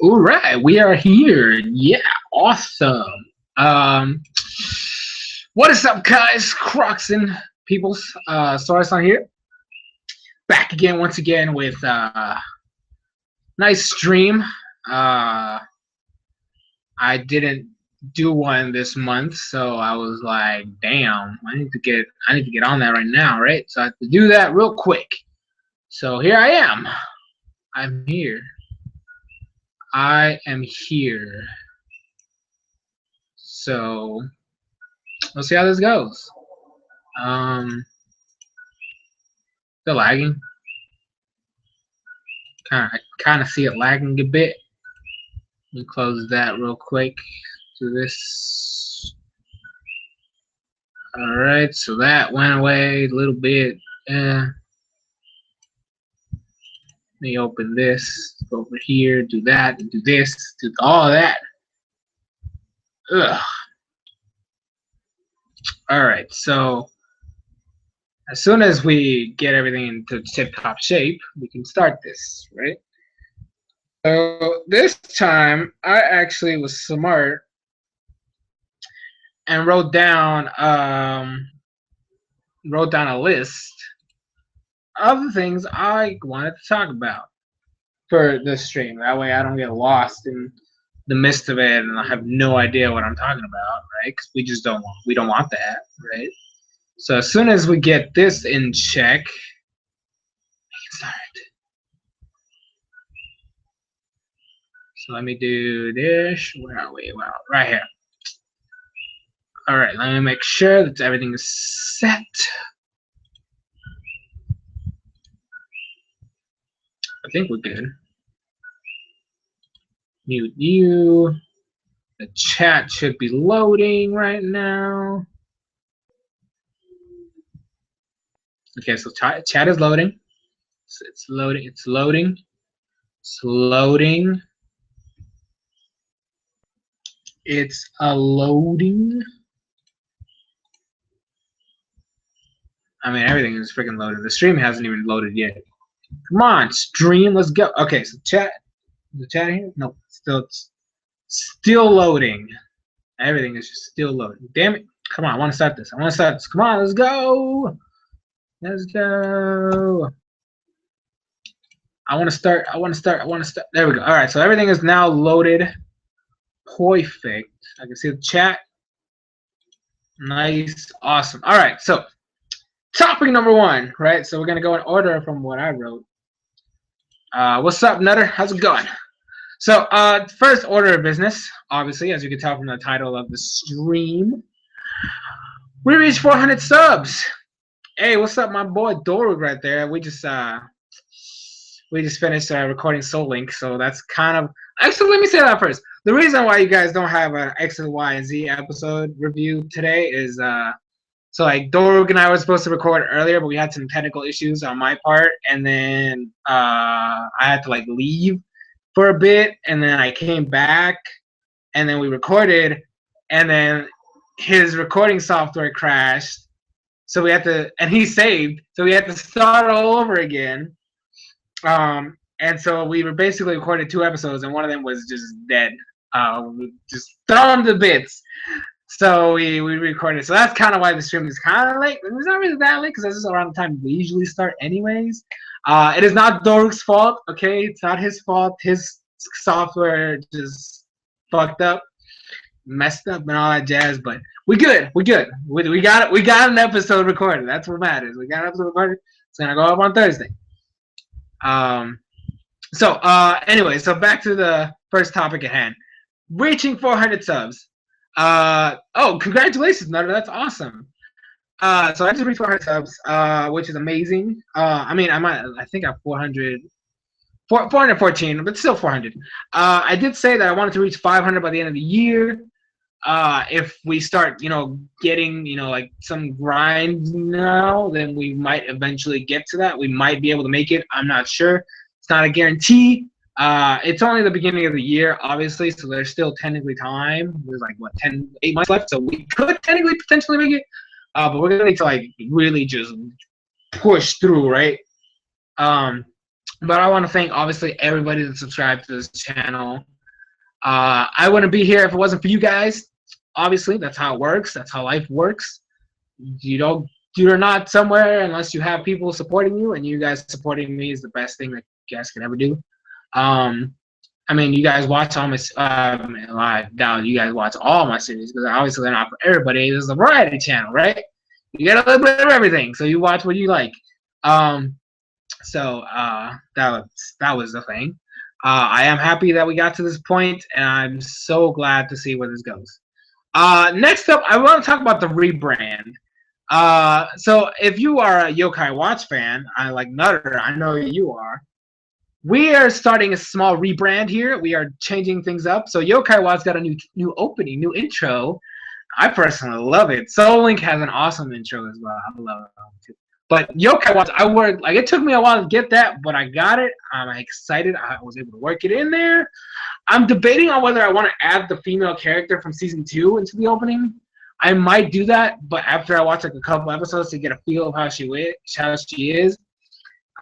All right, we are here. Yeah, awesome. Um, what is up, guys? Crockxen peoples. Soresan here. Back again, once again with nice stream. Uh, I didn't do one this month, so I was like, damn, I need to get on that right now, right? So I have to do that real quick. So here I am. I'm here. I am here. So we'll see how this goes. Still lagging. Kind of see it lagging a bit. Let me close that real quick. Do this. All right, so that went away a little bit. Let me open this. Go over here. Do that. Do this. Do all that. Ugh. All right, so as soon as we get everything into tip-top shape, we can start this, right? So this time, I actually was smart and wrote down a list of the things I wanted to talk about for this stream. That way, I don't get lost in the midst of it and I have no idea what I'm talking about, right? Because we don't want that, right? So as soon as we get this in check, we can start. So let me do this. Where are we? Well, right here. All right, let me make sure that everything is set. I think we're good. Mute you. The chat should be loading right now. Okay, so chat is loading. It's loading. It's loading. It's loading. It's loading. I mean, everything is freaking loaded. The stream hasn't even loaded yet. Come on, stream, let's go. Okay, so chat. Is the chat here? No, still loading. Everything is just still loading. Damn it. Come on, I want to start this. Come on, let's go. Let's go. I want to start. There we go. All right, so everything is now loaded. Perfect. I can see the chat. Nice. Awesome. All right, so topic number one, right? So we're going to go in order from what I wrote. What's up, Nutter? How's it going? So first order of business, obviously, as you can tell from the title of the stream, we reached 400 subs. Hey, what's up, my boy Dorug right there? We just finished recording Soul Link, so that's kind of actually. Let me say that first. The reason why you guys don't have an X and Y and Z episode review today is so like Dorug and I were supposed to record earlier, but we had some technical issues on my part, and then I had to like leave for a bit, and then I came back, and then we recorded, and then his recording software crashed. So we had to, and he saved, so we had to start all over again. And so we were basically recorded 2 episodes, and one of them was just dead. Just thrown to bits. So we recorded. So that's kind of why the stream is kind of late. It's not really that late because this is around the time we usually start anyways. It is not Doruk's fault, okay? It's not his fault. His software just fucked up, messed up, and all that jazz. But we good. We good. We got it. We got an episode recorded. That's what matters. We got an episode recorded. It's gonna go up on Thursday. Anyway, so back to the first topic at hand. Reaching 400 subs. Oh, congratulations, Nutter. That's awesome. So I just reached 400 subs, which is amazing. I mean, I think I'm 414, but still 400. I did say that I wanted to reach 500 by the end of the year. If we start, getting, like some grind now, then we might eventually get to that. We might be able to make it. I'm not sure. It's not a guarantee. It's only the beginning of the year, obviously, so there's still technically time. There's like, 8 months left, so we could potentially make it. But we're going to need to, like, really just push through, right? But I want to thank obviously everybody that subscribed to this channel. I wouldn't be here if it wasn't for you guys. Obviously, that's how it works. That's how life works. You don't, you're not somewhere unless you have people supporting you, and you guys supporting me is the best thing that you guys can ever do. Um, I mean, you guys watch all my live now. You guys watch all my series because obviously they're not for everybody. This is a variety channel, right? You get a little bit of everything, so you watch what you like. Um, that was the thing. I am happy that we got to this point, and I'm so glad to see where this goes. Next up, I want to talk about the rebrand. So if you are a Yokai Watch fan, I like Nutter, I know you are. We are starting a small rebrand here. We are changing things up. So Yokai Watch got a new opening, new intro. I personally love it. Soul Link has an awesome intro as well. I love it too. But Yokai Watch, I worked like it took me a while to get that, but I got it. I'm excited. I was able to work it in there. I'm debating on whether I want to add the female character from season 2 into the opening. I might do that, but after I watch like a couple episodes to get a feel of how she is,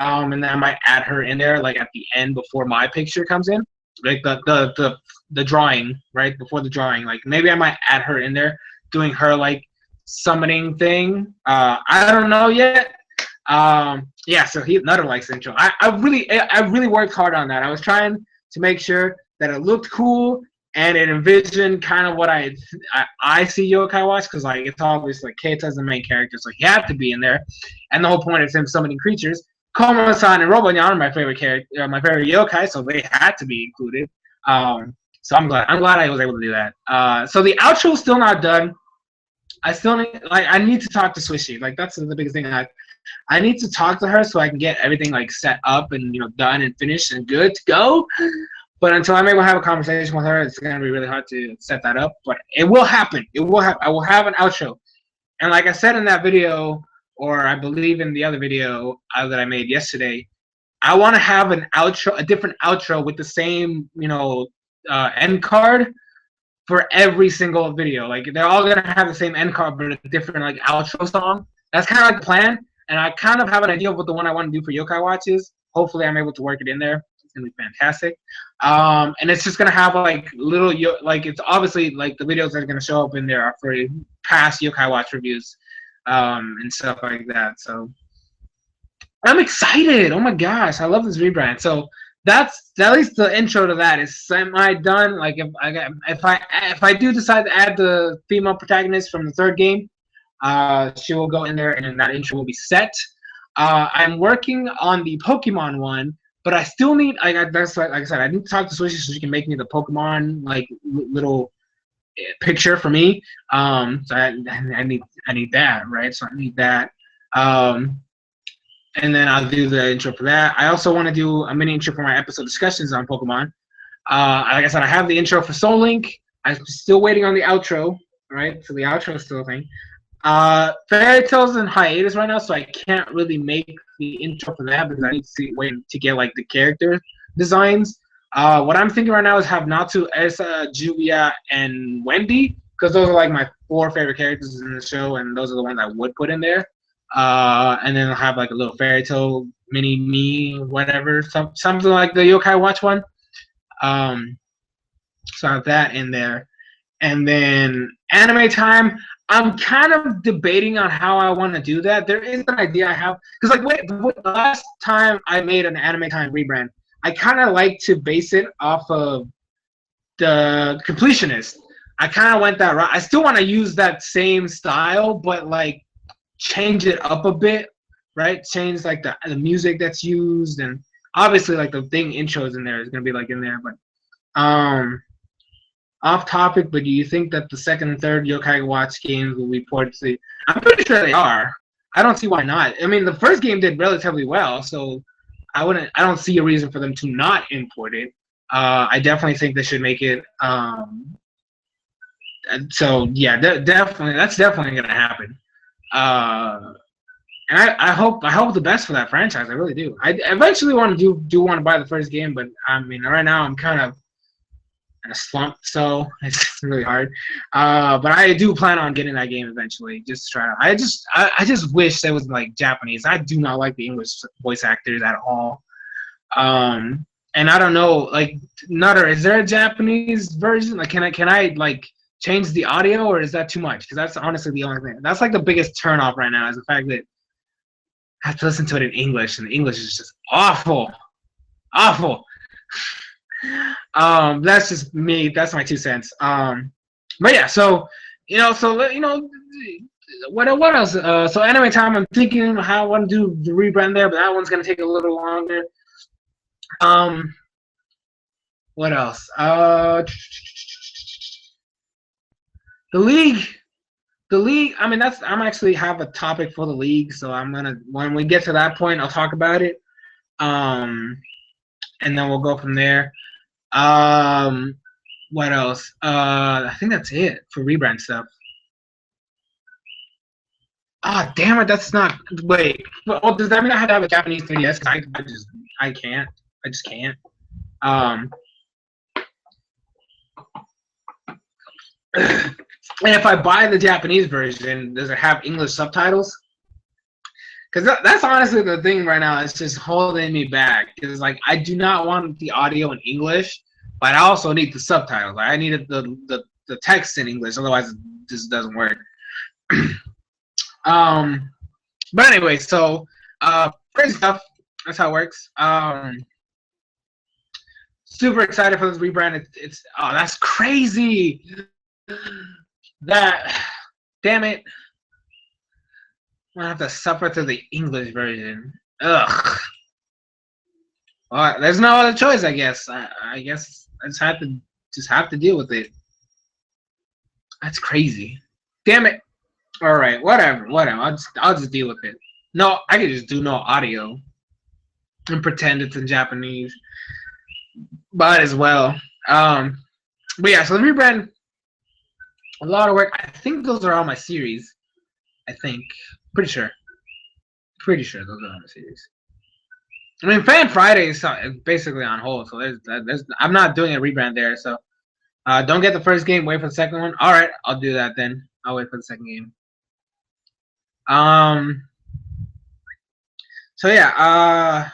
and then I might add her in there like at the end before my picture comes in, like the drawing right before the drawing. Like maybe I might add her in there, doing her like summoning thing. I don't know yet. Yeah, so Nutter likes the intro. I really worked hard on that. I was trying to make sure that it looked cool and it envisioned kind of what I see Yokai Watch, because like it's always like Keita's the main character, so he had to be in there, and the whole point is him summoning creatures. Koma-san and Robonyan are my favorite character, my favorite yokai, so they had to be included. So I'm glad I was able to do that. So the outro's still not done. I need to talk to Swishy. Like that's the biggest thing. I need to talk to her so I can get everything like set up and done and finished and good to go. But until I'm able to have a conversation with her, it's gonna be really hard to set that up. But it will happen. It will happen. I will have an outro. And like I said in that video, or I believe in the other video that I made yesterday, I want to have an outro, a different outro with the same end card for every single video. Like they're all gonna have the same end card, but a different like outro song. That's kind of like the plan, and I kind of have an idea of what the one I want to do for Yokai Watch is. Hopefully, I'm able to work it in there. It's gonna be fantastic. And it's just gonna have like little like it's obviously like the videos that are gonna show up in there are for past Yokai Watch reviews, and stuff like that. So I'm excited. Oh my gosh, I love this rebrand. So that's at least the intro to that is semi done. Like if I do decide to add the female protagonist from the third game, she will go in there and then that intro will be set. I'm working on the Pokemon one, but I still need that's like I said, I need to talk to Swishy so she can make me the Pokemon like little picture for me. So I need that, right? So I need that. And then I'll do the intro for that. I also want to do a mini intro for my episode discussions on Pokemon. Like I said, I have the intro for Soul Link. I'm still waiting on the outro, right? So the outro is still a thing. Fairy Tail's in hiatus right now, so I can't really make the intro for that because I need to wait to get like the character designs. What I'm thinking right now is have Natsu, Elsa, Julia, and Wendy, because those are like my 4 favorite characters in the show, and those are the ones I would put in there. And then I'll have like a little Fairy Tail mini me, whatever, something like the Yokai Watch one. So I have that in there. And then anime time, I'm kind of debating on how I want to do that. There is an idea I have, because like the last time I made an anime time rebrand, I kind of like to base it off of the completionist. I kind of went that route. I still want to use that same style, but like change it up a bit, right? Change like the music that's used, and obviously like the thing intros in there is gonna be like in there. But off topic, but do you think that the second and third Yokai Watch games will be ported to? I'm pretty sure they are. I don't see why not. I mean, the first game did relatively well, so I don't see a reason for them to not import it. I definitely think they should make it. So yeah, definitely, that's definitely gonna happen. And I hope the best for that franchise. I really do. I eventually want to want to buy the first game, but I mean, right now I'm kind of in a slump, so it's really hard. But I do plan on getting that game eventually. Just try to. I just wish there was like Japanese. I do not like the English voice actors at all. And I don't know, like, Nutter, is there a Japanese version? Like, can I like change the audio, or is that too much? Because that's honestly the only thing. That's like the biggest turnoff right now is the fact that I have to listen to it in English, and the English is just awful, awful. That's just me. That's my 2 cents. But yeah, so what else? So Anime Time, I'm thinking how I want to do the rebrand there, but that one's gonna take a little longer. What else? The league. The league. I mean, I'm actually have a topic for the league, so I'm gonna when we get to that point, I'll talk about it. And then we'll go from there. What else? I think that's it for rebrand stuff. Ah, damn it, that's not. Wait. Well, does that mean I have to have a Japanese 3DS? I can't. I just can't. And if I buy the Japanese version, does it have English subtitles? Because that's honestly the thing right now. It's just holding me back. Because like I do not want the audio in English, but I also need the subtitles. Like, I needed the text in English, otherwise it just doesn't work. But anyway, so crazy stuff. That's how it works. Super excited for this rebrand. It's oh, that's crazy. That damn it. I'm gonna have to suffer through the English version. Ugh. Well, there's no other choice, I guess. I guess I just have to deal with it. That's crazy. Damn it. All right, whatever. I'll just deal with it. No, I can just do no audio and pretend it's in Japanese. Might as well. But yeah, so the rebrand, a lot of work. I think those are all my series. I think. Pretty sure those are all my series. I mean, Fan Friday is basically on hold, so there's I'm not doing a rebrand there. So don't get the first game. Wait for the second one. All right, I'll do that then. I'll wait for the second game. So yeah,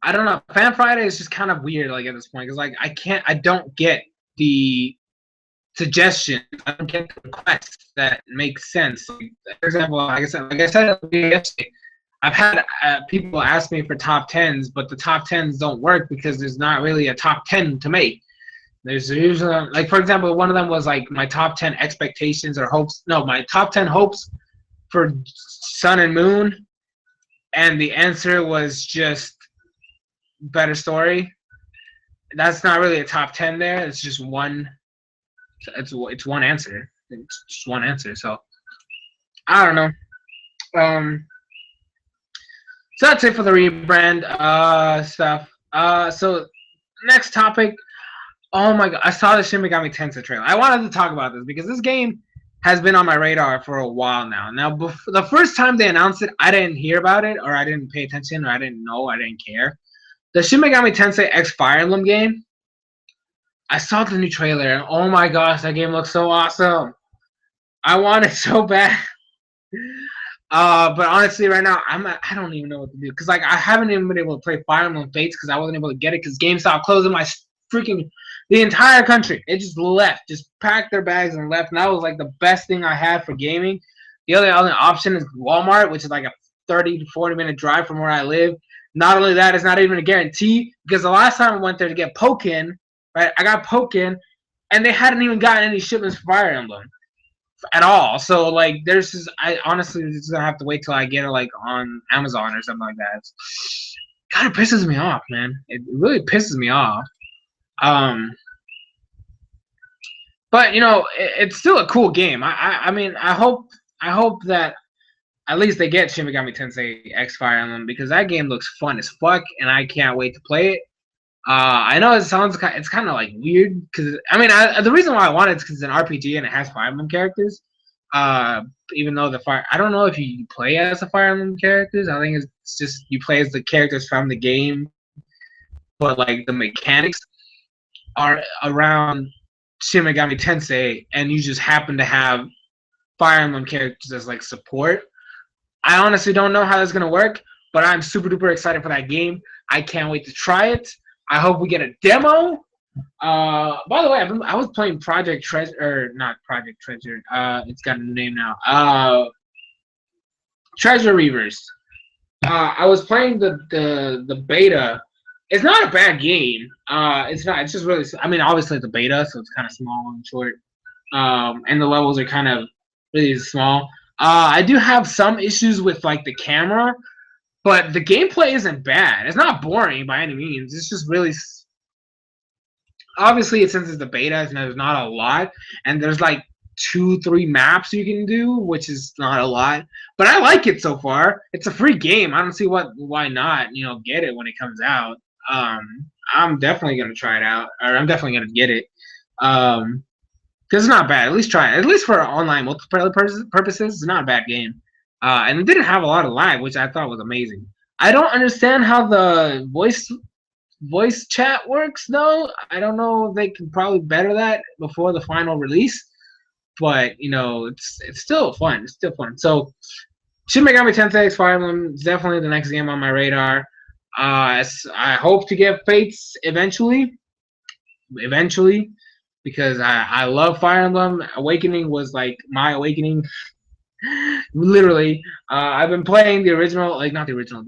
I don't know. Fan Friday is just kind of weird, like at this point, because like I don't get the suggestions. I don't get the requests that make sense. Like, for example, like I said yesterday, I've had people ask me for top 10s, but the top 10s don't work because there's not really a top 10 to make. There's usually, like, for example, one of them was like my top 10 expectations or hopes. No, my top 10 hopes for Sun and Moon, and the answer was just better story. That's not really a top 10 there. It's just one. It's one answer. It's just one answer. So I don't know. So that's it for the rebrand stuff. So next topic. Oh my god, I saw the Shin Megami Tensei trailer. I wanted to talk about this because this game has been on my radar for a while now. Now, the first time they announced it, I didn't hear about it, or I didn't pay attention, or I didn't know, I didn't care. The Shin Megami Tensei X Fire Emblem game, I saw the new trailer, and oh my gosh, that game looks so awesome. I want it so bad. But honestly, right now, I don't even know what to do. Because, like, I haven't even been able to play Fire Emblem Fates because I wasn't able to get it because GameStop closing the entire country. It just left. Just packed their bags and left. And that was, like, the best thing I had for gaming. The other option is Walmart, which is, like, a 30 to 40-minute drive from where I live. Not only that, it's not even a guarantee. Because the last time I went there to get Pokken, right, I got Pokken, and they hadn't even gotten any shipments for Fire Emblem at all. So like, I honestly just gonna have to wait till I get it like on Amazon or something like that. Kind of pisses me off, man. It really pisses me off. But you know, it's still a cool game. I mean, I hope that at least they get Shin Megami Tensei X Fire Emblem because that game looks fun as fuck, and I can't wait to play it. I know it's kind of like weird because I mean the reason why I want it is because it's an RPG and it has Fire Emblem characters. Even though I don't know if you play as the Fire Emblem characters. I think it's just you play as the characters from the game, but like the mechanics are around Shin Megami Tensei, and you just happen to have Fire Emblem characters as like support. I honestly don't know how that's gonna work. but I'm super duper excited for that game. I can't wait to try it. I hope we get a demo. By the way, I was playing Project Treasure, or not Project Treasure. It's got a new name now. Treasure Reavers. I was playing the beta. It's not a bad game. It's not. It's just really. I mean, obviously it's a beta, so it's kind of small and short. And the levels are kind of really small. I do have some issues with like the camera, but the gameplay isn't bad. It's not boring by any means. It's just really. Obviously, since it's the beta, there's not a lot, and there's like 2-3 maps you can do, which is not a lot. But I like it so far. It's a free game. I don't see why not, get it when it comes out. I'm definitely gonna try it out, or I'm definitely gonna get it. Because it's not bad. At least try it. At least for online multiplayer purposes, it's not a bad game. And it didn't have a lot of lag, which I thought was amazing. I don't understand how the voice chat works though. I don't know if they can probably better that before the final release. But it's still fun. It's still fun. So Shin Megami Tensei Fire Emblem is definitely the next game on my radar. I hope to get Fates eventually, because I love Fire Emblem. Awakening was like my awakening. Literally, I've been playing the original, like not the original.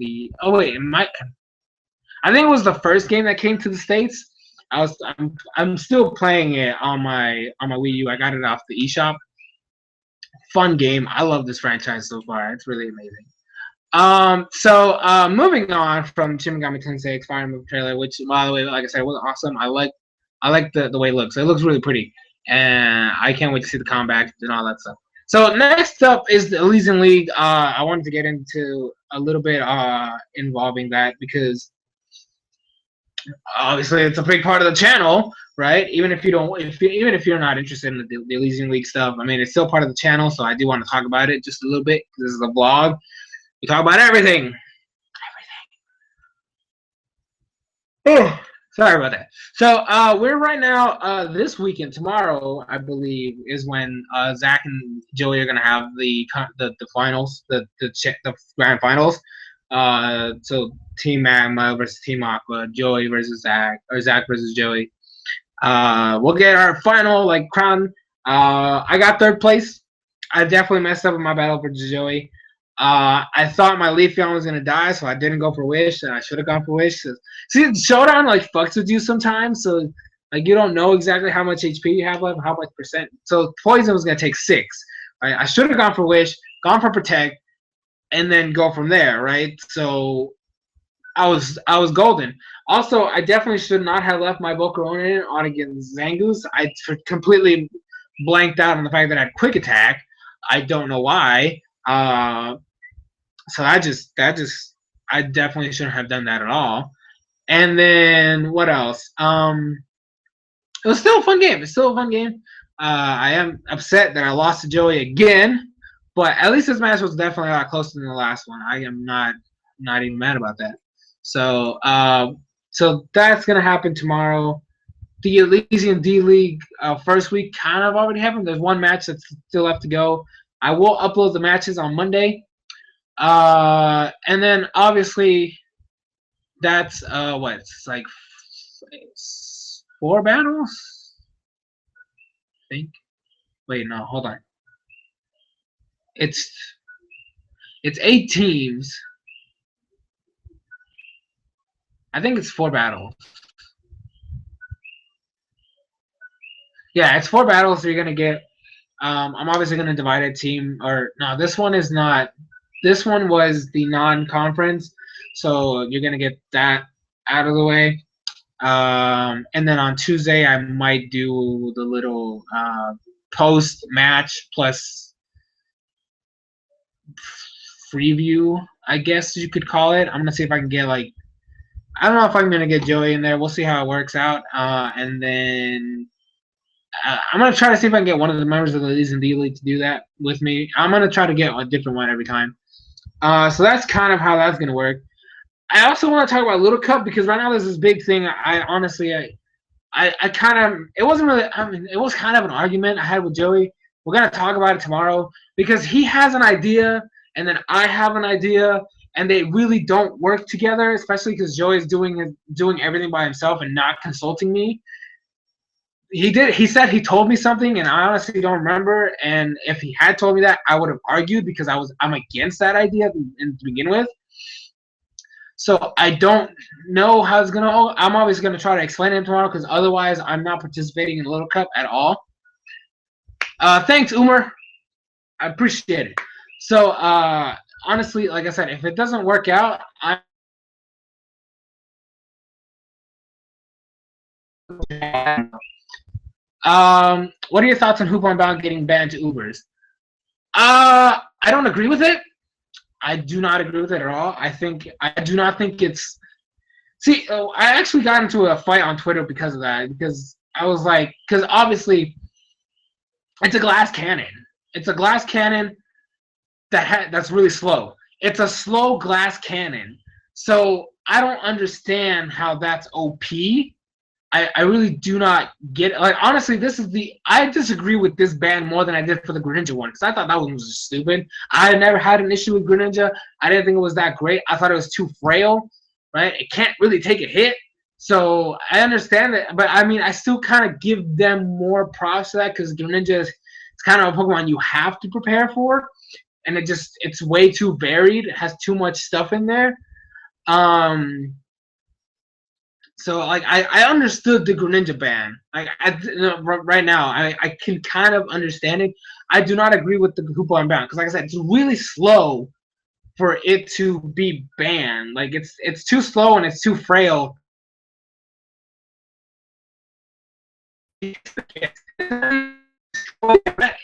I think it was the first game that came to the States. I'm still playing it on my Wii U. I got it off the eShop. Fun game. I love this franchise so far. It's really amazing. So moving on from Shin Megami Tensei X Fire Emblem trailer, which by the way, like I said, was awesome. I like the way it looks. It looks really pretty, and I can't wait to see the combat and all that stuff. So next up is the Elysian League. I wanted to get into a little bit involving that because obviously it's a big part of the channel, right? Even if you're not interested in the Elysian League stuff, I mean, it's still part of the channel, so I do want to talk about it just a little bit. This is a vlog. We talk about everything. Oh, sorry about that. So we're right now this weekend. Tomorrow, I believe, is when Zach and Joey are gonna have the finals, the grand finals. So Team Magma versus Team Aqua, Joey versus Zach, or Zach versus Joey. We'll get our final crown. I got third place. I definitely messed up in my battle for Joey. I thought my Leafeon was gonna die, so I didn't go for Wish, and I should have gone for Wish. See, Showdown fucks with you sometimes, so you don't know exactly how much HP you have left, how much percent. So Poison was gonna take 6. Right? I should have gone for Wish, gone for Protect, and then go from there, right? So I was golden. Also, I definitely should not have left my Volcaronin on against Zangoose. I completely blanked out on the fact that I had Quick Attack. I don't know why. So I definitely shouldn't have done that at all. And then what else? It was still a fun game. It's still a fun game. I am upset that I lost to Joey again, but at least this match was definitely a lot closer than the last one. I am not even mad about that. So so that's gonna happen tomorrow. The Elysian D League first week kind of already happened. There's one match that's still left to go. I will upload the matches on Monday. And then obviously that's it's like 4 battles, I think. Wait, no, hold on. It's 8 teams. I think it's 4 battles. Yeah, it's 4 battles. So you're gonna get. I'm obviously gonna divide a team. Or no, this one is not. This one was the non-conference, so you're gonna get that out of the way. And then on Tuesday, I might do the little post-match plus preview, I guess you could call it. I'm gonna see if I can get I don't know if I'm gonna get Joey in there. We'll see how it works out. And then I'm gonna try to see if I can get one of the members of the Elysian D League to do that with me. I'm gonna try to get a different one every time. So that's kind of how that's gonna work. I also want to talk about Little Cup because right now there's this big thing. I honestly, I kind of, it wasn't really, I mean, it was kind of an argument I had with Joey. We're gonna talk about it tomorrow because he has an idea and then I have an idea, and they really don't work together, especially because Joey's doing everything by himself and not consulting me. He said he told me something, and I honestly don't remember. And if he had told me that, I would have argued because I'm against that idea to begin with. So I don't know how it's gonna. I'm obviously gonna try to explain it tomorrow because otherwise I'm not participating in the Little Cup at all. Thanks, Umar. I appreciate it. So honestly, like I said, if it doesn't work out, what are your thoughts on Hoop Unbound getting banned to Ubers? I don't agree with it. I do not agree with it at all. I do not think it's. See, I actually got into a fight on Twitter because of that. Because I was like, because obviously, it's a glass cannon. It's a glass cannon that's really slow. It's a slow glass cannon. So I don't understand how that's OP. I really do not get it. Like, honestly, I disagree with this ban more than I did for the Greninja one because I thought that one was just stupid. I never had an issue with Greninja. I didn't think it was that great. I thought it was too frail, right? It can't really take a hit. So I understand it, but I mean, I still kind of give them more props to that because Greninja is kind of a Pokemon you have to prepare for, and it's way too varied. It has too much stuff in there. So like I understood the Greninja ban. Like right now I can kind of understand it. I do not agree with the Hoopa Unbound because like I said, it's really slow for it to be banned. Like it's too slow and it's too frail.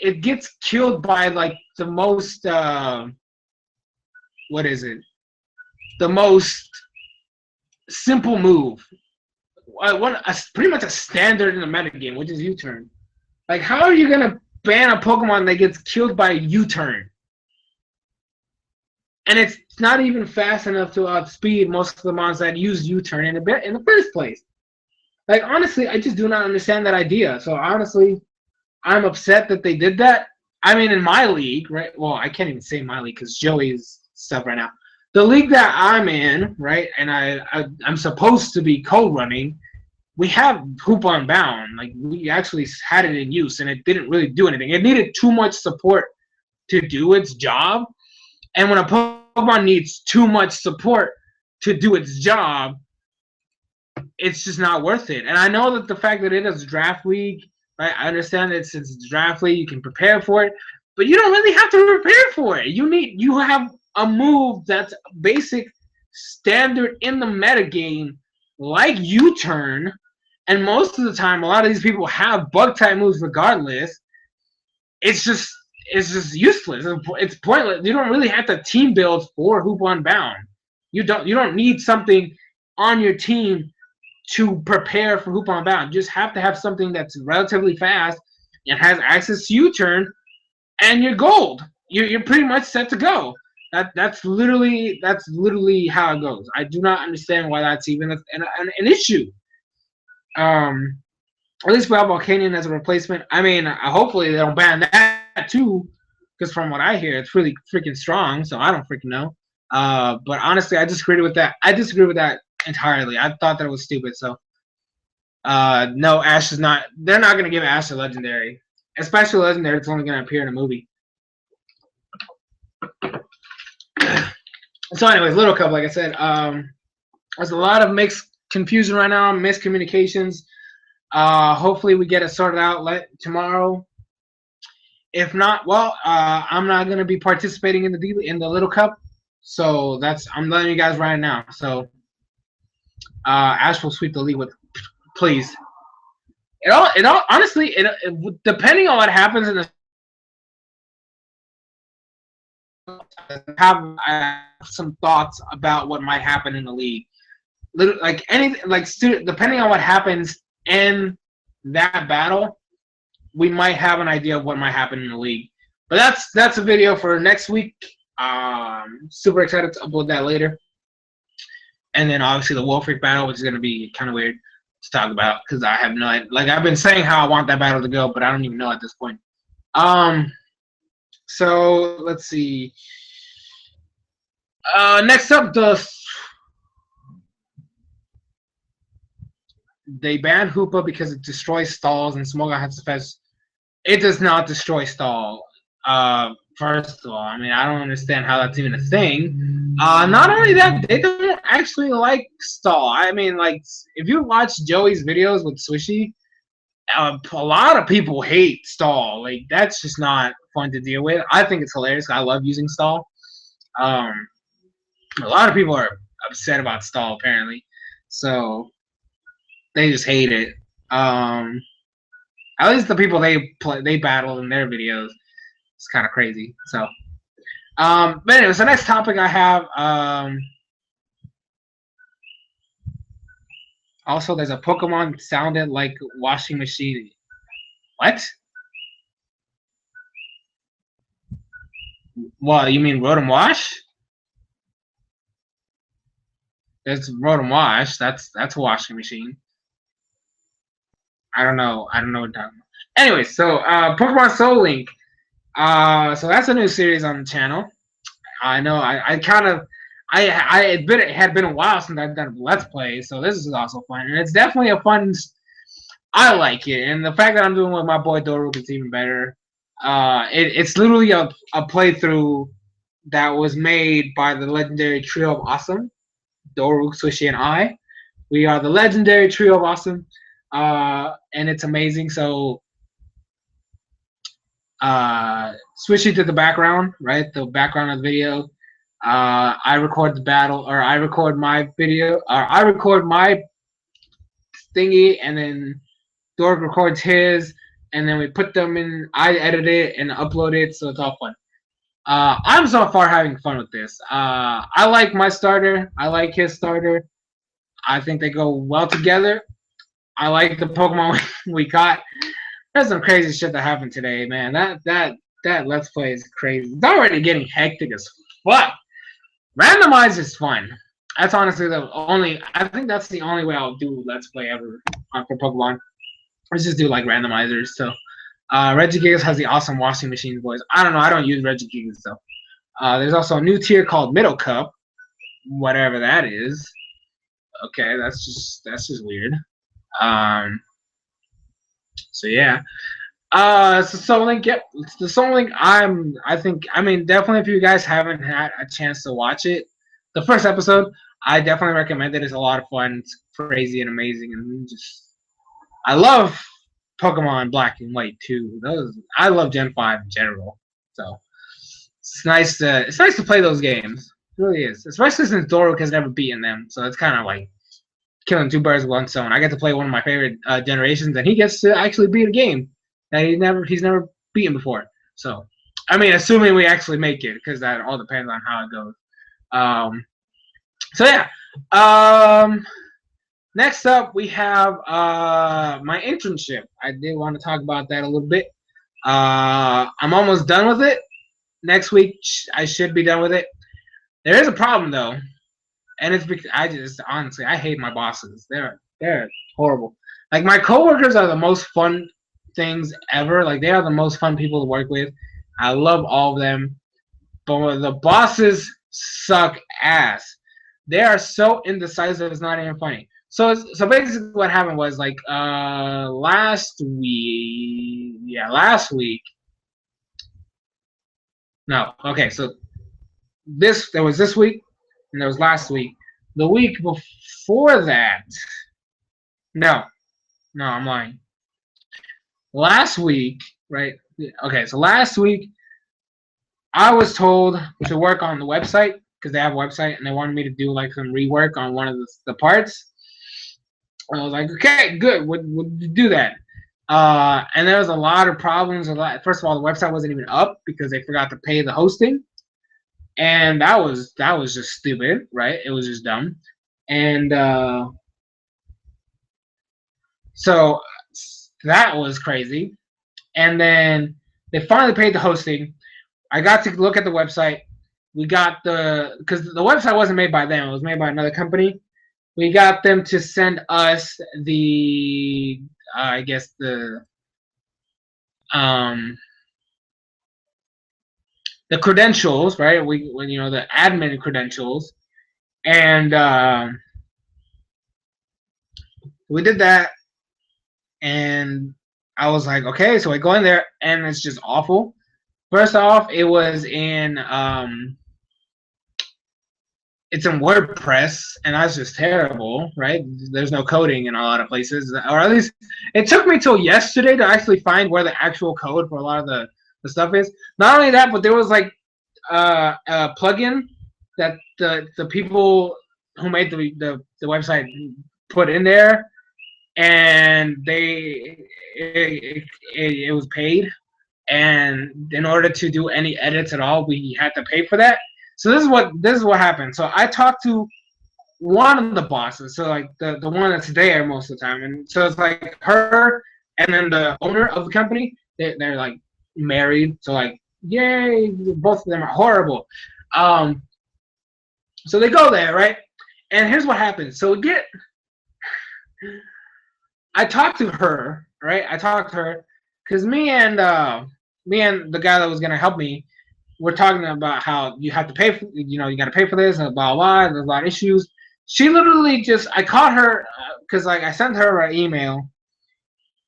It gets killed by like the most what is it? The most simple move. Pretty much a standard in the metagame, which is U-turn. Like, how are you gonna ban a Pokemon that gets killed by U-turn? And it's not even fast enough to outspeed most of the mons that use U-turn in the first place. Like, honestly, I just do not understand that idea. So honestly, I'm upset that they did that. I mean, in my league, right? Well, I can't even say my league because Joey's stuff right now. The league that I'm in, right, and I'm supposed to be co-running, we have Hoop Unbound. Like, we actually had it in use, and it didn't really do anything. It needed too much support to do its job. And when a Pokemon needs too much support to do its job, it's just not worth it. And I know that the fact that it is a draft league, right, I understand that since it's a draft league, you can prepare for it, but you don't really have to prepare for it. You have a move that's basic standard in the metagame, like U-turn, and most of the time, a lot of these people have bug-type moves regardless. It's just useless. It's pointless. You don't really have to team build for Hoop Unbound. You don't need something on your team to prepare for Hoop Unbound. You just have to have something that's relatively fast and has access to U-turn, and you're gold. You're pretty much set to go. That's literally how it goes. I do not understand why that's even an issue. At least we have Volcanion as a replacement. I mean, hopefully they don't ban that too, because from what I hear, it's really freaking strong. So I don't freaking know. But honestly, I disagree with that. I disagree with that entirely. I thought that was stupid. So no, Ash is not. They're not gonna give Ash a legendary, especially legendary. It's only gonna appear in a movie. So anyways, Little Cup, like I said, there's a lot of mixed confusion right now, miscommunications. Hopefully we get it sorted out tomorrow. If not, well, I'm not gonna be participating in the Little Cup, so I'm letting you guys right now. So Ash will sweep the league with, please. Honestly, depending on what happens in the I have some thoughts about what might happen in the league. Depending on what happens in that battle, we might have an idea of what might happen in the league. But that's a video for next week. Super excited to upload that later. And then obviously the Wolfric battle, which is going to be kind of weird to talk about because I have no idea. Like, I've been saying how I want that battle to go, but I don't even know at this point. So let's see. Next up, they banned Hoopa because it destroys stalls, and Smoga has to fetch. It does not destroy stall. First of all, I mean, I don't understand how that's even a thing. Not only that, they don't actually like stall. I mean, like, if you watch Joey's videos with Swishy, a lot of people hate stall. Like, that's just not fun to deal with. I think it's hilarious. I love using stall. Um, a lot of people are upset about stall apparently, so they just hate it. At least the people they battle in their videos, it's kind of crazy. So, but anyways, the next topic I have. Also, there's a Pokemon sounded like washing machine. What? Well, you mean Rotom Wash? There's Rotom Wash. That's a washing machine. I don't know. I don't know what that. Anyway, so Pokemon Soul Link. So that's a new series on the channel. I know. I kind of. It had been a while since I've done a Let's Play, so this is also fun, and it's definitely a fun. I like it, and the fact that I'm doing with my boy Doruk is even better. It's literally a playthrough that was made by the legendary trio of awesome, Doruk, Swishy, and I. We are the legendary trio of awesome, and it's amazing. So, Swishy did the background, right? The background of the video. I record the battle, or I record my video, or I record my thingy, and then Dork records his, and then we put them in. I edit it and upload it, so it's all fun. I'm so far having fun with this. I like my starter. I like his starter. I think they go well together. I like the Pokemon we got. There's some crazy shit that happened today, man. That Let's Play is crazy. It's already getting hectic as fuck. Randomize is fun. That's honestly the only. I think that's the only way I'll do Let's Play ever for Pokemon. Let's just do like randomizers. So, Regigigas has the awesome washing machine voice. I don't know. I don't use Regigigas though. There's also a new tier called Middle Cup, whatever that is. Okay, that's just weird. So yeah. So Soul Link, yep. The Soul Link, I mean, definitely if you guys haven't had a chance to watch it, the first episode, I definitely recommend it. It's a lot of fun. It's crazy and amazing, and just I love Pokemon Black and White too. I love Gen 5 in general. So it's nice to play those games. It really is. Especially since Doruk has never beaten them. So it's kinda like killing two birds with one stone. I get to play one of my favorite generations, and he gets to actually beat a game that he's never beaten before. So, I mean, assuming we actually make it, because that all depends on how it goes. So yeah. Next up, we have my internship. I did want to talk about that a little bit. I'm almost done with it. Next week, I should be done with it. There is a problem though. And it's because honestly I hate my bosses. They're horrible. Like my coworkers are the most fun things ever. Like they are the most fun people to work with. I love all of them. But the bosses suck ass. They are so indecisive it's not even funny. So basically what happened was like last week. No, okay, so there was this week and there was last week. The week before that, no, I'm lying. Last week, right? Okay, so last week, I was told to work on the website because they have a website and they wanted me to do like some rework on one of the parts. And I was like, okay, good, we'll do that. And there was a lot of problems. First of all, the website wasn't even up because they forgot to pay the hosting. And that was just stupid, right? It was just dumb. And so that was crazy. And then they finally paid the hosting. I got to look at the website. We got because the website wasn't made by them. It was made by another company. We got them to send us the, I guess the the credentials, right? When you know the admin credentials, and we did that, and I was like, okay, so I go in there, and it's just awful. First off, it's in WordPress, and that's just terrible, right? There's no coding in a lot of places, or at least it took me till yesterday to actually find where the actual code for a lot of the stuff is. Not only that, but there was like a plugin that the people who made the website put in there, and it was paid, and in order to do any edits at all, we had to pay for that. So this is what happened. So I talked to one of the bosses, so like the one that's there most of the time, and so it's like her and then the owner of the company. They're like married, so like yay, both of them are horrible. Um, so they go there, right? And here's what happens. So I talked to her, right? I talked to her because me and the guy that was gonna help me, we're talking about how you have to pay for, you know, you got to pay for this and blah blah. There's a lot of issues. She literally just, I caught her because like I sent her an email,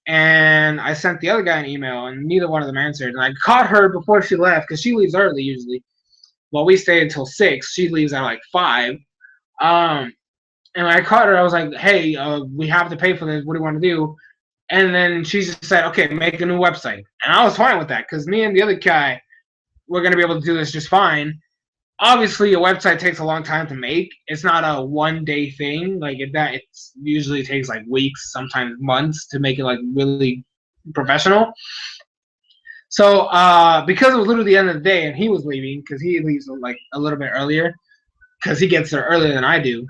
and I sent the other guy an email, and neither one of them answered. And I caught her before she left because she leaves early usually. Well, we stay until 6. She leaves at like 5. Um, and I caught her. I was like, "Hey, we have to pay for this. What do you want to do?" And then she just said, "Okay, make a new website." And I was fine with that because me and the other guy, we're gonna be able to do this just fine. Obviously, a website takes a long time to make. It's not a 1 day thing. Like it usually takes like weeks, sometimes months to make it like really professional. So because it was literally the end of the day, and he was leaving because he leaves like a little bit earlier because he gets there earlier than I do.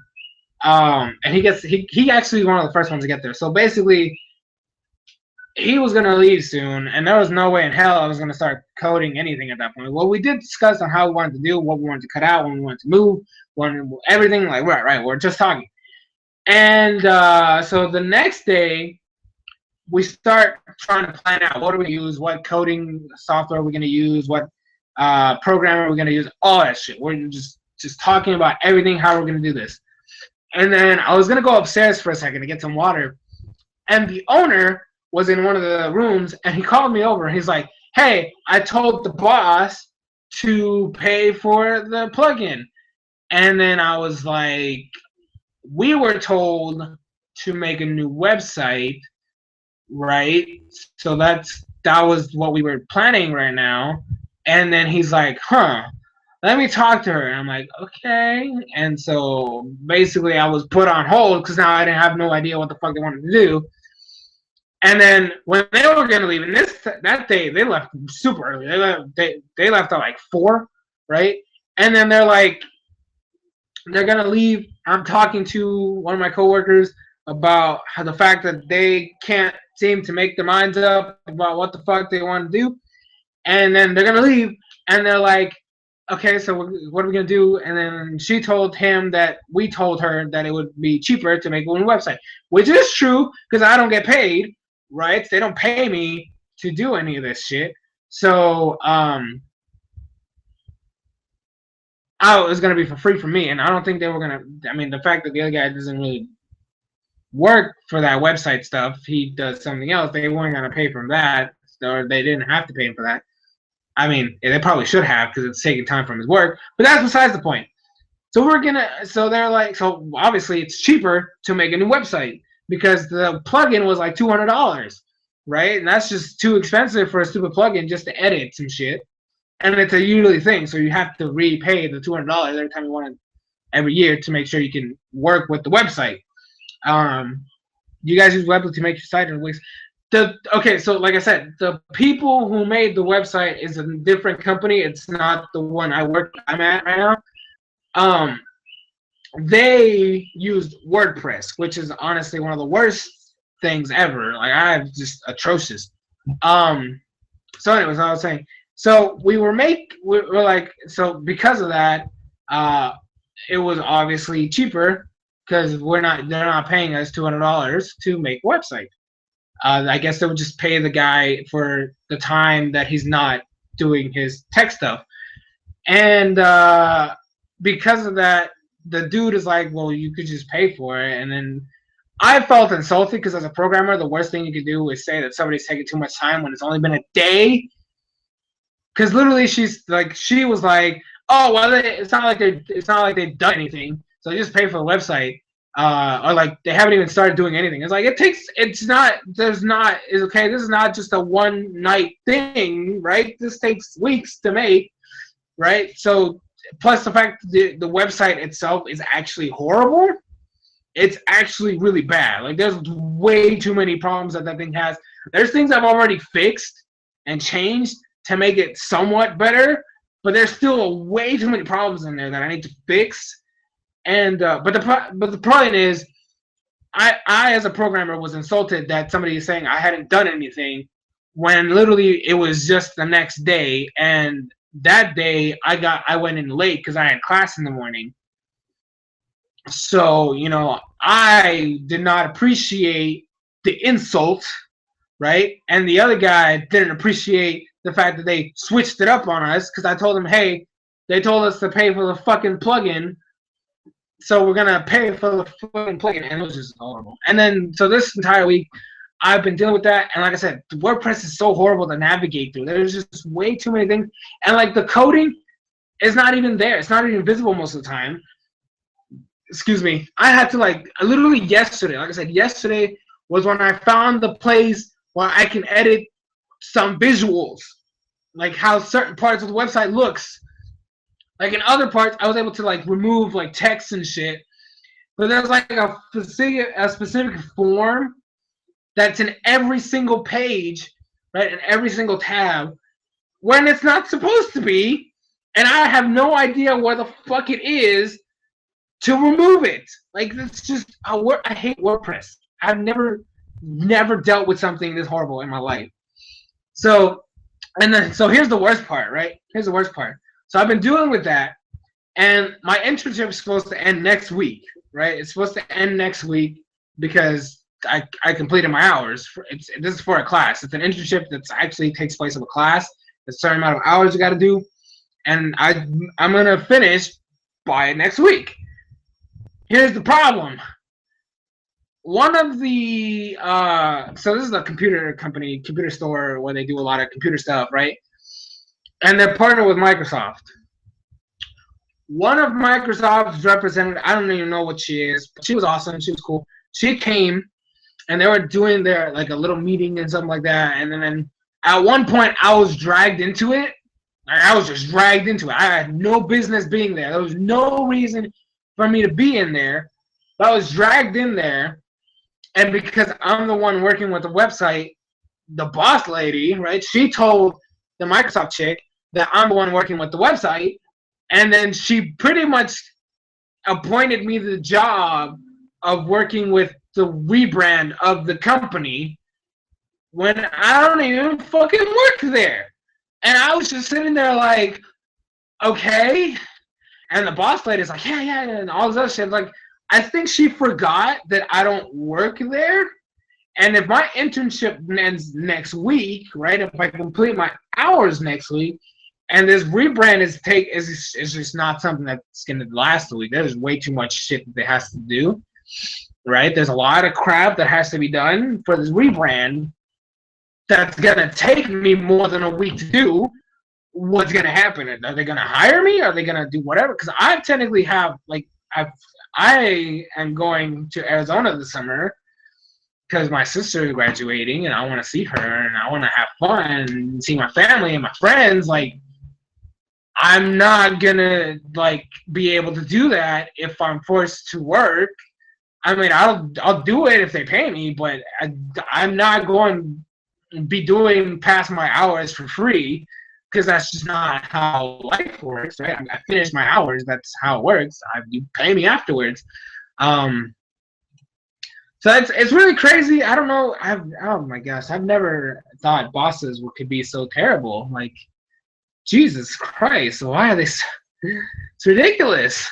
And he actually is one of the first ones to get there. So basically, he was gonna leave soon, and there was no way in hell I was gonna start coding anything at that point. Well, we did discuss on how we wanted to do, what we wanted to cut out, when we wanted to move, everything. Like right, we're just talking. And so the next day, we start trying to plan out what do we use, what coding software we're gonna use, what programmer we're gonna use, all that shit. We're just talking about everything, how we're gonna do this. And then I was gonna go upstairs for a second to get some water, and the owner was in one of the rooms, and he called me over. He's like, "Hey, I told the boss to pay for the plugin." And then I was like, "We were told to make a new website, right? So that was what we were planning right now." And then he's like, "Huh, let me talk to her." And I'm like, "Okay." And so basically I was put on hold because now I didn't have no idea what the fuck they wanted to do. And then when they were gonna leave, and that day they left super early. They left at like 4, right? And then they're gonna leave. I'm talking to one of my coworkers about how the fact that they can't seem to make their minds up about what the fuck they want to do. And then they're gonna leave, and they're like, "Okay, so what are we gonna do?" And then she told him that we told her that it would be cheaper to make a new website, which is true because I don't get paid, right? They don't pay me to do any of this shit. So it was gonna be for free for me, and I don't think they were gonna. I mean, the fact that the other guy doesn't really work for that website stuff, he does something else. They weren't gonna pay for that, or they didn't have to pay him for that. I mean, they probably should have because it's taking time from his work, but that's besides the point. So they're like, so obviously it's cheaper to make a new website because the plugin was like $200, right? And that's just too expensive for a stupid plugin just to edit some shit. And it's a yearly thing, so you have to repay the $200 every time you want to, every year, to make sure you can work with the website. You guys use Weebly to make your site or Wix? Okay, so like I said, the people who made the website is a different company. It's not the one I'm at right now. They used WordPress, which is honestly one of the worst things ever. Like, I'm just atrocious. So anyways, I was saying, so we're like, so because of that, it was obviously cheaper because they're not paying us $200 to make a website. I guess they would just pay the guy for the time that he's not doing his tech stuff. And because of that, the dude is like, well, you could just pay for it. And then I felt insulted because as a programmer, the worst thing you could do is say that somebody's taking too much time when it's only been a day. Because literally, she was like, oh, well, it's not like they've done anything, so they just pay for the website. Or like they haven't even started doing anything. It's like it's okay. This is not just a one night thing, right? This takes weeks to make, right? So plus the fact that the website itself is actually horrible. It's actually really bad. Like there's way too many problems that thing has. There's things I've already fixed and changed to make it somewhat better, but there's still way too many problems in there that I need to fix. And but the point is, I as a programmer was insulted that somebody is saying I hadn't done anything when literally it was just the next day, and that day I went in late because I had class in the morning. So I did not appreciate the insult, right? And the other guy didn't appreciate the fact that they switched it up on us because I told him, hey, they told us to pay for the fucking plugin. So we're going to pay for the fucking plugin, and it was just horrible. And then, so this entire week, I've been dealing with that, and like I said, WordPress is so horrible to navigate through. There's just way too many things, and like the coding is not even there. It's not even visible most of the time. Excuse me. I had to literally yesterday, like I said, yesterday was when I found the place where I can edit some visuals, like how certain parts of the website looks. Like in other parts, I was able to remove text and shit, but there's a specific form that's in every single page, right, in every single tab, when it's not supposed to be, and I have no idea where the fuck it is to remove it. Like it's just I hate WordPress. I've never dealt with something this horrible in my life. So here's the worst part, right? Here's the worst part. So I've been dealing with that, and my internship is supposed to end next week, right? It's supposed to end next week because I completed my hours. This is for a class. It's an internship that actually takes place of a class. There's a certain amount of hours you got to do, and I'm gonna finish by next week. Here's the problem. One of the so this is a computer store where they do a lot of computer stuff, right? And they're partnered with Microsoft. One of Microsoft's representatives, I don't even know what she is, but she was awesome. She was cool. She came, and they were doing their a little meeting and something like that. And then at one point, I was dragged into it. I was just dragged into it. I had no business being there. There was no reason for me to be in there, but I was dragged in there. And because I'm the one working with the website, the boss lady, right? She told the Microsoft chick that I'm the one working with the website, and then she pretty much appointed me the job of working with the rebrand of the company when I don't even fucking work there. And I was just sitting there like, okay. And the boss lady's like, yeah, and all this other shit. Like, I think she forgot that I don't work there. And if my internship ends next week, right, if I complete my hours next week, and this rebrand is just not something that's going to last a week. There's way too much shit that it has to do, right? There's a lot of crap that has to be done for this rebrand that's going to take me more than a week to do. What's going to happen? Are they going to hire me? Are they going to do whatever? Because I technically have, I am going to Arizona this summer because my sister is graduating and I want to see her and I want to have fun and see my family and my friends. I'm not gonna be able to do that if I'm forced to work. I mean, I'll do it if they pay me, but I'm not going to be doing past my hours for free because that's just not how life works, right? I finish my hours. That's how it works. You pay me afterwards. So it's really crazy. I don't know. Oh my gosh, I've never thought bosses could be so terrible. Jesus Christ, why are they so... It's ridiculous.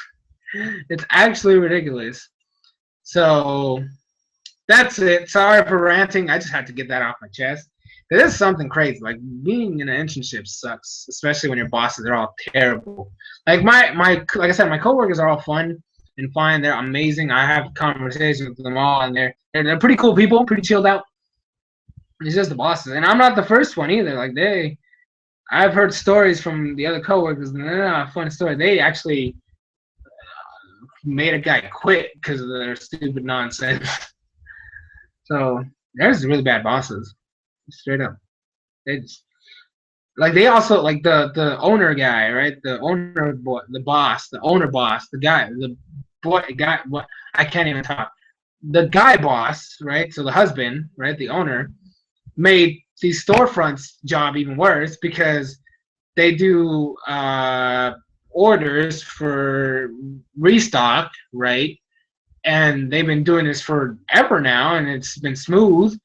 It's actually ridiculous. So that's it. Sorry for ranting. I just had to get that off my chest. It is something crazy. Like being in an internship sucks, especially when your bosses are all terrible. Like like I said, my coworkers are all fun and fine. They're amazing. I have conversations with them all, and they're pretty cool people, pretty chilled out. It's just the bosses, and I'm not the first one either. Like I've heard stories from the other coworkers, and they're not a fun story. They actually made a guy quit because of their stupid nonsense. So there's really bad bosses, straight up. They just, like they also like the owner guy, right? The owner boy, the boss, the owner boss, the guy, the boy guy. What I can't even talk. The guy boss, right? So the husband, right? The owner made the storefronts job even worse because they do orders for restock, right? And they've been doing this forever now, and it's been smooth.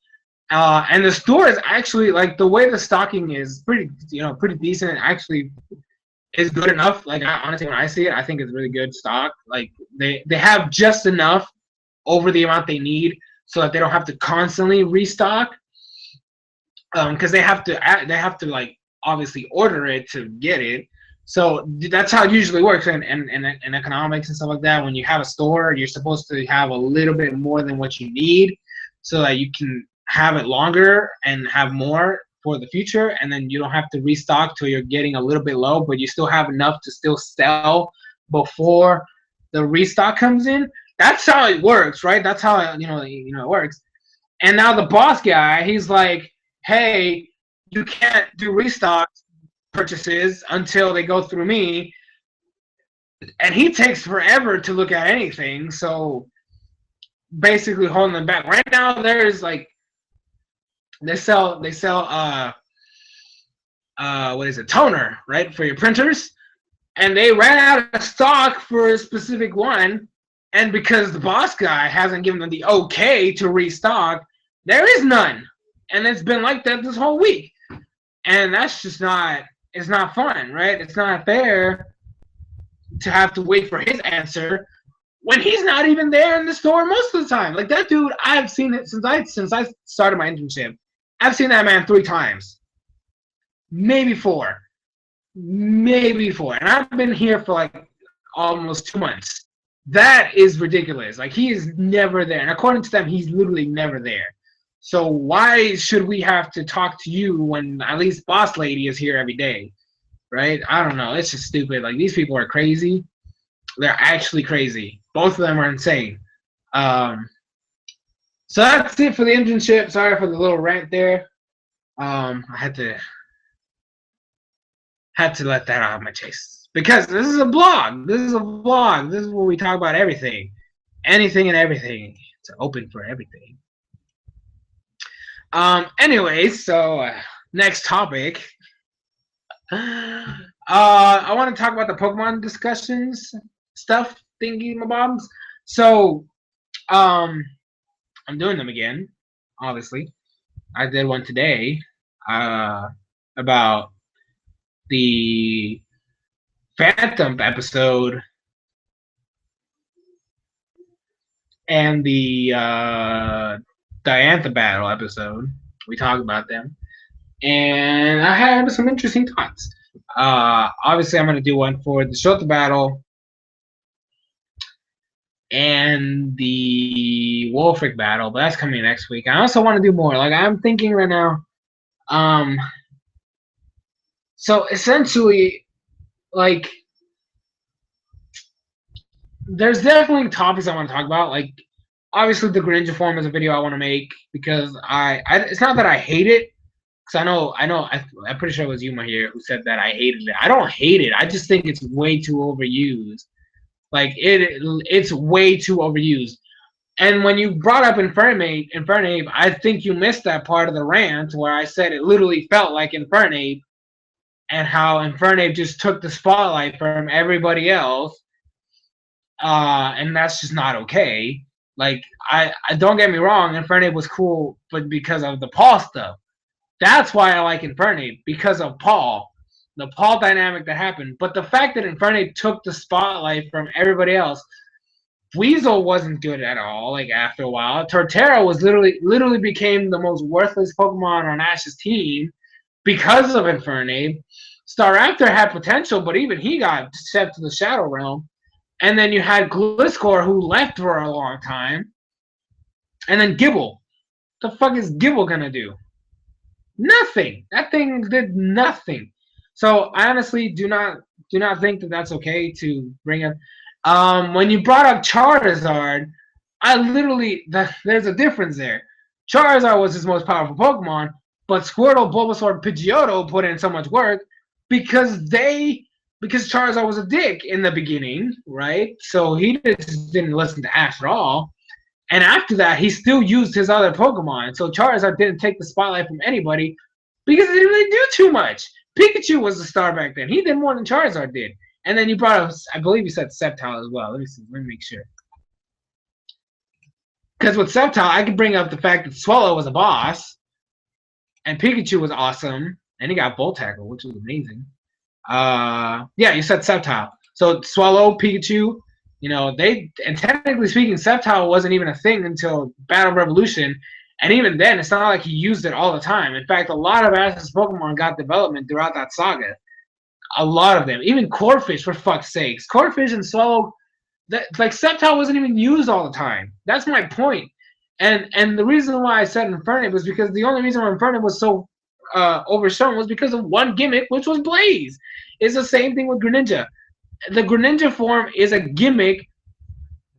And the store is actually like the way the stocking is pretty, pretty decent. Actually, is good enough. Like honestly, when I see it, I think it's really good stock. Like they have just enough over the amount they need, so that they don't have to constantly restock. Because they have to like obviously order it to get it. So that's how it usually works in economics and stuff like that. When you have a store, you're supposed to have a little bit more than what you need, so that you can have it longer and have more for the future, and then you don't have to restock till you're getting a little bit low, but you still have enough to still sell before the restock comes in. That's how it works, right? That's how it works. And now the boss guy, he's like, hey, you can't do restock purchases until they go through me, and he takes forever to look at anything, so basically holding them back. Right now there's like they sell what is it, toner, right, for your printers, and they ran out of stock for a specific one, and because the boss guy hasn't given them the okay to restock, there is none. And it's been like that this whole week. And that's just it's not fun, right? It's not fair to have to wait for his answer when he's not even there in the store most of the time. Like that dude, I've seen it since I started my internship. I've seen that man 3 times. Maybe 4. And I've been here for like almost 2 months. That is ridiculous. Like he is never there. And according to them, he's literally never there. So why should we have to talk to you when at least boss lady is here every day, right? I don't know. It's just stupid. Like these people are crazy. They're actually crazy. Both of them are insane. So that's it for the internship. Sorry for the little rant there. I had to let that out of my chest because this is a blog. This is where we talk about everything, anything and everything. It's open for everything. Anyways, so next topic. I want to talk about the Pokemon discussions stuff, thingy mabobs. So, I'm doing them again. Obviously, I did one today. About the Phantom episode and the Diantha battle episode. We talked about them, and I had some interesting thoughts. Obviously, I'm going to do one for the Shota battle and the Wolfric battle, but that's coming next week. I also want to do more. Like I'm thinking right now. So essentially, like, there's definitely topics I want to talk about. Like, obviously, the Greninja form is a video I want to make because it's not that I hate it, because I'm pretty sure it was Yuma here who said that I hated it. I don't hate it. I just think it's way too overused. Like, it's way too overused. And when you brought up Infernape, I think you missed that part of the rant where I said it literally felt like Infernape, and how Infernape just took the spotlight from everybody else, and that's just not okay. Like, I don't get me wrong, Infernape was cool, but because of the Paul stuff. That's why I like Infernape, because of Paul. The Paul dynamic that happened. But the fact that Infernape took the spotlight from everybody else, Weasel wasn't good at all. Like after a while, Torterra was literally became the most worthless Pokemon on Ash's team because of Infernape. Staraptor had potential, but even he got sent to the Shadow Realm. And then you had Gliscor, who left for a long time. And then Gibble. The fuck is Gibble gonna do? Nothing. That thing did nothing. So I honestly do not think that that's okay to bring up. When you brought up Charizard, I literally there's a difference there. Charizard was his most powerful Pokemon, but Squirtle, Bulbasaur, and Pidgeotto put in so much work because Charizard was a dick in the beginning, right? So he just didn't listen to Ash at all. And after that, he still used his other Pokemon. So Charizard didn't take the spotlight from anybody because he didn't really do too much. Pikachu was the star back then. He did more than Charizard did. And then you brought up, I believe you said Sceptile as well. Let me see. Let me make sure. Because with Sceptile, I could bring up the fact that Swallow was a boss. And Pikachu was awesome. And he got Bolt Tackle, which was amazing. Yeah, you said Sceptile. So Swallow, Pikachu, and technically speaking, Sceptile wasn't even a thing until Battle Revolution. And even then, it's not like he used it all the time. In fact, a lot of Ash's Pokemon got development throughout that saga. A lot of them. Even Corphish, for fuck's sakes. Corphish and Swallow, Sceptile wasn't even used all the time. That's my point. And the reason why I said Infernape was because the only reason why Infernape was so overshone was because of one gimmick, which was Blaze. It's the same thing with Greninja. The Greninja form is a gimmick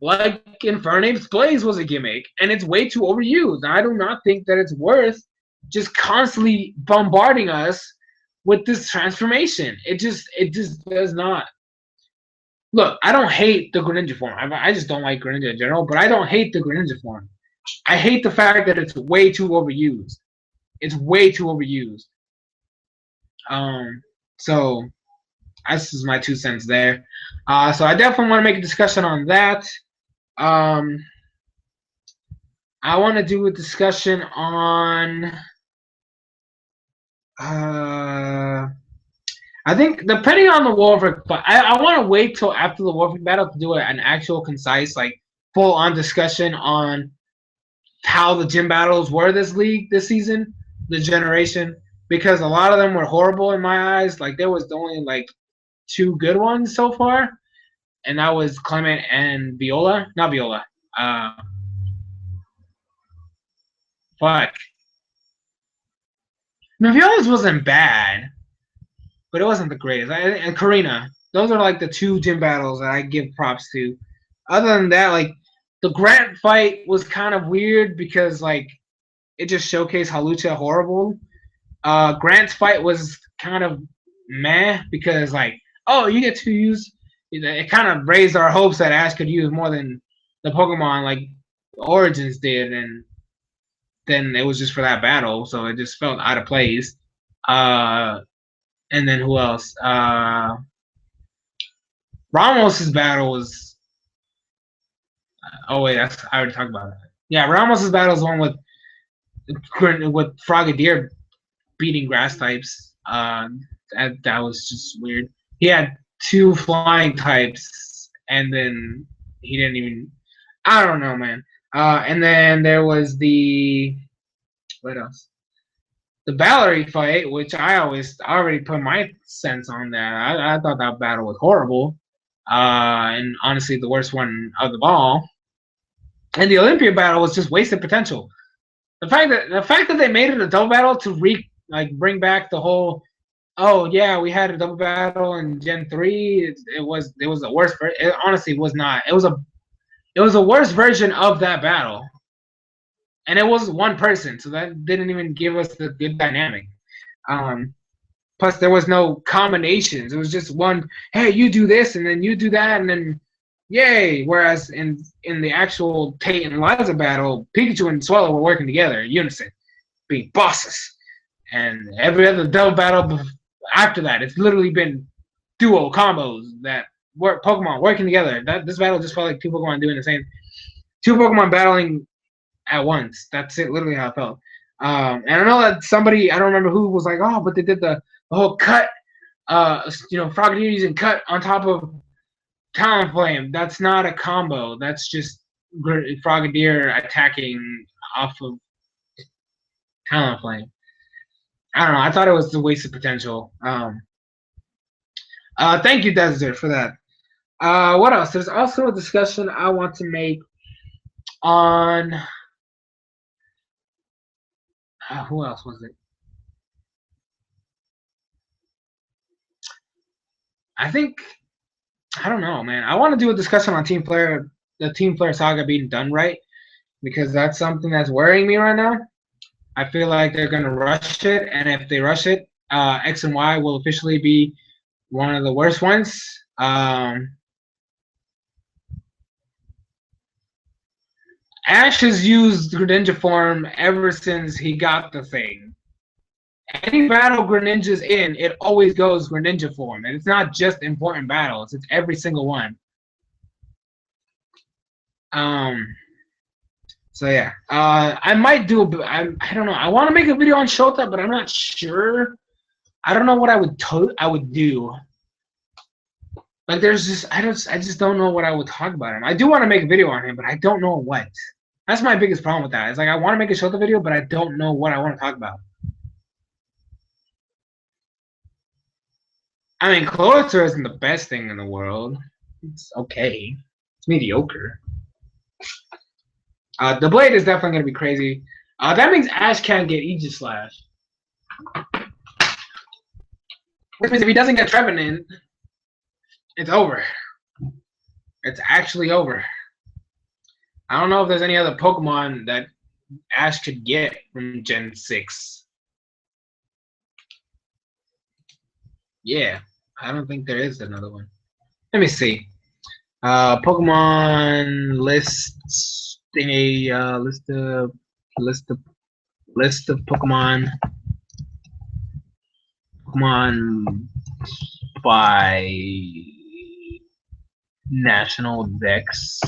like Infernape's Blaze was a gimmick, and it's way too overused. I do not think that it's worth just constantly bombarding us with this transformation. It just does not. Look, I don't hate the Greninja form. I just don't like Greninja in general, but I don't hate the Greninja form. I hate the fact that it's way too overused. It's way too overused. So that's just my 2 cents there. So I definitely want to make a discussion on that. I want to do a discussion on. I think depending on the Warwick, but I want to wait till after the Warwick battle to do an actual concise, full-on discussion on how the gym battles were this season, the generation, because a lot of them were horrible in my eyes. There was only 2 good ones so far, and that was Clement and Viola. Not Viola. Fuck. No, Viola's wasn't bad, but it wasn't the greatest. And Karina. Those are the 2 gym battles that I give props to. Other than that, the Grant fight was kind of weird because it just showcased how Lucha horrible. Grant's fight was kind of meh because you get to use. It kind of raised our hopes that Ash could use more than the Pokemon Origins did, and then it was just for that battle, so it just felt out of place. And then who else? Ramos's battle was. Oh wait, I already talked about it. Yeah, Ramos's battle is the one with Frogadier beating grass types. That was just weird. He had 2 flying types, and then he didn't even. I don't know, man. And then there was what else? The Valerie fight, which I already put my sense on that. I thought that battle was horrible, and honestly the worst one of them all. And the Olympia battle was just wasted potential. The fact that they made it a double battle to bring back the whole. Oh yeah, we had a double battle in Gen 3. It was the worst. It honestly was not. It was a worse version of that battle. And it was one person, so that didn't even give us the good dynamic. Plus, there was no combinations. It was just one, hey, you do this, and then you do that, and then yay. Whereas in the actual Tate and Liza battle, Pikachu and Swallow were working together in unison, being bosses. And every other double battle after that, it's literally been duo combos that work Pokemon working together. This battle just felt like 2 Pokemon doing the same. 2 Pokemon battling at once. That's it, literally how it felt. And I know that somebody, I don't remember who, was like, oh, but they did the whole cut, Frogadier using cut on top of Talonflame. That's not a combo. That's just Frogadier attacking off of Talonflame. I don't know. I thought it was a waste of potential. Thank you, Desert, for that. What else? There's also a discussion I want to make on who else was it? I think I don't know, man. I want to do a discussion on the Team Flare saga being done right, because that's something that's worrying me right now. I feel like they're gonna rush it, and if they rush it, X and Y will officially be one of the worst ones. Ash has used Greninja form ever since he got the thing. Any battle Greninja's in, it always goes Greninja form, and it's not just important battles; it's every single one. So yeah, I might do. I don't know. I want to make a video on Shota, but I'm not sure. I don't know what I would do. Like there's just I just don't know what I would talk about him. I do want to make a video on him, but I don't know what. That's my biggest problem with that. It's like I want to make a Shota video, but I don't know what I want to talk about. I mean, Cloyster isn't the best thing in the world. It's okay. It's mediocre. The blade is definitely gonna be crazy. That means Ash can't get Aegis Slash. Which means if he doesn't get Trevenant, it's over. It's actually over. I don't know if there's any other Pokemon that Ash could get from Gen 6. Yeah, I don't think there is another one. Let me see. Pokemon lists thingy. List of Pokemon. Pokemon by national dex.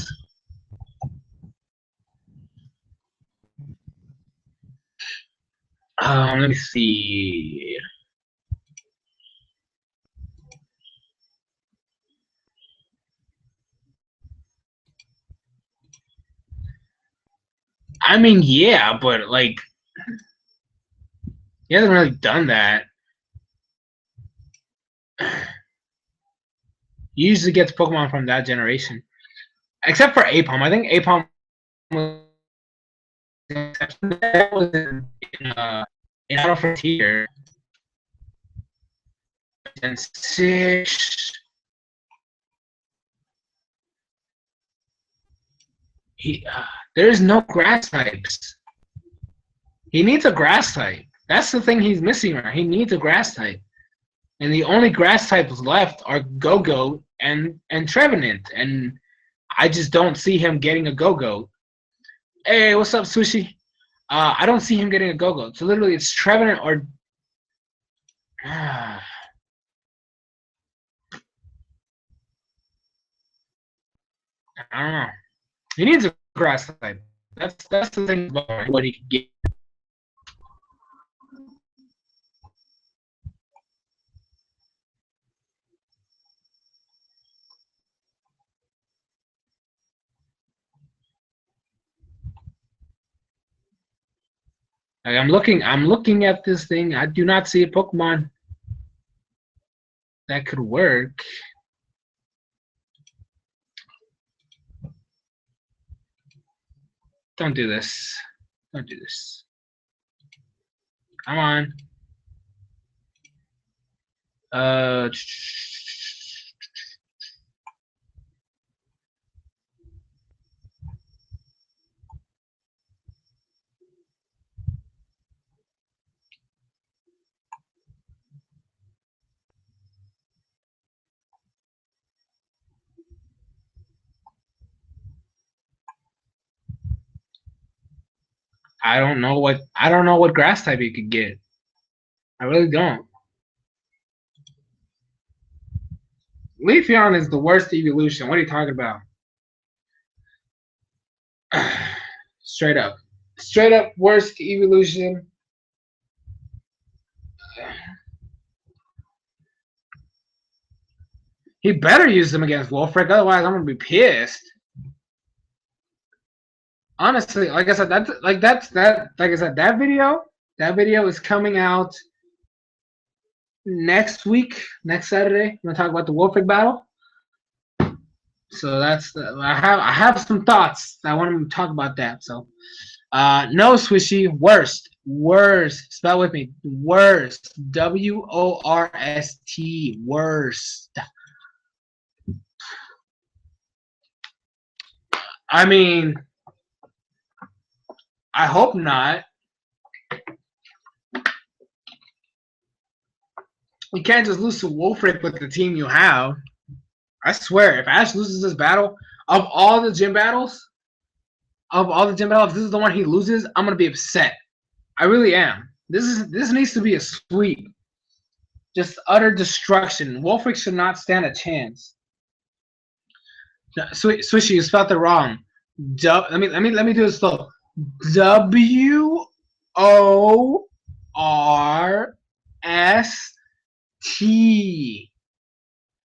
Let me see. I mean, yeah, but like, he hasn't really done that. He usually gets Pokemon from that generation, except for Apom. I think Apom was in Battle Frontier. Gen 6. There's no grass types. He needs a grass type. That's the thing he's missing right. He needs a grass type. And the only grass types left are Go-Go and Trevenant. And I just don't see him getting a Go-Go. Hey, what's up, Sushi? I don't see him getting a Go-Go. So literally it's Trevenant or I don't know. He needs a grass type. That's the thing about what he can get. Like I'm looking at this thing. I do not see a Pokemon that could work. Don't do this. Don't do this. Come on. I don't know what grass type you could get. I really don't. Leafeon is the worst evolution. What are you talking about? Straight up. Straight up worst evolution. He better use them against Wolfric, otherwise I'm gonna be pissed. Honestly, like I said, that video is coming out next week, next Saturday. I'm gonna talk about the Wolfric battle. So I have some thoughts. I want to talk about that. So no, Swishy, worst. Spell with me. Worst. WORST. Worst. I mean, I hope not. You can't just lose to Wolfric with the team you have. I swear, if Ash loses this battle, of all the gym battles, if this is the one he loses, I'm gonna be upset. I really am. This needs to be a sweep. Just utter destruction. Wolfric should not stand a chance. Swishy, you spelled it wrong. Let me do this slow. WORST.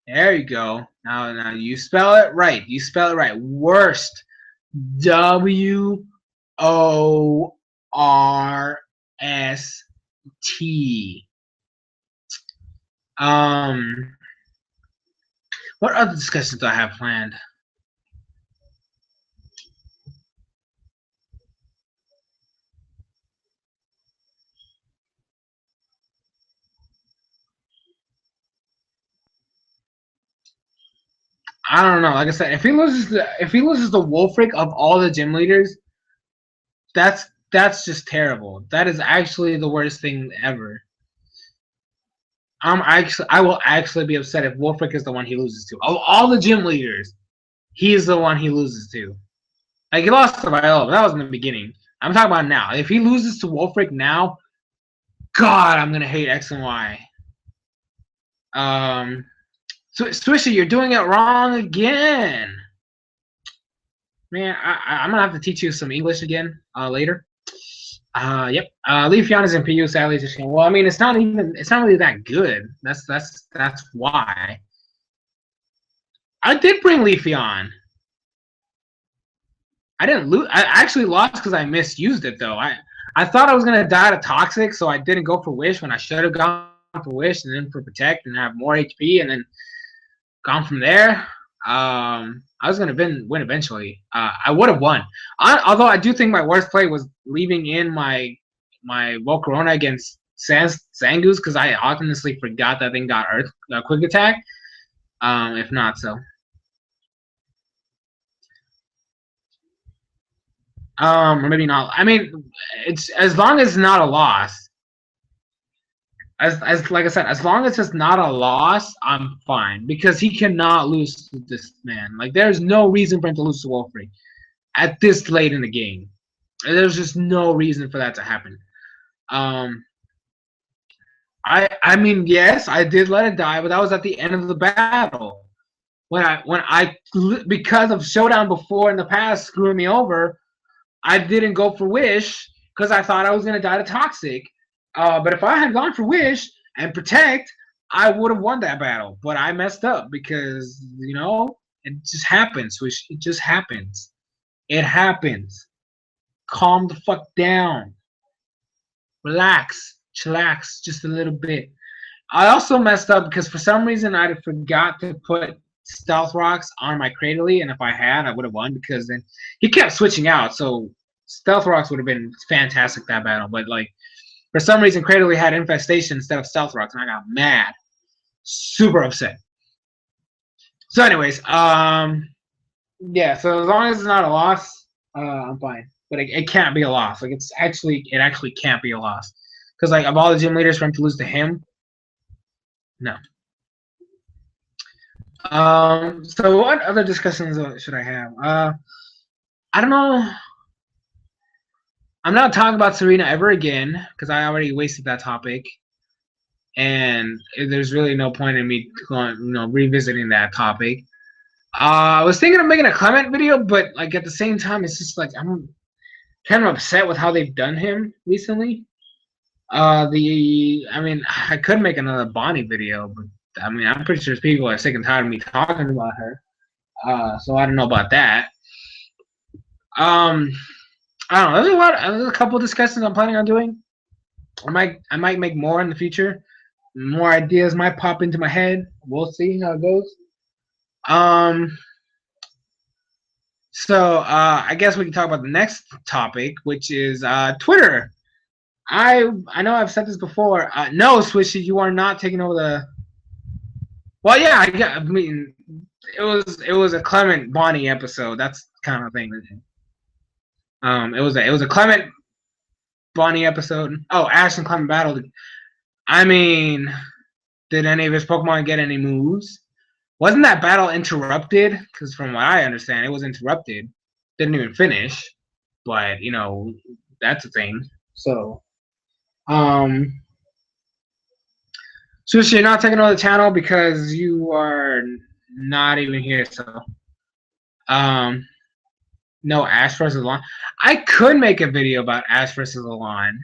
There you go. Now you spell it right. You spell it right. Worst. WORST. What other discussions do I have planned? I don't know. Like I said, if he loses the Wolfric of all the gym leaders, that's just terrible. That is actually the worst thing ever. I will actually be upset if Wolfric is the one he loses to. Of all the gym leaders, he is the one he loses to. Like, he lost to Viola, but that was in the beginning. I'm talking about now. If he loses to Wolfric now, God, I'm gonna hate X and Y. Swishy, you're doing it wrong again. Man, I'm gonna have to teach you some English again later. Yep. Leafeon is in PU, sadly. Well, I mean, it's not really that good. That's why. I did bring Leafeon. I didn't lose. I actually lost because I misused it, though. I thought I was gonna die to Toxic, so I didn't go for Wish when I should have gone for Wish and then for Protect and have more HP and then gone from there. I was gonna win eventually. I would have won. Although I do think my worst play was leaving in my Volcarona against Zangoose because I honestly forgot that thing got Earth Quick Attack. If not, so. Or maybe not. I mean, it's as long as it's not a loss. As like I said, as long as it's not a loss, I'm fine because he cannot lose to this man. Like, there's no reason for him to lose to Wolfric at this late in the game. There's just no reason for that to happen. I mean, yes, I did let it die, but that was at the end of the battle. When I because of Showdown before in the past screwing me over, I didn't go for Wish because I thought I was gonna die to Toxic. But if I had gone for Wish and Protect, I would have won that battle. But I messed up because, you know, it just happens. It just happens. It happens. Calm the fuck down. Relax. Chillax just a little bit. I also messed up because for some reason I forgot to put Stealth Rocks on my Cradily, and if I had, I would have won because then he kept switching out. So Stealth Rocks would have been fantastic that battle. But, like, for some reason, Cradily had Infestation instead of Stealth Rocks, and I got mad. Super upset. So anyways, yeah, so as long as it's not a loss, I'm fine. But it can't be a loss. Like, it actually can't be a loss. Because, like, of all the gym leaders, for him to lose to him, no. So what other discussions should I have? I don't know. I'm not talking about Serena ever again because I already wasted that topic, and there's really no point in me revisiting that topic. I was thinking of making a Clement video, but, like, at the same time, it's just like I'm kind of upset with how they've done him recently. I mean, I could make another Bonnie video, but I mean, I'm pretty sure people are sick and tired of me talking about her. So I don't know about that. I don't know. There's a couple discussions I'm planning on doing. I might make more in the future. More ideas might pop into my head. We'll see how it goes. So I guess we can talk about the next topic, which is Twitter. I know I've said this before. No, Swishy, you are not taking over the. Well, yeah, I mean, it was a Clement Bonnie episode. That's kind of thing. It was a Clement Bonnie episode. Oh, Ash and Clement battled. I mean, did any of his Pokemon get any moves? Wasn't that battle interrupted? Because from what I understand, it was interrupted. Didn't even finish. But, you know, that's a thing. So, Sushi, you're not taking over the channel because you are not even here. So, no Ash versus Alon. I could make a video about Ash versus Alon.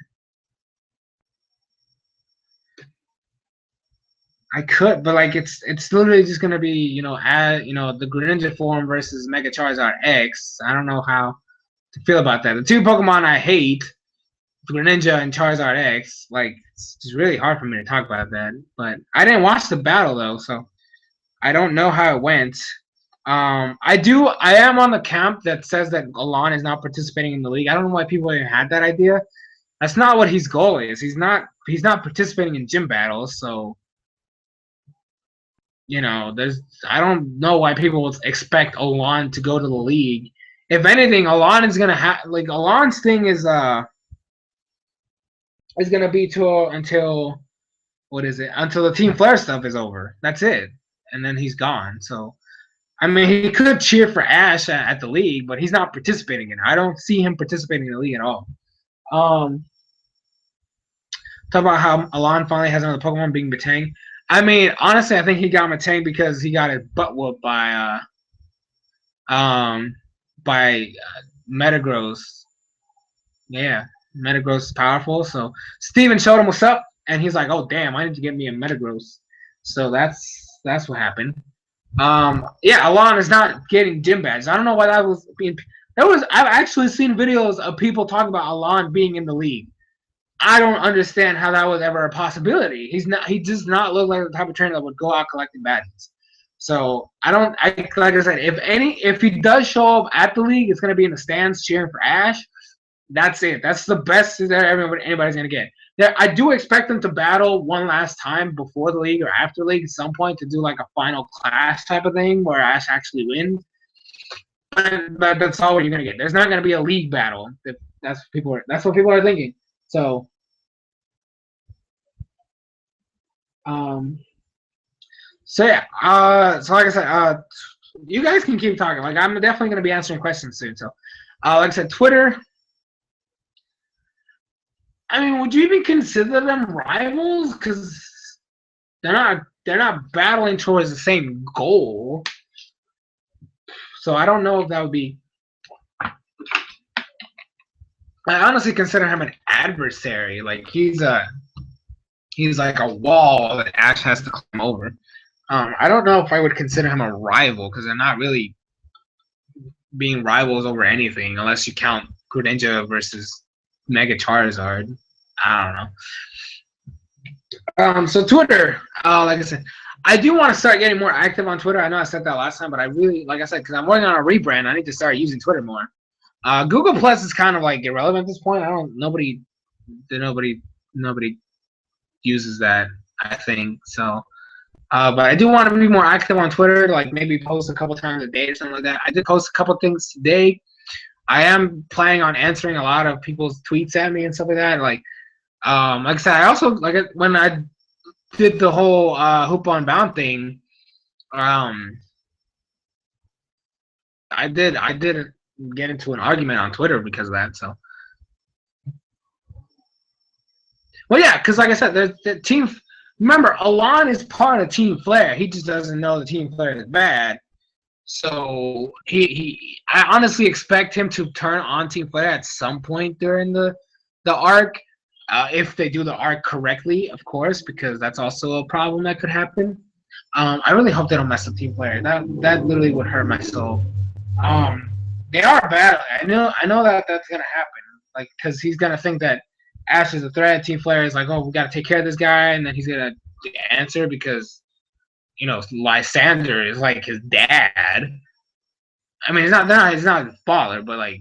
I could, but like it's literally just gonna be, you know, the Greninja form versus Mega Charizard X. I don't know how to feel about that. The two Pokemon I hate, Greninja and Charizard X, like it's just really hard for me to talk about that. But I didn't watch the battle though, so I don't know how it went. I am on the camp that says that Alon is not participating in the league. I don't know why people even had that idea. That's not what his goal is. He's not participating in gym battles, so you know, I don't know why people would expect Alon to go to the league. If anything, Alon is gonna have like Alon's thing is gonna be until what is it? Until the Team Flare stuff is over. That's it, and then he's gone. So, I mean, he could cheer for Ash at the league, but he's not participating in it. I don't see him participating in the league at all. Talk about how Alon finally has another Pokemon being Batang. I mean, honestly, I think he got Matang because he got his butt whooped by Metagross. Yeah, Metagross is powerful. So Steven showed him what's up, and he's like, "Oh damn, I need to get me a Metagross." So that's what happened. Yeah, Alon is not getting gym badges. I don't know why that was being. I've actually seen videos of people talking about Alon being in the league. I don't understand how that was ever a possibility. He does not look like the type of trainer that would go out collecting badges. So like I said, if he does show up at the league, it's gonna be in the stands cheering for Ash. That's it. That's the best that anybody's gonna get. I do expect them to battle one last time before the league or after the league at some point to do like a final clash type of thing where Ash actually wins. But that's all you're gonna get. There's not gonna be a league battle. That's what people are thinking. So, so yeah, so like I said, you guys can keep talking. Like I'm definitely gonna be answering questions soon. So, like I said, Twitter. I mean, would you even consider them rivals? Because they're not battling towards the same goal. So I don't know if that would be. I honestly consider him an adversary. Like he's like a wall that Ash has to climb over. I don't know if I would consider him a rival because they're not really being rivals over anything unless you count Greninja versus Mega Charizard. I don't know. So Twitter, like I said, I do want to start getting more active on Twitter. I know I said that last time, but I really, like I said, because I'm working on a rebrand, I need to start using Twitter more. Google Plus is kind of like irrelevant at this point. Nobody uses that, I think. So, but I do want to be more active on Twitter, like maybe post a couple times a day or something like that. I did post a couple things today. I am planning on answering a lot of people's tweets at me and stuff like that. Like I said, I also when I did the whole Hoop on Bound thing. I did get into an argument on Twitter because of that. So, well, yeah, because like I said, the team. Remember, Alon is part of Team Flare. He just doesn't know the Team Flare is bad. So I honestly expect him to turn on Team Flare at some point during the arc, if they do the arc correctly, of course, because that's also a problem that could happen. I really hope they don't mess up Team Player. That literally would hurt my soul. Um, they are bad. I know that that's gonna happen. Like, cause he's gonna think that Ash is a threat. Team Player is like, oh, we gotta take care of this guy, and then he's gonna answer because Lysander is like his dad. I mean, he's not his father, but like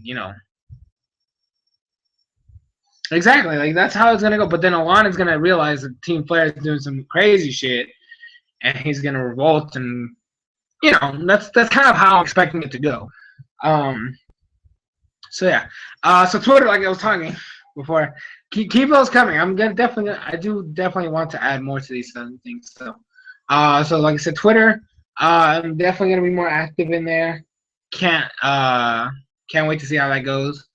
exactly, like that's how it's gonna go. But then Alana's gonna realize that Team Player is doing some crazy shit, and he's gonna revolt, and that's kind of how I'm expecting it to go. So yeah. So Twitter, like I was talking before, keep those coming. I do definitely want to add more to these things. So, so like I said, Twitter, I'm definitely gonna be more active in there. Can't wait to see how that goes.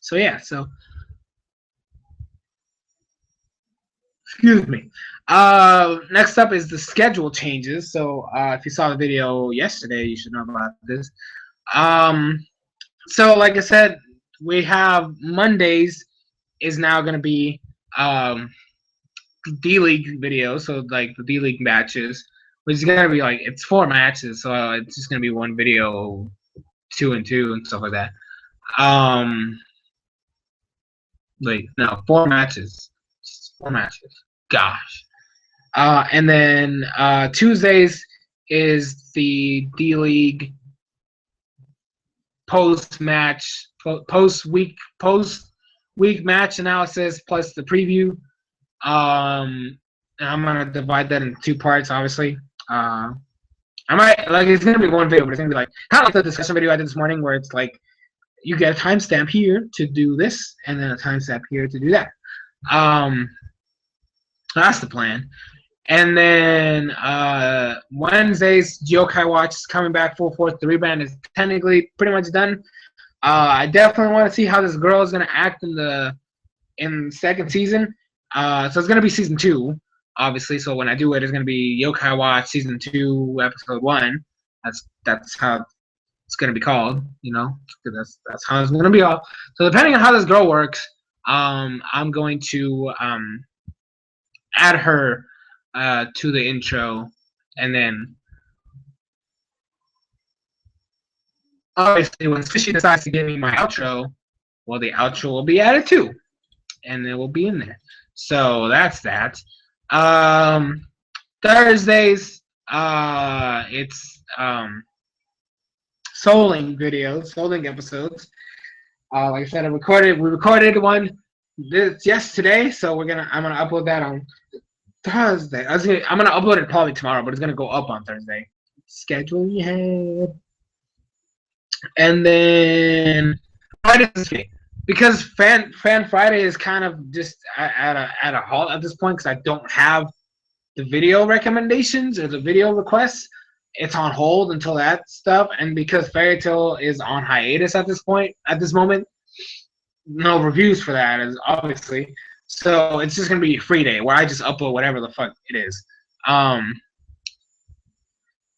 So yeah. So excuse me. Next up is the schedule changes. So if you saw the video yesterday, you should know about this. So like I said, we have Mondays is now going to be D-League videos, so like the D-League matches, which is going to be like, it's 4 matches, so it's just going to be one video, 2 and 2 and stuff like that. Like, no, 4 matches. 4 matches. Gosh. And then Tuesdays is the D-League post-week match analysis plus the preview. And I'm gonna divide that into 2 parts, obviously. I might it's gonna be one video, but it's gonna be like kind of like the discussion video I did this morning, where it's like you get a timestamp here to do this, and then a timestamp here to do that. That's the plan. And then Wednesdays, Yokai Watch is coming back full force. The rebrand is technically pretty much done. I definitely want to see how this girl is going to act in the second season. So it's going to be season 2, obviously. So when I do it, it's going to be Yokai Watch season 2, episode 1. That's how it's going to be called. That's how it's going to be all. So depending on how this girl works, I'm going to add her to the intro, and then obviously when Fishy decides to give me my outro, well, the outro will be added too, and it will be in there. So that's that. Thursdays, it's Souling videos, Souling episodes. Like I said, we recorded one today, so I'm gonna upload that on Thursday. I'm gonna upload it probably tomorrow, but it's gonna go up on Thursday. Schedule you have. And then Friday this week, because Fan Friday is kind of just at a halt at this point, because I don't have the video recommendations or the video requests. It's on hold until that stuff, and because Fairy Tail is on hiatus at this moment, no reviews for that is obviously. So it's just gonna be a free day where I just upload whatever the fuck it is.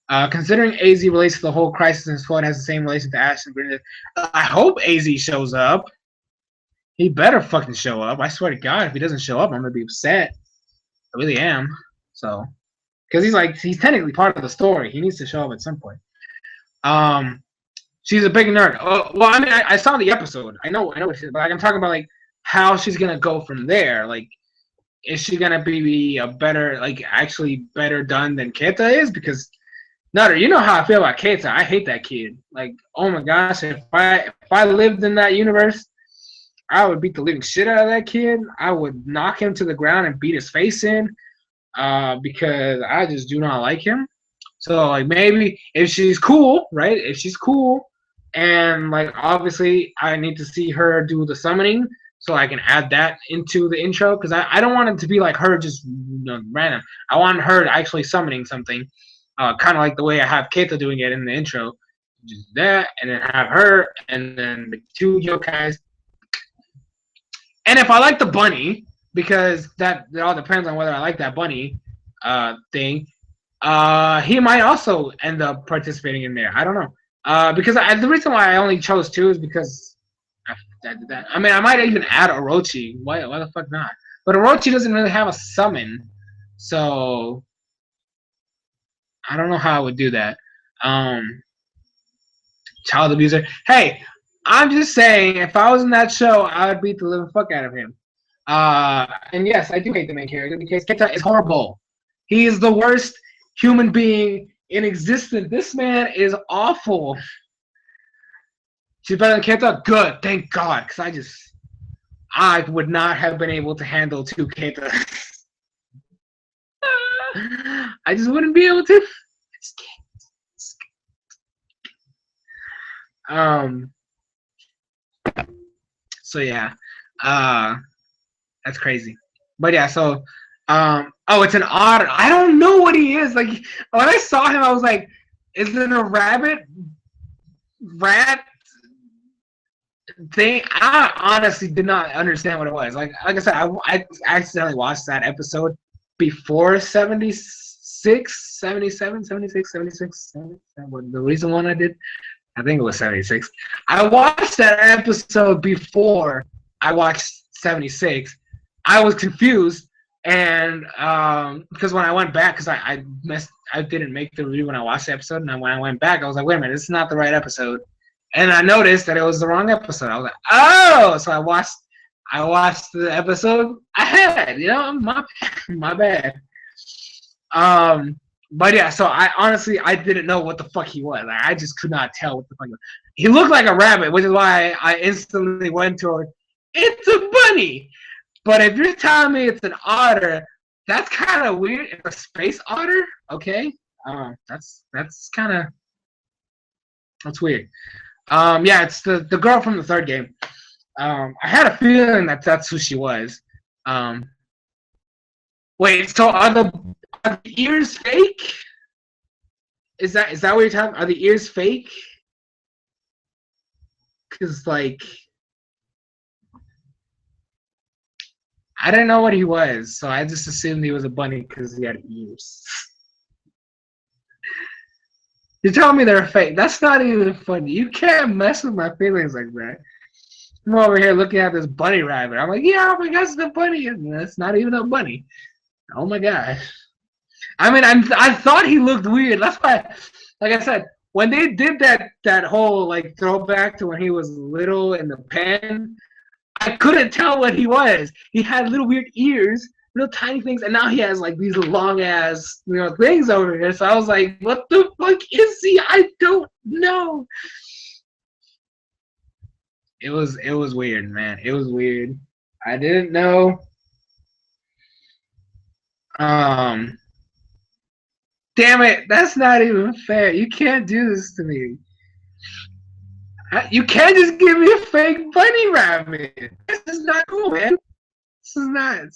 Considering AZ relates to the whole Crisis and Squad has the same relation to Ash and Brenda, I hope AZ shows up. He better fucking show up. I swear to God, if he doesn't show up, I'm gonna be upset. I really am. So, because he's technically part of the story. He needs to show up at some point. She's a big nerd. Oh, well, I mean, I saw the episode. I know what she is, but I'm talking about like how she's gonna go from there. Like, is she gonna be a better, actually better done than Keita is? Because Nutter, you know how I feel about Keita. I hate that kid. Like, oh my gosh, if I lived in that universe, I would beat the living shit out of that kid. I would knock him to the ground and beat his face in, because I just do not like him. So like maybe if she's cool, right? If she's cool, and like obviously I need to see her do the summoning, so I can add that into the intro, because I don't want it to be like her just random. I want her actually summoning something, kind of like the way I have Keita doing it in the intro. Just that, and then have her, and then the 2 yokais. And if I like the bunny, because it all depends on whether I like that bunny thing, he might also end up participating in there. I don't know. Because the reason why I only chose 2 is because I did that. I mean, I might even add Orochi. Why the fuck not? But Orochi doesn't really have a summon, So I don't know how I would do that. Child abuser. Hey, I'm just saying, if I was in that show, I would beat the living fuck out of him. And yes, I do hate the main character because Kenta is horrible. He is the worst human being in existence. This man is awful. She's better than Kenta? Good, thank God. Because I would not have been able to handle two Kenta. I just wouldn't be able to. So yeah. That's crazy. But yeah, so oh, it's an otter. I don't know what he is. Like when I saw him, I was like, is it a rat thing? I honestly did not understand what it was. Like I said, I accidentally watched that episode before 76, 77, 76, 76. The reason one I did, I think it was 76. I watched that episode before I watched 76. I was confused, and because when I went back, because I didn't make the review when I watched the episode, and when I went back, I was like, wait a minute, this is not the right episode, and I noticed that it was the wrong episode. I was like, oh, so I watched the episode ahead, my bad. But yeah, so I didn't know what the fuck he was. Like, I just could not tell what the fuck he was. He looked like a rabbit, which is why I instantly went toward, it's a bunny. But if you're telling me it's an otter, that's kind of weird. It's a space otter, okay? That's weird. Yeah, it's the girl from the third game. I had a feeling that that's who she was. Wait, so are the ears fake? Is that what you're talking? Are the ears fake? Because like, I didn't know what he was, so I just assumed he was a bunny because he had ears. You're telling me they're fake? That's not even funny. You can't mess with my feelings like that. I'm over here looking at this bunny rabbit. I'm like, yeah, oh my gosh, it's a bunny. And that's not even a bunny. Oh my gosh. I mean, I thought he looked weird. That's why, like I said, when they did that whole like throwback to when he was little in the pen, I couldn't tell what he was. He had little weird ears, little tiny things, and now he has like these long ass things over here. So I was like, what the fuck is he? I don't know. It was weird, man. It was weird. I didn't know. Damn it, that's not even fair. You can't do this to me. You can't just give me a fake bunny rabbit. This is not cool, man. This is not.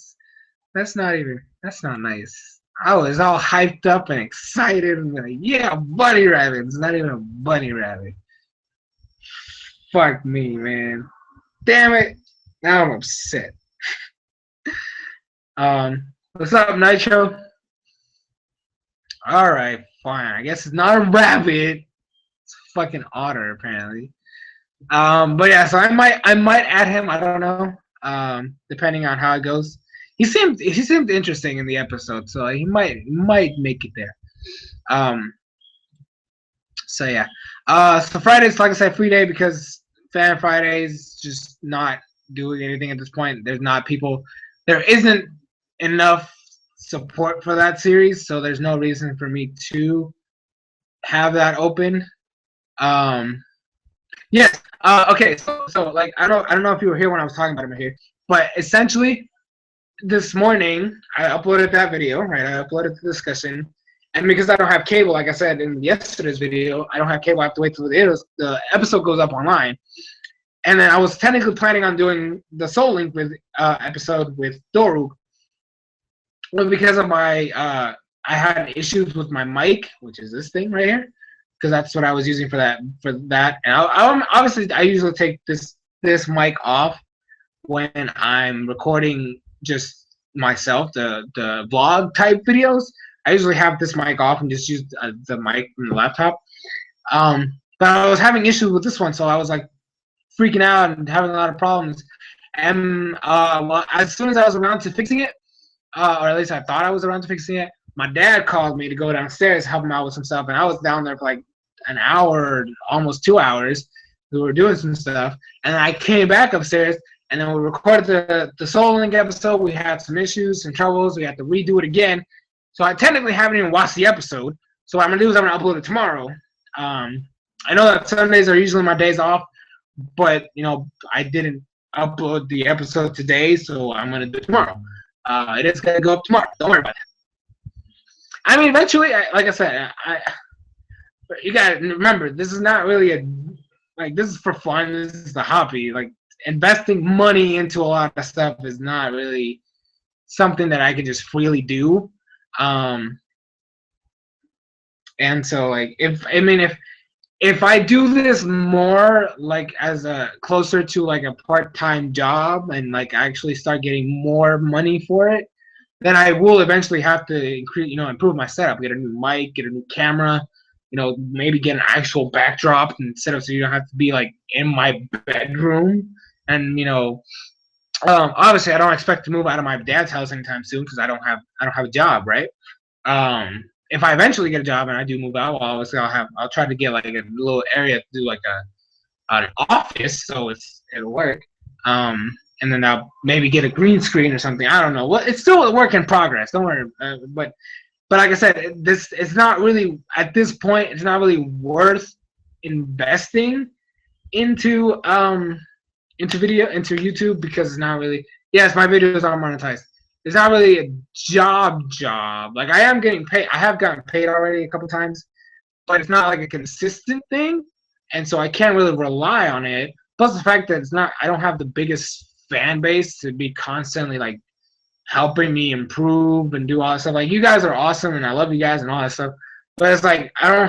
That's not nice. I was all hyped up and excited and like, yeah, bunny rabbit. It's not even a bunny rabbit. Fuck me, man. Damn it. Now I'm upset. What's up, Nitro? Alright, fine. I guess it's not a rabbit. It's a fucking otter, apparently. But yeah, so I might add him. I don't know. Depending on how it goes. He seemed interesting in the episode, so he might make it there. So yeah. So Friday's, like I said, free day because Fan Friday's just not doing anything at this point. There isn't enough support for that series, so there's no reason for me to have that open. Yes. Okay. So like I don't know if you were here when I was talking about him here, but essentially this morning I uploaded that video. Right. I uploaded the discussion, and because I don't have cable, like I said in yesterday's video, I don't have cable. I have to wait till the episode goes up online. And then I was technically planning on doing the Soul Link with episode with Doru, but because of my I had issues with my mic, which is this thing right here, because that's what I was using for that. And obviously I usually take this mic off when I'm recording just myself, the vlog type videos. I usually have this mic off and just use the mic from the laptop. But I was having issues with this one, so I was like freaking out and having a lot of problems. And well, as soon as I was around to fixing it, or at least I thought I was around to fixing it. My dad called me to go downstairs, help him out with some stuff, and I was down there for like an hour, almost 2 hours. We were doing some stuff, and I came back upstairs, and then we recorded the Soul Link episode. We had some issues, some troubles. We had to redo it again. So I technically haven't even watched the episode. So what I'm gonna do is I'm gonna upload it tomorrow. I know that Sundays are usually my days off, but I didn't upload the episode today, so I'm gonna do it tomorrow. It is gonna go up tomorrow. Don't worry about it. I mean, eventually, like I said, you gotta remember, this is not really this is for fun. This is the hobby. Like, investing money into a lot of stuff is not really something that I can just freely do. And so, like, if I do this more like as a closer to like a part-time job and like actually start getting more money for it, then I will eventually have to improve my setup, get a new mic, get a new camera, maybe get an actual backdrop instead of so you don't have to be like in my bedroom. And obviously I don't expect to move out of my dad's house anytime soon because I don't have a job, right? If I eventually get a job and I do move out, well, obviously I'll try to get like a little area to do like an office so it'll work. And then I'll maybe get a green screen or something. I don't know. Well, it's still a work in progress. Don't worry. But like I said, it's not really at this point. It's not really worth investing into YouTube because it's not really. Yes, my videos are monetized. It's not really a job. Like, I am getting paid. I have gotten paid already a couple times, but it's not like a consistent thing, and so I can't really rely on it. Plus the fact that I don't have the biggest fan base to be constantly like helping me improve and do all that stuff. Like, you guys are awesome, and I love you guys and all that stuff. But it's like I don't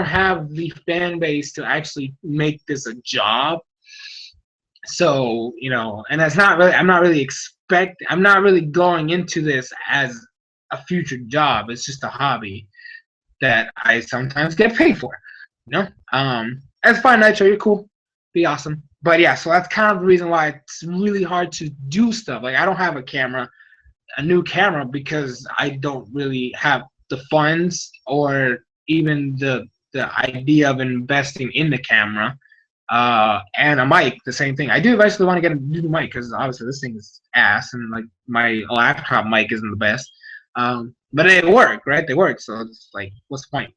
have the fan base to actually make this a job. So and that's not really. I'm not really going into this as a future job. It's just a hobby that I sometimes get paid for. That's fine, Nitro. You're cool. Be awesome. But yeah, so that's kind of the reason why it's really hard to do stuff. Like, I don't have a new camera, because I don't really have the funds or even the idea of investing in the camera. And a mic, the same thing. I do eventually want to get a new mic because obviously this thing is ass, and like my laptop mic isn't the best. But they work, right? They work, so it's like, what's the point?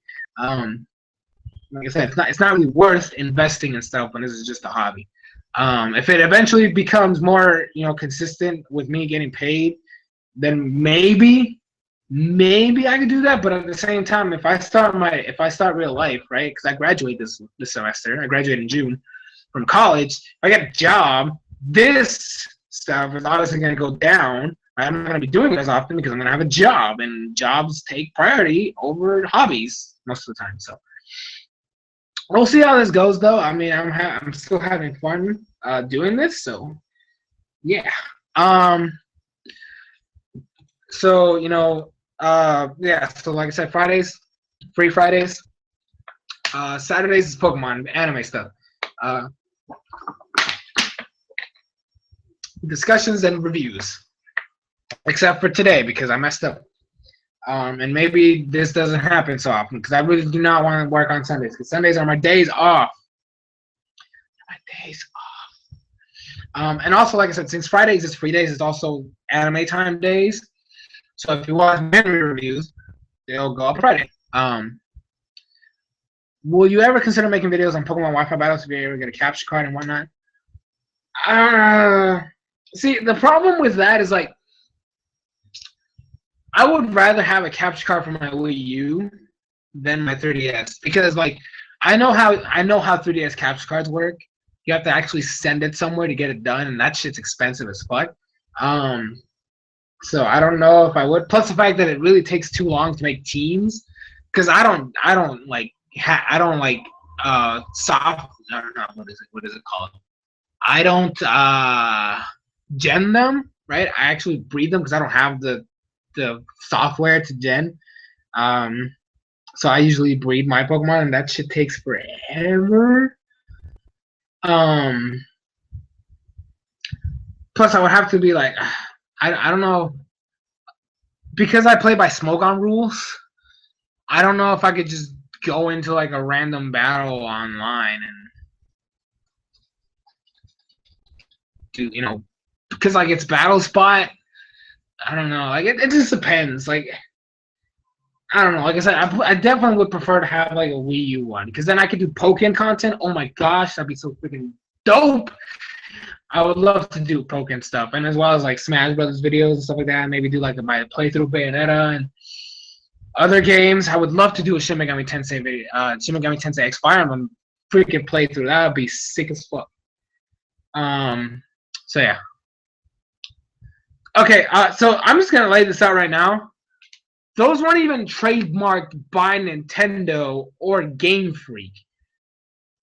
Like I said, it's not really worth investing in stuff when this is just a hobby. If it eventually becomes more, consistent with me getting paid, then maybe I could do that. But at the same time, if I start real life, right? Because I graduate this semester. I graduate in June from college. If I get a job, this stuff is obviously going to go down. I'm not going to be doing it as often because I'm going to have a job, and jobs take priority over hobbies most of the time. So we'll see how this goes, though. I mean, I'm still having fun doing this, so yeah. So yeah. So like I said, Fridays, free Fridays. Saturdays is Pokemon anime stuff. Discussions and reviews, except for today because I messed up. And maybe this doesn't happen so often because I really do not want to work on Sundays because Sundays are my days off. And also, like I said, since Fridays is free days, it's also anime time days. So if you watch anime reviews, they'll go up Friday. Will you ever consider making videos on Pokemon Wi-Fi battles if you ever get a capture card and whatnot? See, the problem with that is, like, I would rather have a capture card for my Wii U than my 3DS because, like, I know how 3DS capture cards work. You have to actually send it somewhere to get it done, and that shit's expensive as fuck. So I don't know if I would. Plus the fact that it really takes too long to make teams, because I don't like soft. I don't know what is it called. I don't gen them, right? I actually breed them because I don't have the software to gen. So I usually breed my Pokemon, and that shit takes forever. Plus I would have to be like, I don't know. because I play by smoke on rules, I don't know if I could just go into like a random battle online and do, because like it's battle spot. I don't know. Like it just depends. Like I don't know. Like I said, I definitely would prefer to have like a Wii U one because then I could do Pokken content. Oh my gosh, that'd be so freaking dope. I would love to do Pokken stuff, and as well as like Smash Brothers videos and stuff like that. Maybe do like my playthrough Bayonetta and other games. I would love to do a Shin Megami Tensei video, Shin Megami Tensei X Fire Emblem freaking playthrough. That would be sick as fuck. So yeah. Okay, so I'm just gonna lay this out right now. Those weren't even trademarked by Nintendo or Game Freak.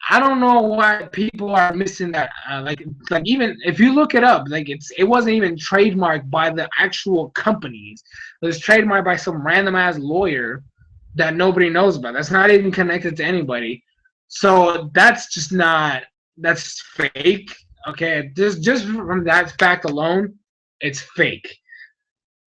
I don't know why people are missing that. Like even if you look it up, like it wasn't even trademarked by the actual companies. It was trademarked by some random ass lawyer that nobody knows about. That's not even connected to anybody. So that's just not. That's fake. Okay, just from that fact alone, it's fake.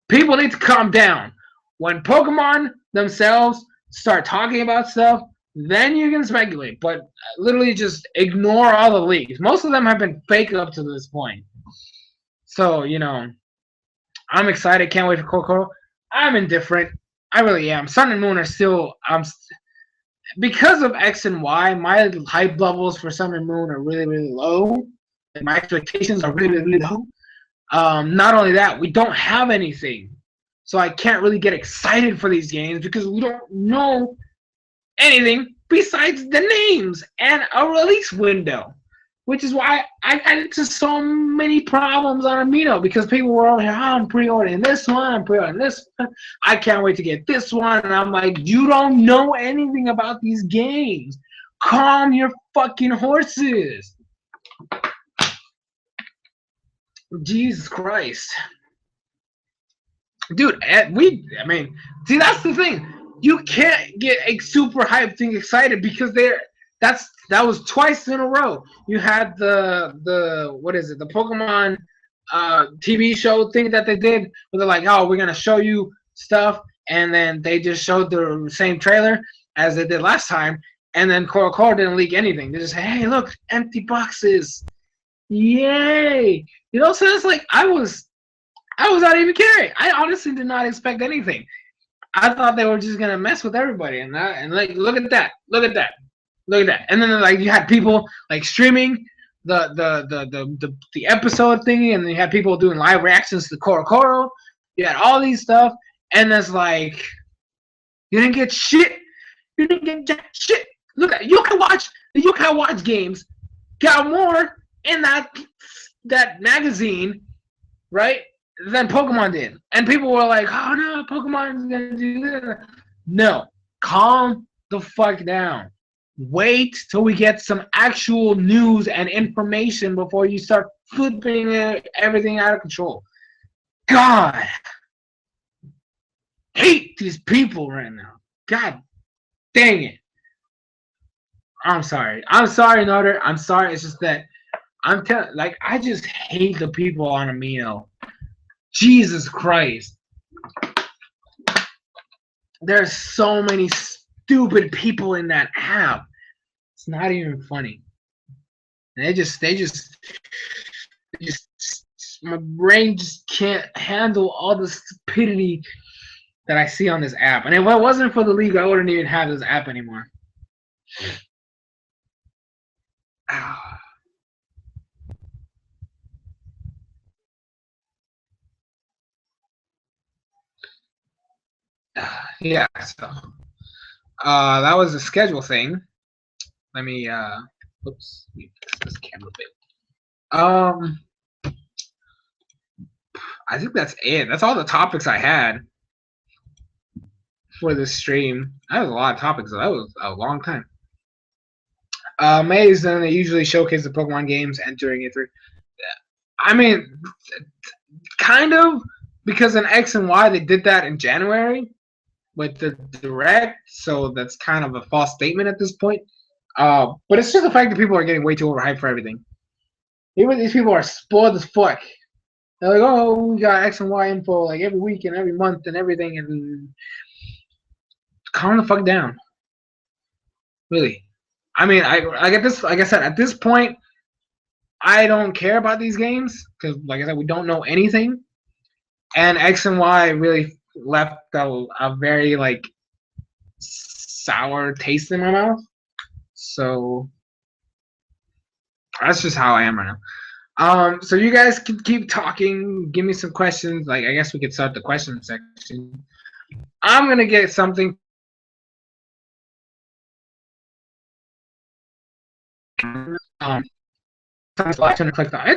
People need to calm down. When Pokemon themselves start talking about stuff, then you can speculate. But literally just ignore all the leaks. Most of them have been fake up to this point. So, I'm excited. Can't wait for Coco. I'm indifferent. I really am. Sun and Moon are still... because of X and Y, my hype levels for Sun and Moon are really, really low. And my expectations are really, really low. Not only that, we don't have anything. So I can't really get excited for these games because we don't know anything besides the names and a release window. Which is why I got into so many problems on Amino because people were all here, I'm pre-ordering this one, I'm pre-ordering this one, I can't wait to get this one. And I'm like, you don't know anything about these games. Calm your fucking horses. Jesus Christ. Dude, see, that's the thing. You can't get a super hyped thing excited because that was twice in a row. You had the what is it? The Pokemon TV show thing that they did where they're like, oh, we're gonna show you stuff, and then they just showed the same trailer as they did last time, and then Core didn't leak anything. They just say, hey, look, empty boxes. Yay! So it's like I was not even caring. I honestly did not expect anything. I thought they were just gonna mess with everybody, and like look at that, and then like you had people like streaming the episode thingy, and then you had people doing live reactions to Koro. You had all these stuff, and it's like you didn't get shit. You didn't get jack shit. Look at you can watch games got more in that magazine, right? Than Pokemon did. And people were like, oh no, Pokemon's gonna do this. No. Calm the fuck down. Wait till we get some actual news and information before you start flipping everything out of control. God. Hate these people right now. God dang it. I'm sorry. Noder. I'm sorry. It's just that I just hate the people on Amino. Jesus Christ. There's so many stupid people in that app. It's not even funny. And my brain just can't handle all the stupidity that I see on this app. And if it wasn't for the league, I wouldn't even have this app anymore. Yeah, so that was a schedule thing. Let me oops, this camera bit. I think that's it. That's all the topics I had for this stream. That was a lot of topics. That was a long time. Amazing. They usually showcase the Pokemon games entering E3. I mean, kind of, because in X and Y they did that in January with the direct, so that's kind of a false statement at this point. But it's just the fact that people are getting way too overhyped for everything. Even these people are spoiled as fuck. They're like, oh, we got X and Y info like every week and every month and everything, and calm the fuck down. Really. I mean, I get this. Like I said, at this point, I don't care about these games because, like I said, we don't know anything, and X and Y really left a very like sour taste in my mouth. So that's just how I am right now. So you guys can keep talking. Give me some questions. Like I guess we could start the question section. I'm gonna get something. Um, it's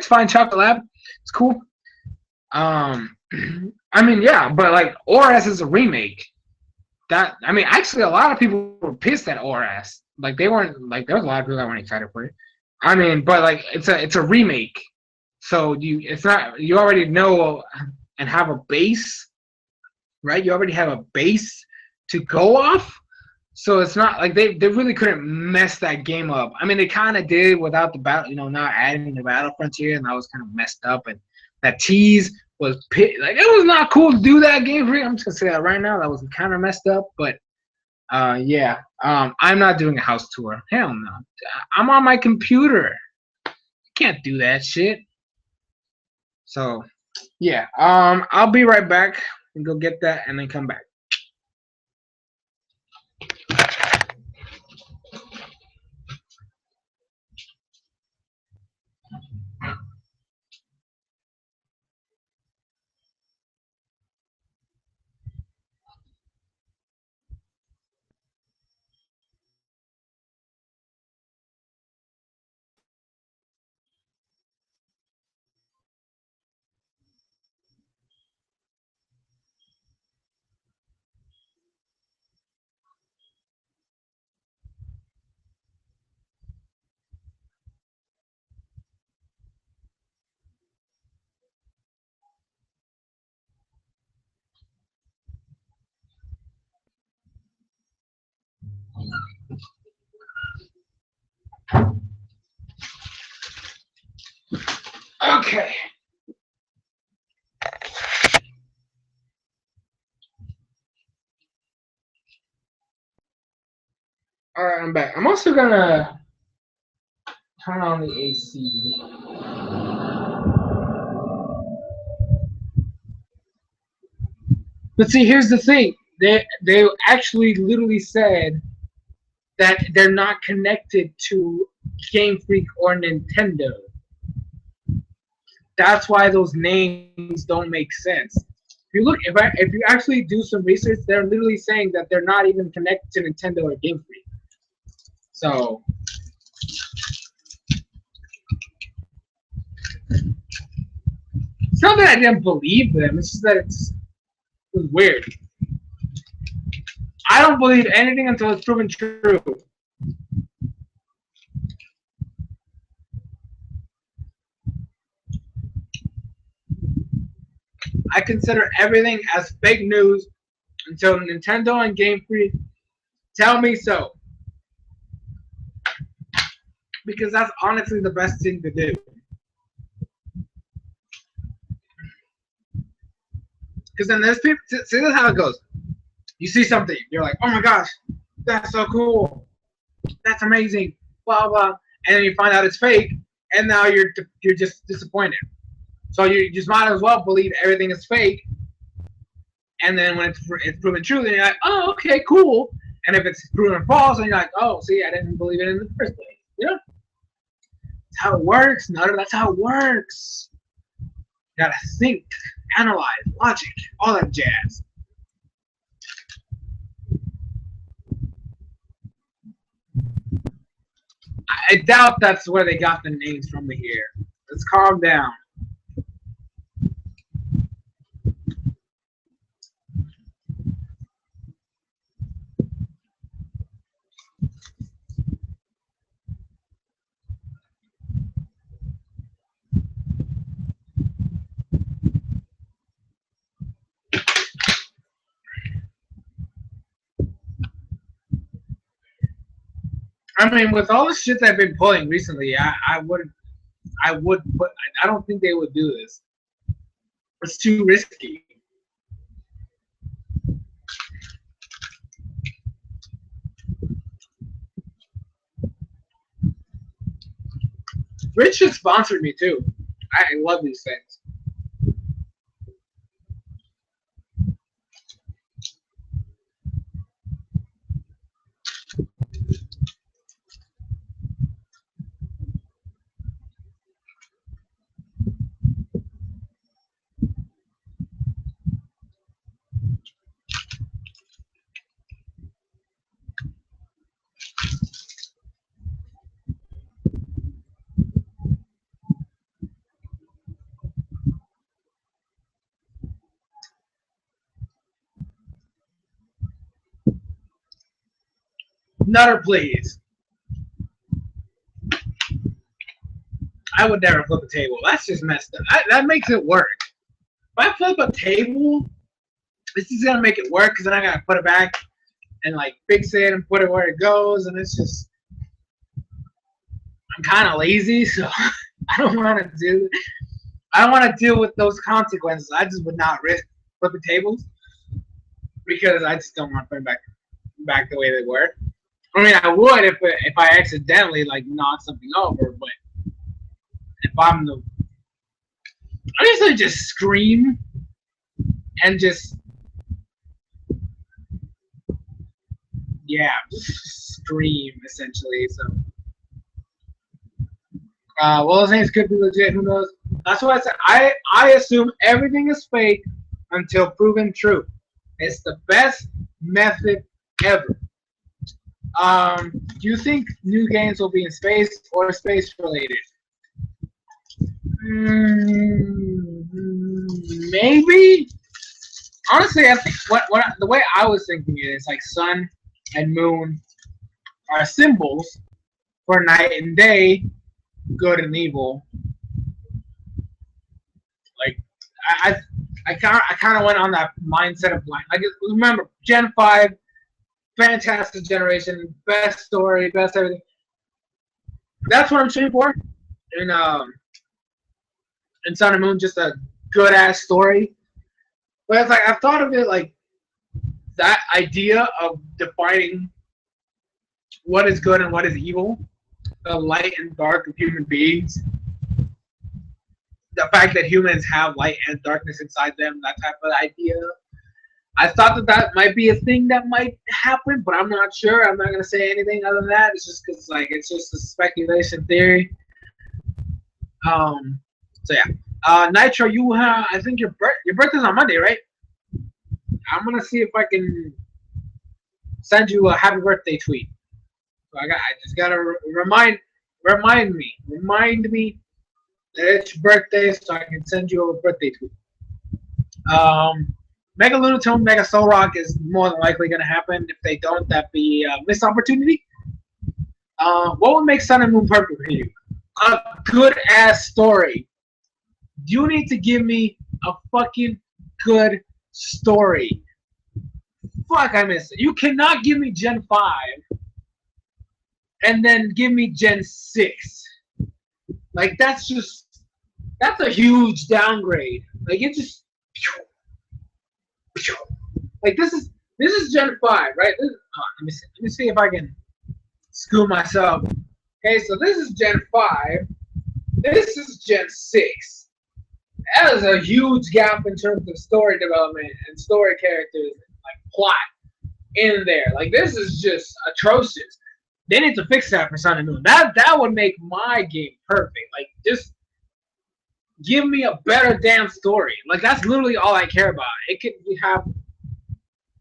fine. Chocolate Lab. It's cool. I mean, yeah, but like ORS is a remake. That I mean, actually, a lot of people were pissed at ORS. Like they weren't like there was a lot of people that weren't excited for it. I mean, but like it's a remake, so it's not you already know and have a base, right? You already have a base to go off. So it's not like they really couldn't mess that game up. I mean, they kind of did without the battle, not adding the battle frontier, and that was kind of messed up. And that tease was like it was not cool to do that game free. I'm just gonna say that right now. That was kind of messed up. But yeah, I'm not doing a house tour. Hell no. I'm on my computer. Can't do that shit. So yeah, I'll be right back and go get that and then come back. Okay. All right, I'm back. I'm also gonna turn on the AC. But see, here's the thing. They actually literally said that they're not connected to Game Freak or Nintendo. That's why those names don't make sense. If you actually do some research, they're literally saying that they're not even connected to Nintendo or Game Freak. So it's not that I didn't believe them. It's just that it was weird. I don't believe anything until it's proven true. I consider everything as fake news until Nintendo and Game Freak tell me so. Because that's honestly the best thing to do. Because then there's people, see, this is how it goes. You see something, you're like, oh my gosh, that's so cool. That's amazing. Blah, blah. And then you find out it's fake, and now you're just disappointed. So you just might as well believe everything is fake. And then when it's proven true, then you're like, oh, okay, cool. And if it's proven false, then you're like, oh, see, I didn't believe it in the first place. You know? That's how it works. No, that's how it works. You gotta think, analyze, logic, all that jazz. I doubt that's where they got the names from here. Let's calm down. I mean, with all the shit they've been pulling recently, I would, but I don't think they would do this. It's too risky. Rich just sponsored me too. I love these things. Nutter, please. I would never flip a table. That's just messed up. That makes it work. If I flip a table, this is gonna make it work because then I gotta put it back and like fix it and put it where it goes, and it's just I'm kind of lazy, so I don't want to do. I don't want to deal with those consequences. I just would not risk flipping tables because I just don't want to put them back the way they were. I mean, I would if I accidentally like knock something over, but if I'm the, I usually just scream and just just scream essentially. So, well, those things could be legit. Who knows? That's why I said I assume everything is fake until proven true. It's the best method ever. Do you think new games will be in space or space related? Maybe. Honestly, I think the way I was thinking is like sun and moon are symbols for night and day, good and evil. Like I kind of went on that mindset of like remember Gen 5, fantastic generation, best story, best everything. That's what I'm shooting for. In Sun and Moon, just a good ass story. But it's like I've thought of it like that idea of defining what is good and what is evil, the light and dark of human beings, the fact that humans have light and darkness inside them, that type of idea. I thought that might be a thing that might happen, but I'm not sure. I'm not gonna say anything other than that. It's just because like it's just a speculation theory. So yeah, Nitro, you have. I think your birthday's on Monday, right? I'm gonna see if I can send you a happy birthday tweet. So I just gotta remind me that it's your birthday, so I can send you a birthday tweet. Mega Lunatone, Mega Soul Rock is more than likely gonna happen. If they don't, that'd be a missed opportunity. What would make Sun and Moon perfect for you? A good ass story. You need to give me a fucking good story. Fuck, I missed it. You cannot give me Gen 5 and then give me Gen 6. Like that's a huge downgrade. Like it just like this is Gen 5, right? Let me see if I can school myself. Okay, so this is Gen 5. This is Gen 6. That is a huge gap in terms of story development and story characters, like plot in there. Like this is just atrocious. They need to fix that for Sun and Moon. That would make my game perfect. Like just give me a better damn story. Like that's literally all I care about. It could have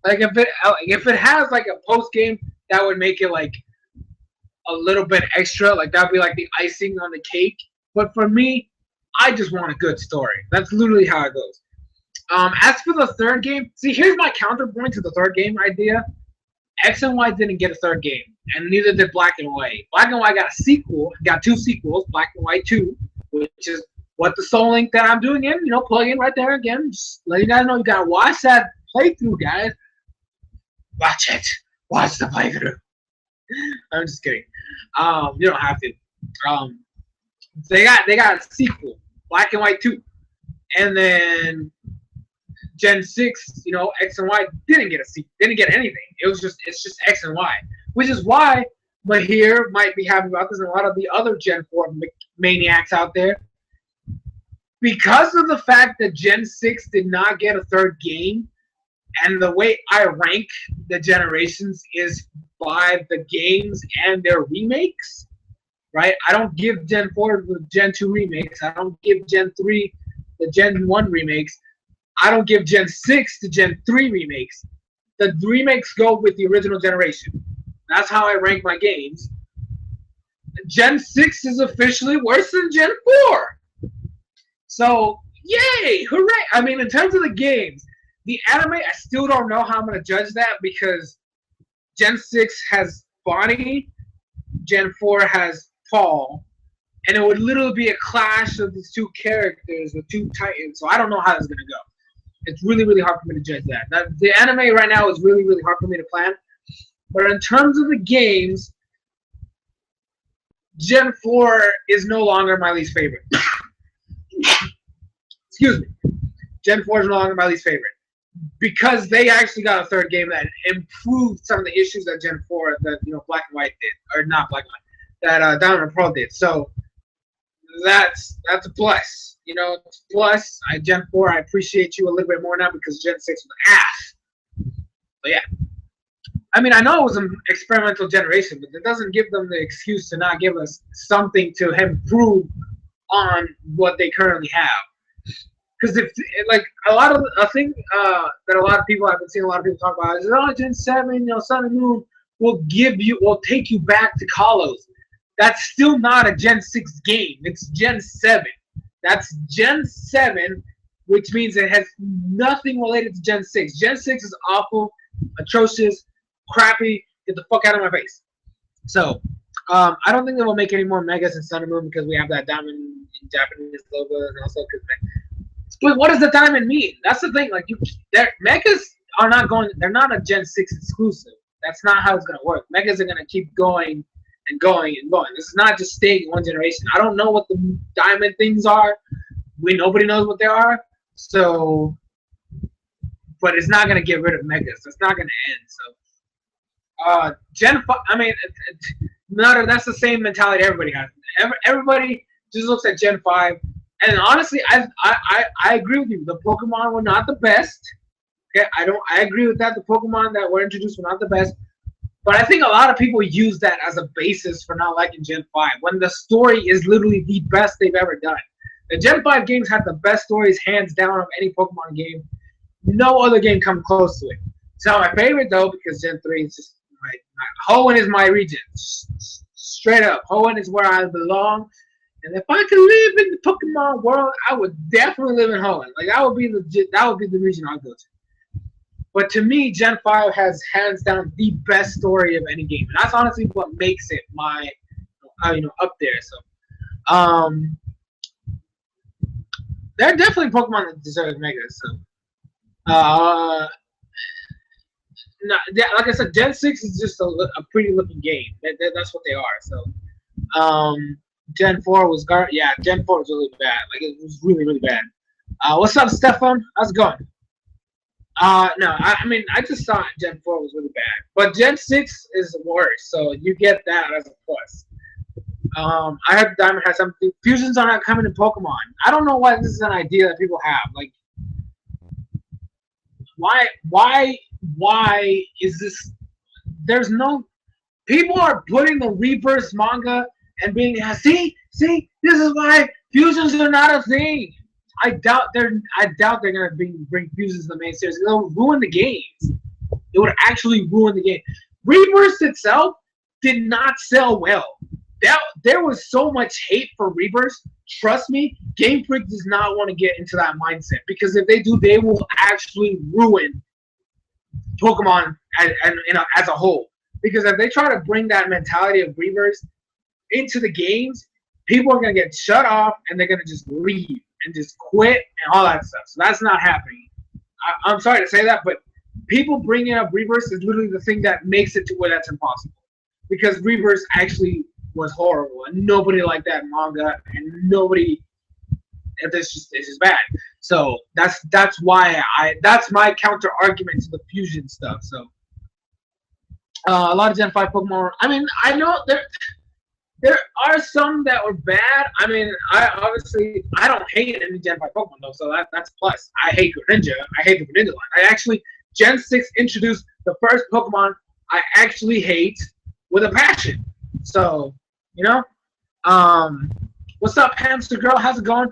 like if it has like a post game that would make it like a little bit extra. Like that'd be like the icing on the cake. But for me, I just want a good story. That's literally how it goes. As for the third game, see, here's my counterpoint to the third game idea. X and Y didn't get a third game, and neither did Black and White. Black and White got a sequel, got 2 sequels, Black and White 2, which is what the Soul Link that I'm doing in, plug in right there again. Just let you guys know you gotta watch that playthrough, guys. Watch it. Watch the playthrough. I'm just kidding. You don't have to. They got a sequel, Black and White 2. and then Gen 6, you know, X and Y didn't get a seat, didn't get anything. It's just X and Y, which is why Mahir might be happy about this, and a lot of the other Gen 4 maniacs out there, because of the fact that Gen 6 did not get a third game, and the way I rank the generations is by the games and their remakes, right? I don't give Gen 4 the Gen 2 remakes. I don't give Gen 3 the Gen 1 remakes. I don't give Gen 6 the Gen 3 remakes. The remakes go with the original generation. That's how I rank my games. Gen 6 is officially worse than Gen 4. So, yay! Hooray! I mean, in terms of the games, the anime, I still don't know how I'm going to judge that because Gen 6 has Bonnie, Gen 4 has Paul, and it would literally be a clash of these two characters, the two titans, so I don't know how it's going to go. It's really, really hard for me to judge that. The anime right now is really, really hard for me to plan. But in terms of the games, Gen 4 is no longer my least favorite. Excuse me. Gen 4 is no longer my least favorite. Because they actually got a third game that improved some of the issues that Gen 4, that, you know, Black and White did. Or not Black and White, that Diamond and Pearl did. So that's a plus. You know, plus Gen 4, I appreciate you a little bit more now because Gen 6 was ass. But yeah, I mean, I know it was an experimental generation, but it doesn't give them the excuse to not give us something to improve on what they currently have. Because if, like, a lot of I think that a lot of people, I've been seeing a lot of people talk about is, oh, Gen 7, you know, Sun and Moon will take you back to Kalos. That's still not a Gen 6 game. It's Gen 7. That's Gen 7, which means it has nothing related to Gen 6. Gen 6 is awful, atrocious, crappy. Get the fuck out of my face. So, I don't think they will make any more Megas in Sun and Moon because we have that diamond in Japanese logo, and also because. But what does the diamond mean? That's the thing. Like, Megas are not going. They're not a Gen 6 exclusive. That's not how it's gonna work. Megas are gonna keep going and going and going. This is not just staying one generation. I don't know what the diamond things are. Nobody knows what they are. So, but it's not gonna get rid of Megas. It's not gonna end. So, Gen 5. I mean, that's the same mentality everybody has. Everybody just looks at Gen 5. And honestly, I agree with you. The Pokemon were not the best. Okay, I agree with that. The Pokemon that were introduced were not the best. But I think a lot of people use that as a basis for not liking Gen 5 when the story is literally the best they've ever done. The Gen 5 games have the best stories hands down of any Pokemon game. No other game comes close to it. It's not my favorite though because Gen 3 is just Hoenn is my region. Straight up, Hoenn is where I belong. And if I could live in the Pokemon world, I would definitely live in Hoenn. Like that would be the region I'd go to. But to me, Gen 5 has hands down the best story of any game, and that's honestly what makes it my, up there. So, there are definitely Pokemon that deserve Megas. So, no, like I said, Gen 6 is just a pretty looking game. That's what they are. So, Gen 4 was Gen 4 was really bad. Like it was really, really bad. What's up, Stefan? How's it going? No, I mean I just thought Gen 4 was really bad. But Gen 6 is worse, so you get that as a plus. I heard Diamond has something. Fusions are not coming to Pokemon. I don't know why this is an idea that people have. Like why is this? There's no. People are putting the Rebirth manga and being see, this is why fusions are not a thing. I doubt they're gonna bring fusions to the main series. It'll ruin the games. It would actually ruin the game. Rebirth itself did not sell well. There was so much hate for Rebirth. Trust me, Game Freak does not want to get into that mindset because if they do, they will actually ruin Pokemon as a whole. Because if they try to bring that mentality of Rebirth into the games, people are going to get shut off and they're going to just leave and just quit and all that stuff. So that's not happening. I'm sorry to say that, but people bringing up Rebirth is literally the thing that makes it to where that's impossible. Because Rebirth actually was horrible and nobody liked that manga and nobody, it's just bad. So that's why that's my counter argument to the fusion stuff. So a lot of Gen 5 Pokemon. I mean, I know there are some that were bad. I mean, I don't hate any Gen 5 Pokemon though, so that's a plus. I hate Greninja. I hate the Greninja line. I actually Gen 6 introduced the first Pokemon I actually hate with a passion. So, you know, what's up, hamster girl? How's it going?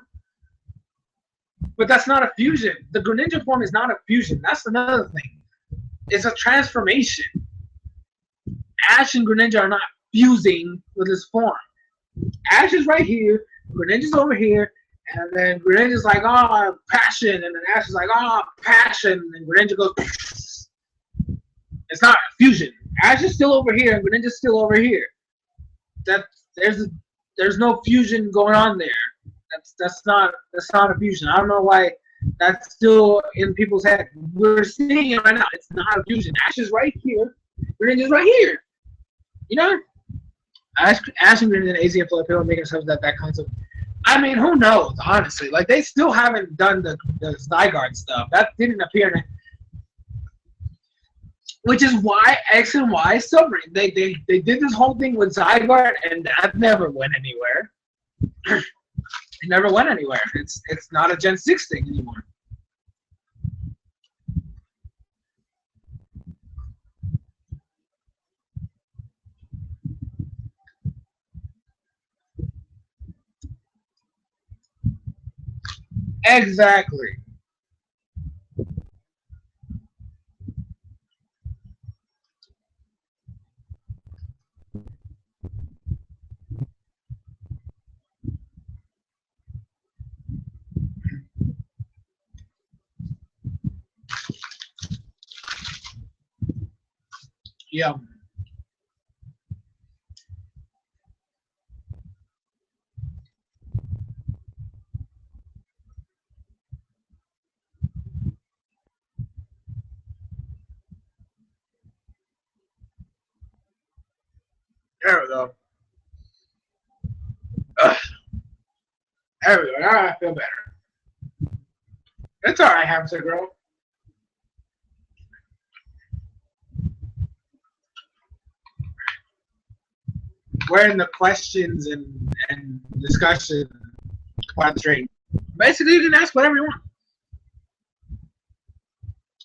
But that's not a fusion. The Greninja form is not a fusion. That's another thing. It's a transformation. Ash and Greninja are not fusing with his form. Ash is right here, Greninja's over here, and then Greninja's like, oh, passion, and then Ash is like, oh, passion, and Greninja goes, it's not a fusion. Ash is still over here, and Greninja's still over here. There's no fusion going on there. That's not a fusion. I don't know why that's still in people's head. We're seeing it right now. It's not a fusion. Ash is right here, Greninja's right here. You know, Ash and Greninja and AZ and Flood, people making stuff that concept. I mean, who knows? Honestly, like they still haven't done the Zygarde stuff. That didn't appear in it, which is why X and Y is suffering. They did this whole thing with Zygarde, and that never went anywhere. It never went anywhere. It's not a Gen 6 thing anymore. Exactly. Yeah. There we go. Ugh. There we go. Now I feel better. It's alright, hamster girl. We're in the questions and discussion part of the trade. Basically, you can ask whatever you want.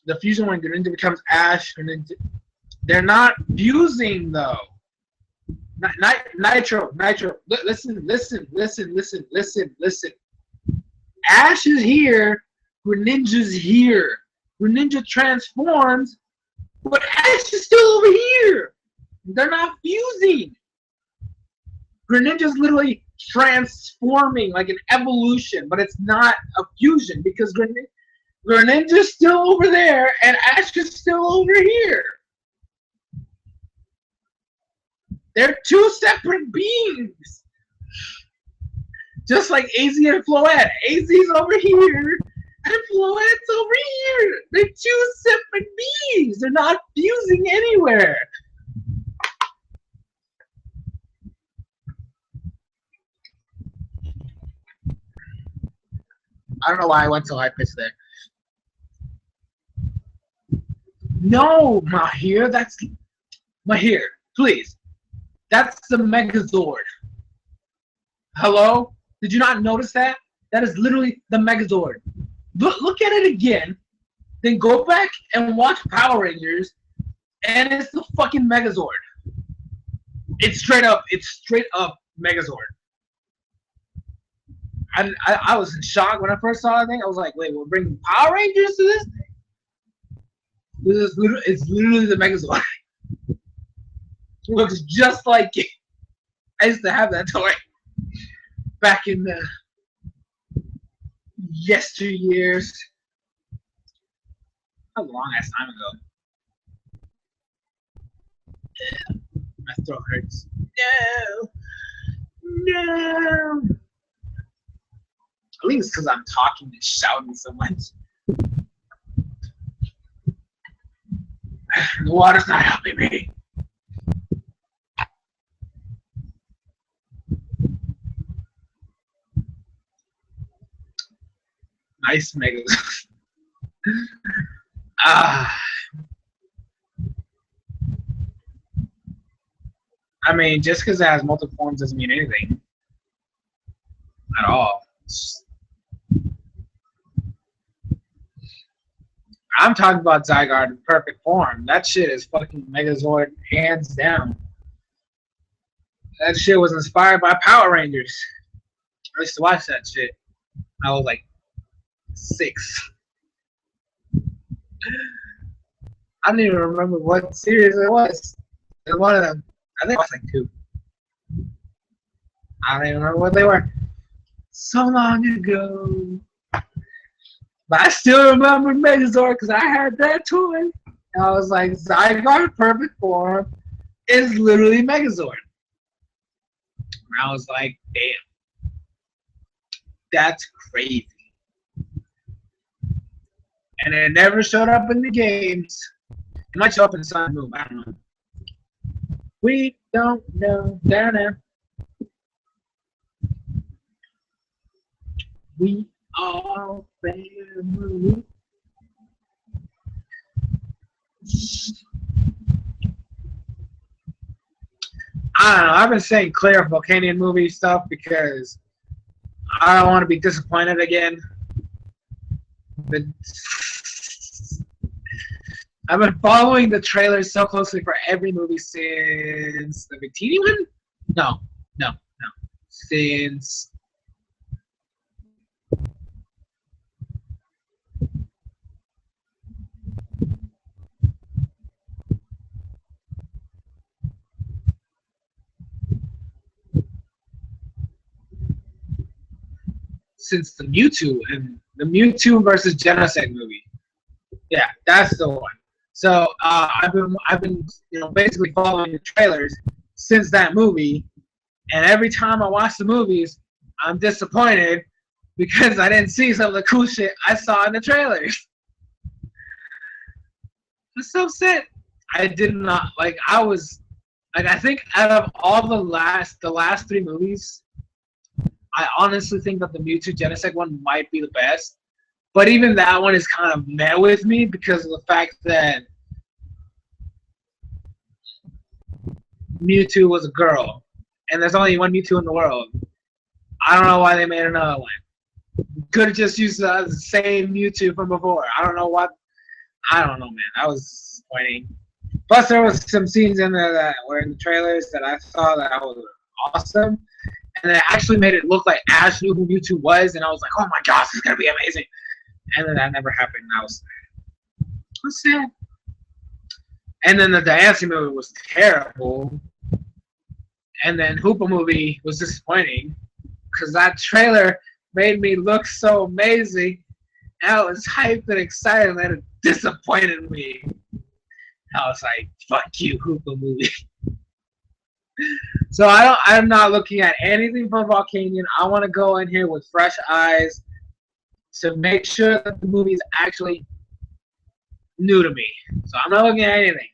The fusion when Greninja becomes Ash, Greninja, they're not fusing though. Nitro. Listen. Ash is here. Greninja's here. Greninja transforms, but Ash is still over here. They're not fusing. Greninja's literally transforming like an evolution, but it's not a fusion because Greninja's still over there and Ash is still over here. They're two separate beings. Just like AZ and Floette. AZ's over here and Floette's over here. They're two separate beings. They're not fusing anywhere. I don't know why I went so high pitched there. No, Mahir, that's Mahir, please. That's the Megazord. Hello? Did you not notice that? That is literally the Megazord. Look at it again, then go back and watch Power Rangers, and it's the fucking Megazord. It's straight up Megazord. I was in shock when I first saw that thing. I was like, wait, we're bringing Power Rangers to this thing? It's literally the Megazord. It looks just like it. I used to have that toy back in the yesteryears. A long ass time ago. Yeah. My throat hurts. No. I think it's because I'm talking and shouting so much. The water's not helping me. Nice Megazord. Ah, I mean, just because it has multiple forms doesn't mean anything at all. I'm talking about Zygarde in perfect form. That shit is fucking Megazord, hands down. That shit was inspired by Power Rangers. I used to watch that shit. I was like 6. I don't even remember what series it was. It was one of them. I think it was like 2. I don't even remember what they were. So long ago. But I still remember Megazord because I had that toy. And I was like, Zygarde perfect form is literally Megazord. And I was like, damn. That's crazy. And it never showed up in the games. It might show up in Sun and Moon. I don't know. We don't know. Down. We are family. I don't know. I've been saying clear Volcanion movie stuff because I don't want to be disappointed again. But I've been following the trailers so closely for every movie since the Victini one? No. Since the Mewtwo and the Mewtwo versus Genesect movie. Yeah, that's the one. So I've been basically following the trailers since that movie, and every time I watch the movies, I'm disappointed because I didn't see some of the cool shit I saw in the trailers. It's so sad. I did not like. I think out of all the last 3 movies, I honestly think that the Mewtwo Genesect one might be the best. But even that one is kind of meh with me because of the fact that Mewtwo was a girl, and there's only one Mewtwo in the world. I don't know why they made another one. Could have just used the same Mewtwo from before. I don't know what. I don't know, man. That was disappointing. Plus, there was some scenes in there that were in the trailers that I saw that was awesome, and it actually made it look like Ash knew who Mewtwo was, and I was like, oh my gosh, this is gonna be amazing. And then that never happened. I was sad. And then the dancing movie was terrible. And then Hoopa movie was disappointing because that trailer made me look so amazing. And I was hyped and excited, and it disappointed me. I was like, "Fuck you, Hoopa movie." So I'm not looking at anything for Volcanion. I want to go in here with fresh eyes to make sure that the movie is actually new to me. So I'm not looking at anything.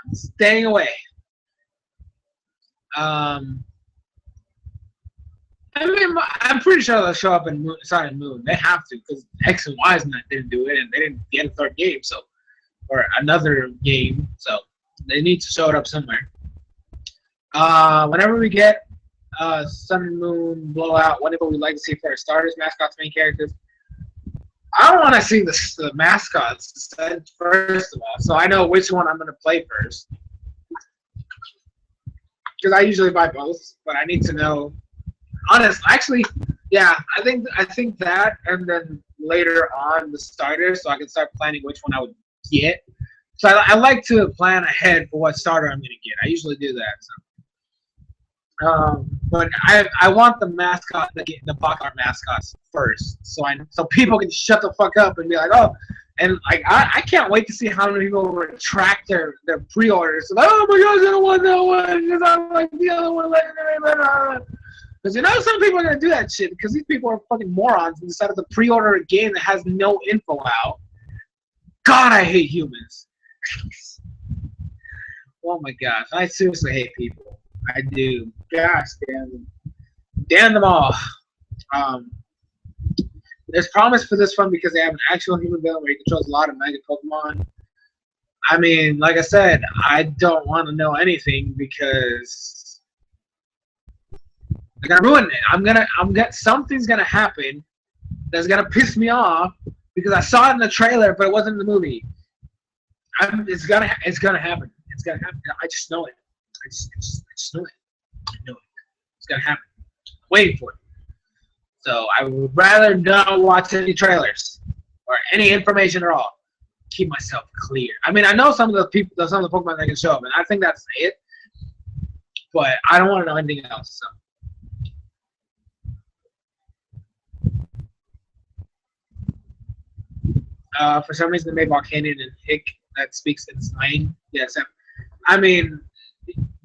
I'm staying away. I mean, I'm pretty sure they'll show up in Sun and Moon. They have to because X and Y's didn't do it, and they didn't get a 3rd game, or another game. So they need to show it up somewhere. Whenever we get Sun and Moon Blowout, whatever we like to see for our starters, mascots, main characters, I want to see the mascots first of all, so I know which one I'm going to play first. Because I usually buy both, but I need to know. Actually, yeah, I think that, and then later on the starters, so I can start planning which one I would get. So I like to plan ahead for what starter I'm going to get. I usually do that. So. But I want the mascot, the Baccar mascots first, so people can shut the fuck up and be like, oh, and like I can't wait to see how many people retract their pre-orders. Like, oh my gosh, I don't want that one because I like the other one legendary. Because some people are gonna do that shit because these people are fucking morons and decided to pre-order a game that has no info out. God, I hate humans. Oh my gosh, I seriously hate people. I do. Gosh damn them. Damn them all. There's promise for this one because they have an actual human villain where he controls a lot of mega Pokemon. I mean, like I said, I don't want to know anything because they're gonna ruin it. Something's gonna happen that's gonna piss me off because I saw it in the trailer, but it wasn't in the movie. It's gonna happen. It's gonna happen. I just know it. I just know it. I know it. It's gonna happen. I'm waiting for it. So I would rather not watch any trailers or any information at all. Keep myself clear. I mean, I know some of the Pokemon that can show up, and I think that's it. But I don't want to know anything else. So, for some reason, they made Volcanion and Hick that speaks in slang. Yes, I mean,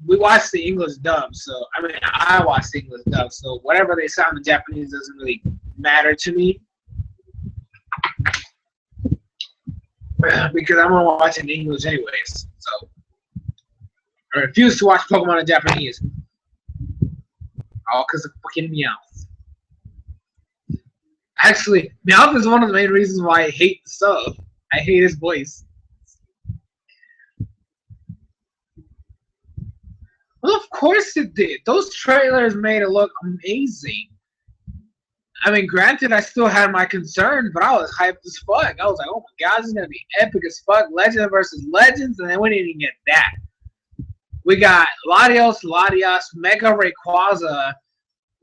we watched the English dub, so I watched the English dub, so whatever they sound in Japanese doesn't really matter to me because I'm gonna watch it in English anyways. So I refuse to watch Pokemon in Japanese, all because of fucking Meowth. Actually, Meowth is one of the main reasons why I hate the sub. I hate his voice. Well, of course it did. Those trailers made it look amazing. I mean, granted, I still had my concerns, but I was hyped as fuck. I was like, oh my god, this is going to be epic as fuck. Legend versus Legends, and then we didn't even get that. We got Latios, Mega Rayquaza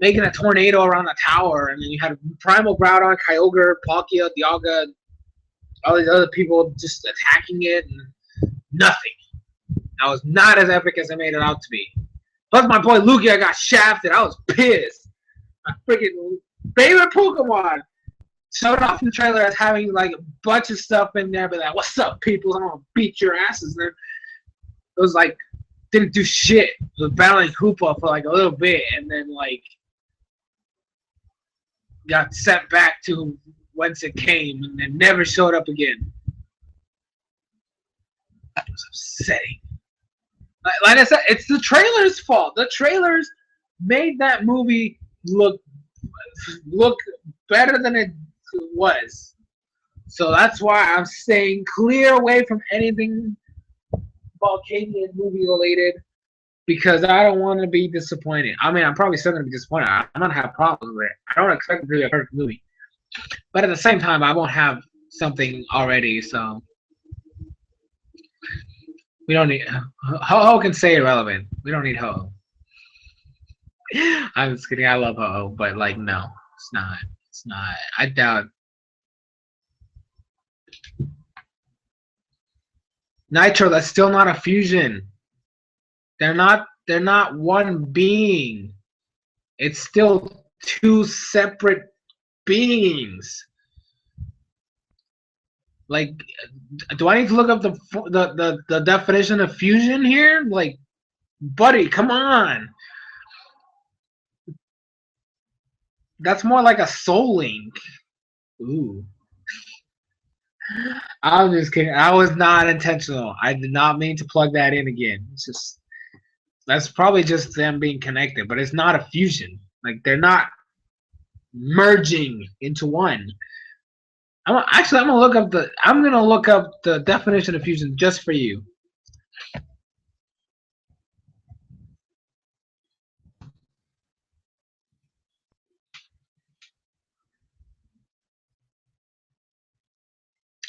making a tornado around the tower, and then you had Primal Groudon, Kyogre, Palkia, Dialga, all these other people just attacking it, and nothing. I was not as epic as I made it out to be. Plus, my boy Lugia got shafted. I was pissed. My freaking favorite Pokemon showed off in the trailer as having like a bunch of stuff in there, but like, what's up, people? I'm gonna beat your asses. And it was like, didn't do shit. It was battling Hoopa for like a little bit, and then like got sent back to whence it came, and then never showed up again. That was upsetting. Like I said, it's the trailer's fault. The trailers made that movie look better than it was. So that's why I'm staying clear away from anything Volcanion movie related because I don't want to be disappointed. I mean, I'm probably still going to be disappointed. I'm going to have problems with it. I don't expect it to be a perfect movie. But at the same time, I won't have something already, so we don't need Ho-Oh can stay irrelevant. We don't need Ho-Oh. I'm just kidding. I love Ho-Oh, but like, no, it's not. It's not. I doubt. Nitro, that's still not a fusion. They're not one being. It's still two separate beings. Like, do I need to look up the definition of fusion here? Like, buddy, come on. That's more like a soul link. Ooh. I'm just kidding. I was not intentional. I did not mean to plug that in again. It's just that's probably just them being connected, but it's not a fusion. Like they're not merging into one. I'm gonna look up the definition of fusion just for you.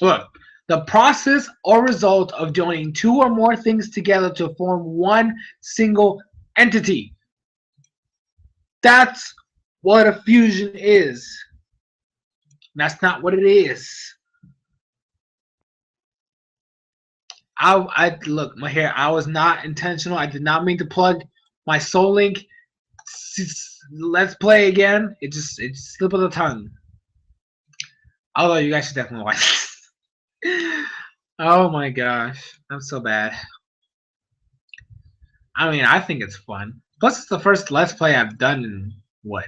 Look, the process or result of joining two or more things together to form one single entity. That's what a fusion is. That's not what it is. I look, my hair. I was not intentional. I did not mean to plug my Soul Link. Let's play again. It just slipped of the tongue. Although you guys should definitely watch this. Oh my gosh, I'm so bad. I mean, I think it's fun. Plus, it's the first Let's Play I've done in what?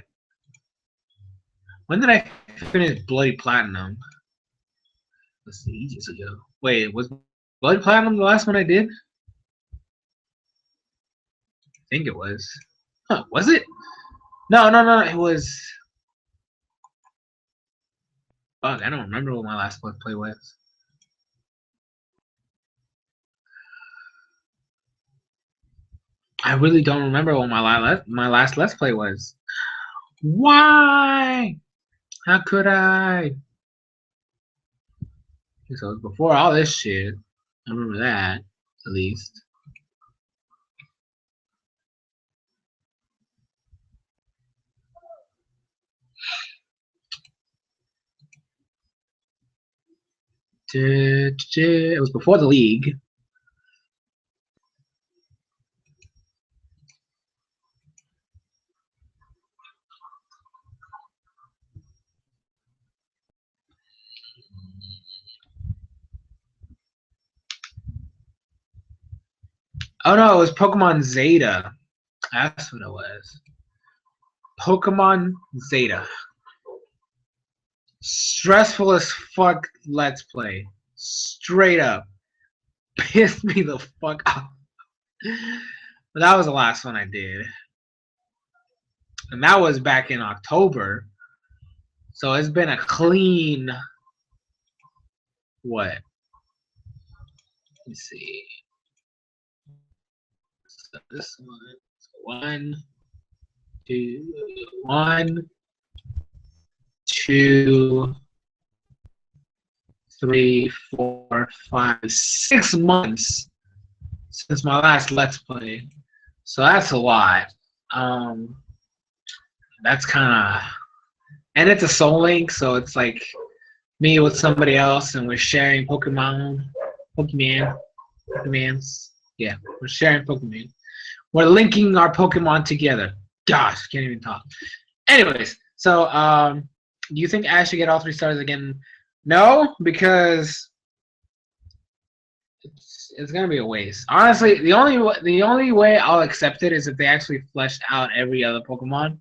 When did I finish Bloody Platinum? Let's see, ages ago. Wait, was Bloody Platinum the last one I did? I think it was. Huh, was it? No, it was... Fuck, I don't remember what my last Let's Play was. I really don't remember what my last Let's Play was. Why? How could I? So it was before all this shit. I remember that, at least. It was before the league. Oh no, it was Pokemon Zeta. That's what it was. Pokemon Zeta. Stressful as fuck Let's Play. Straight up. Pissed me the fuck off. But that was the last one I did. And that was back in October. So it's been a clean what? Let's see. So this one, 2, 3, 4, 5, 6 months since my last Let's Play. So that's a lot. That's kind of, and it's a Soul Link, so it's like me with somebody else, and we're sharing Pokemans. Yeah, we're sharing Pokemon. We're linking our Pokemon together. Gosh, can't even talk. Anyways, so do you think Ash should get all 3 stars again? No, because it's gonna be a waste. Honestly, the only way I'll accept it is if they actually fleshed out every other Pokemon.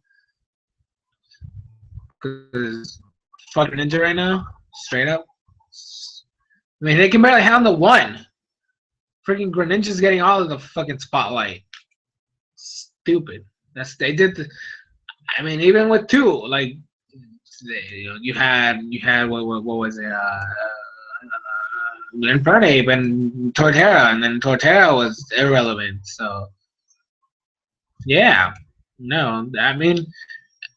Because fucking Ninja right now, straight up. I mean, they can barely handle one. Freaking Greninja's getting all of the fucking spotlight. Stupid. They did the. I mean, even with 2, like you had what was it? Infernape and Torterra, and then Torterra was irrelevant. So yeah, no, I mean,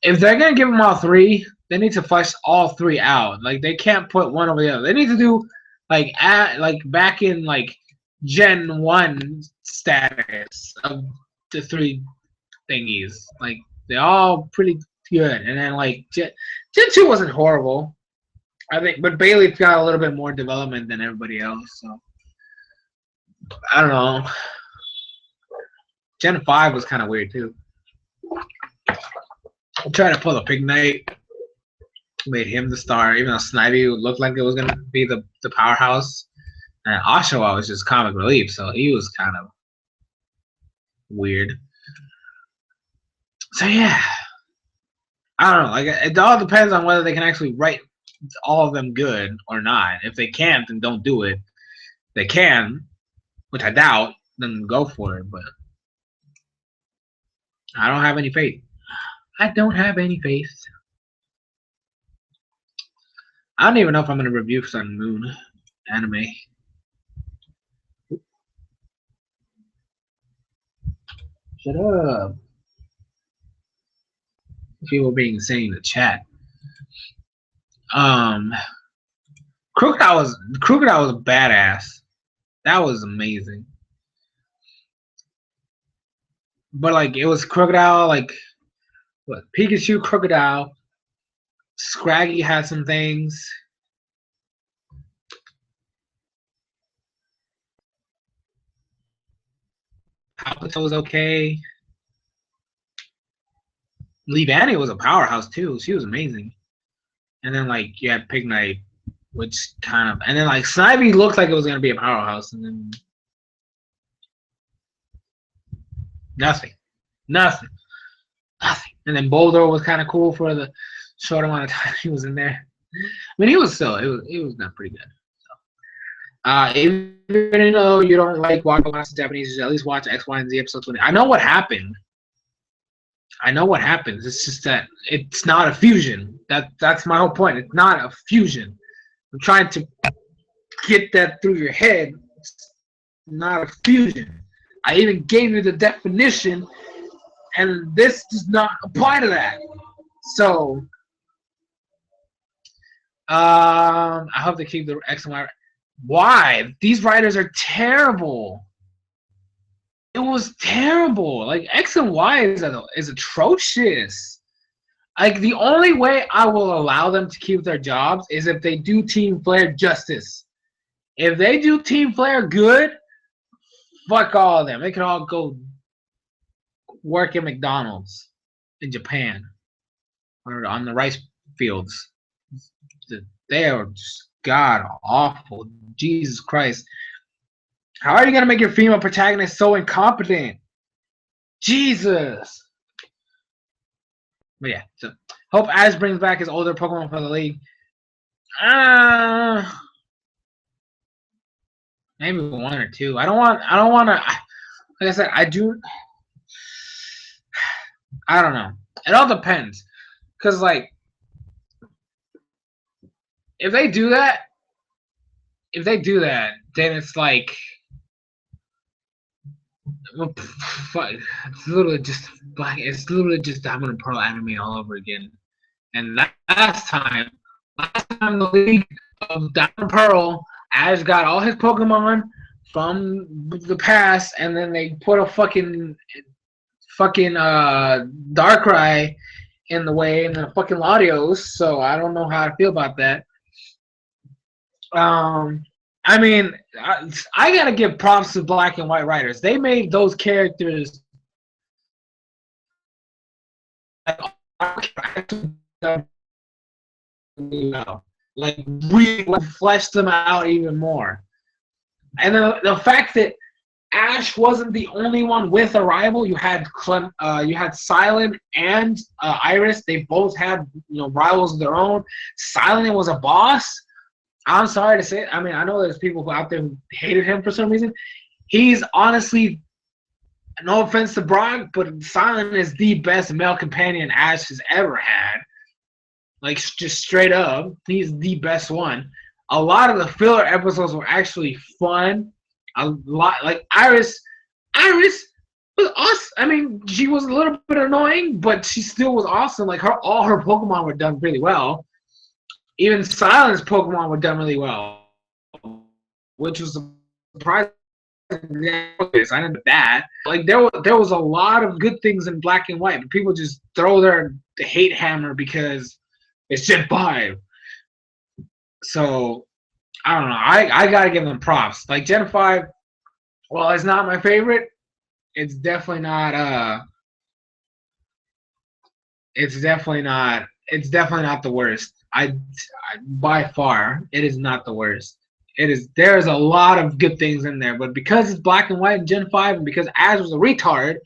if they're gonna give them all 3, they need to flesh all 3 out. Like they can't put one over the other. They need to do like back in like Gen 1 status of the 3 thingies. Like they're all pretty good, and then like Gen 2 wasn't horrible, I think, but Bailey's got a little bit more development than everybody else. So I don't know. Gen 5 was kind of weird too. I'm trying to pull a Pig Knight, made him the star, even though Snivy looked like it was gonna be the powerhouse, and Oshawa was just comic relief, so he was kind of weird. So yeah, I don't know. Like it all depends on whether they can actually write all of them good or not. If they can't, then don't do it. If they can, which I doubt, then go for it. But I don't have any faith. I don't have any faith. I don't even know if I'm gonna review Sun and Moon anime. Shut up. People being insane in the chat. Crocodile was badass. That was amazing. But like it was Crocodile, like what, Pikachu, Crocodile, Scraggy had some things. Palpito was okay. Leavanny was a powerhouse too. She was amazing. And then like you had Pig Knight, which kind of, and then like Snivy looked like it was gonna be a powerhouse, and then nothing. And then Boulder was kind of cool for the short amount of time he was in there. I mean, he was not pretty good. So, even though you don't like watching Japanese, you should at least watch X, Y, and Z episode 20. I know what happened. I know what happens. It's just that it's not a fusion. That's my whole point. It's not a fusion. I'm trying to get that through your head. It's not a fusion. I even gave you the definition, and this does not apply to that. So, I hope they keep the X and Y. Why? These writers are terrible. It was terrible. Like X and Y is atrocious. Like the only way I will allow them to keep their jobs is if they do Team Flare justice. If they do Team Flare good, fuck all of them. They can all go work at McDonald's in Japan or on the rice fields. They are just god awful. Jesus Christ. How are you gonna make your female protagonist so incompetent? Jesus. But yeah, so hope Ash brings back his older Pokemon for the league. Maybe one or two. I don't want to. Like I said, I don't know. It all depends, cause like if they do that, then it's like. It's literally just Diamond and Pearl anime all over again. And last time the League of Diamond and Pearl, Ash got all his Pokemon from the past, and then they put a fucking Darkrai in the way, and then a fucking Latios. So I don't know how I feel about that. I mean, I gotta give props to Black and White writers. They made those characters like really fleshed them out even more. And the fact that Ash wasn't the only one with a rival. You had Silent and Iris. They both had rivals of their own. Silent was a boss. I'm sorry to say it. I mean, I know there's people out there who hated him for some reason. He's honestly, no offense to Brock, but Silent is the best male companion Ash has ever had. Like, just straight up, he's the best one. A lot of the filler episodes were actually fun. A lot, like Iris was awesome. I mean, she was a little bit annoying, but she still was awesome. Like, all her Pokemon were done really well. Even Silent's Pokemon were done really well, which was surprising. I didn't know that. Like there was a lot of good things in Black and White, but people just throw the hate hammer because it's Gen 5. So I don't know. I gotta give them props. Like Gen 5, well, it's not my favorite. It's definitely not. It's definitely not the worst. I by far, it is not the worst. There's a lot of good things in there, but because it's Black and White and Gen 5, and because Ash was a retard,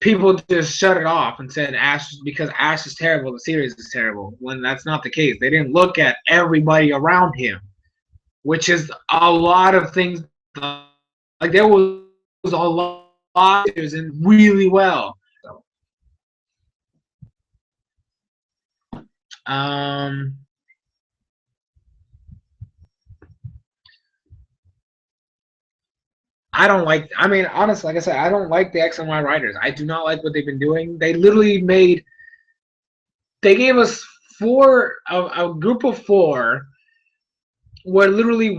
people just shut it off and said because Ash is terrible, the series is terrible. When that's not the case. They didn't look at everybody around him, which is a lot of things. Like there was a lot of and really well. I don't like. I mean, honestly, like I said, I don't like the X and Y writers. I do not like what they've been doing. They literally They gave us a group of 4, where literally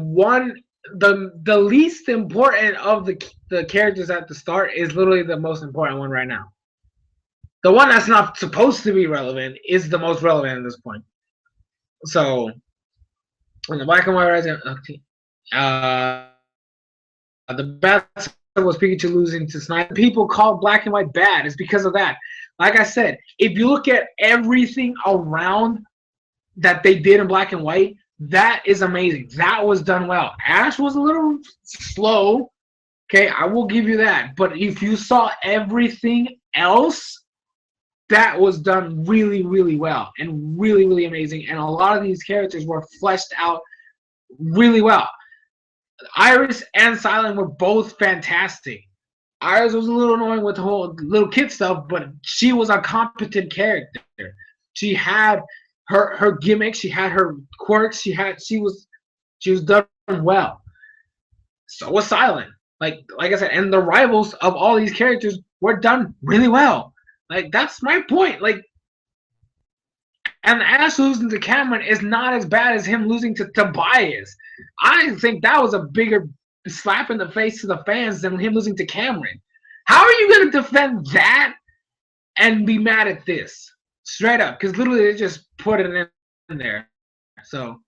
the least important of the characters at the start is literally the most important one right now. The one that's not supposed to be relevant is the most relevant at this point. So, when the Black and White writers, the bad was Pikachu losing to Snipe. People call Black and White bad. It's because of that. Like I said, if you look at everything around that they did in Black and White, that is amazing. That was done well. Ash was a little slow. Okay, I will give you that. But if you saw everything else, that was done really, really well and really, really amazing. And a lot of these characters were fleshed out really well. Iris and Silent were both fantastic. Iris was a little annoying with the whole little kid stuff, but she was a competent character. She had her gimmicks, she had her quirks, she was done well. So was Silent. Like I said, and the rivals of all these characters were done really well. Like that's my point. Like, and Ash losing to Cameron is not as bad as him losing to Tobias. I think that was a bigger slap in the face to the fans than him losing to Cameron. How are you going to defend that and be mad at this? Straight up. Because literally they just put it in there. So,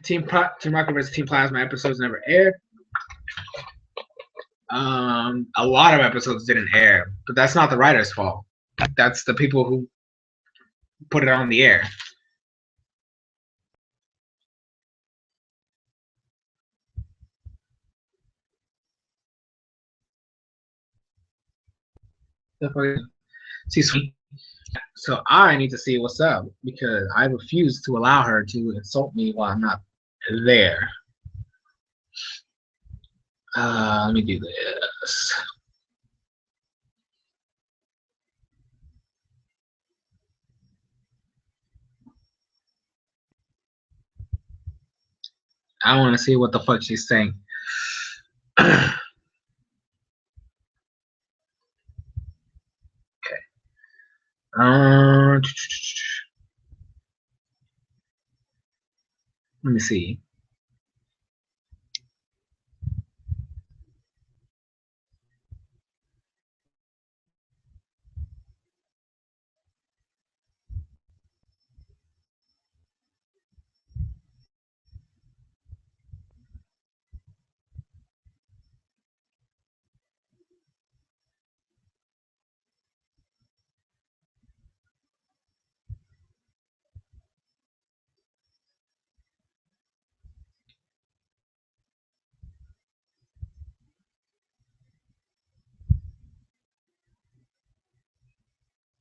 Team Rocket vs. Team Plasma episodes never aired. A lot of episodes didn't air, but that's not the writer's fault. That's the people who put it on the air. See, so I need to see what's up because I refuse to allow her to insult me while I'm not there. Let me do this. I want to see what the fuck she's saying. Okay. Let me see.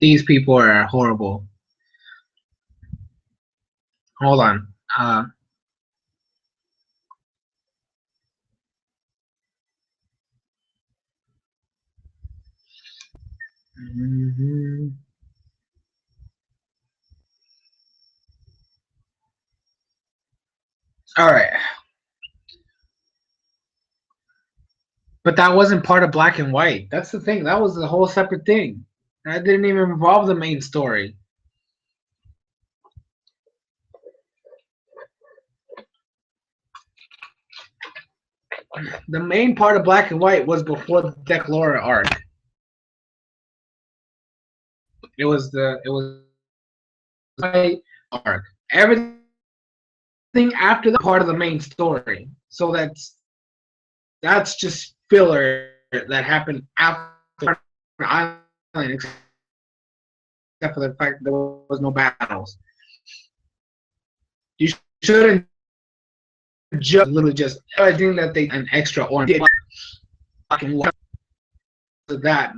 These people are horrible. Hold on. Mm-hmm. All right. But that wasn't part of Black and White. That's the thing. That was a whole separate thing. That didn't even involve the main story. The main part of Black and White was before the Declora arc. It was arc. Everything after the part of the main story. So that's just filler that happened after the island, except for the fact there was no battles. You shouldn't just literally just everything that they an extra or did fucking that.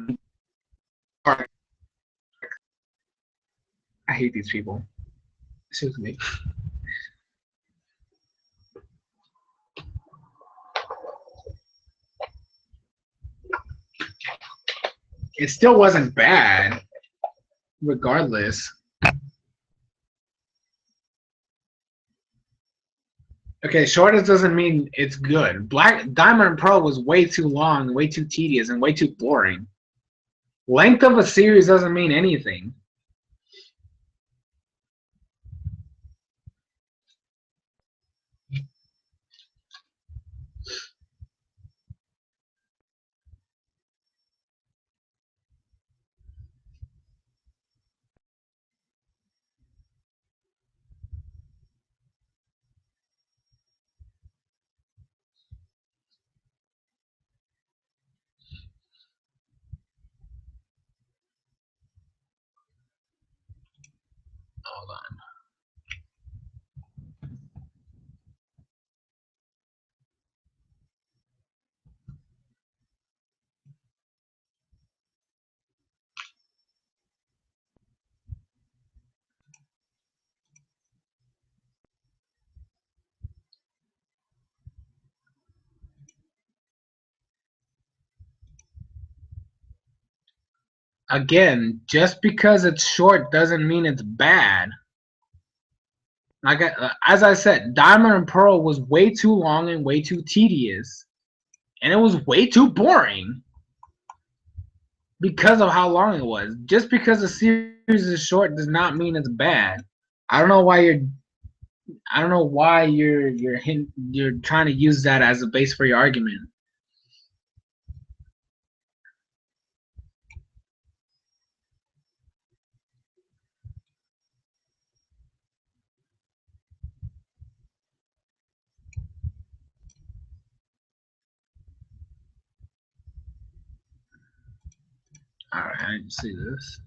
I hate these people. Excuse me. It still wasn't bad, regardless. Okay, shortest doesn't mean it's good. Black Diamond Pro was way too long, way too tedious, and way too boring. Length of a series doesn't mean anything. Again, just because it's short doesn't mean it's bad. As I said, Diamond and Pearl was way too long and way too tedious, and it was way too boring because of how long it was. Just because a series is short does not mean it's bad. I don't know why you're I don't know why you're trying to use that as a base for your argument. All right, I didn't see this.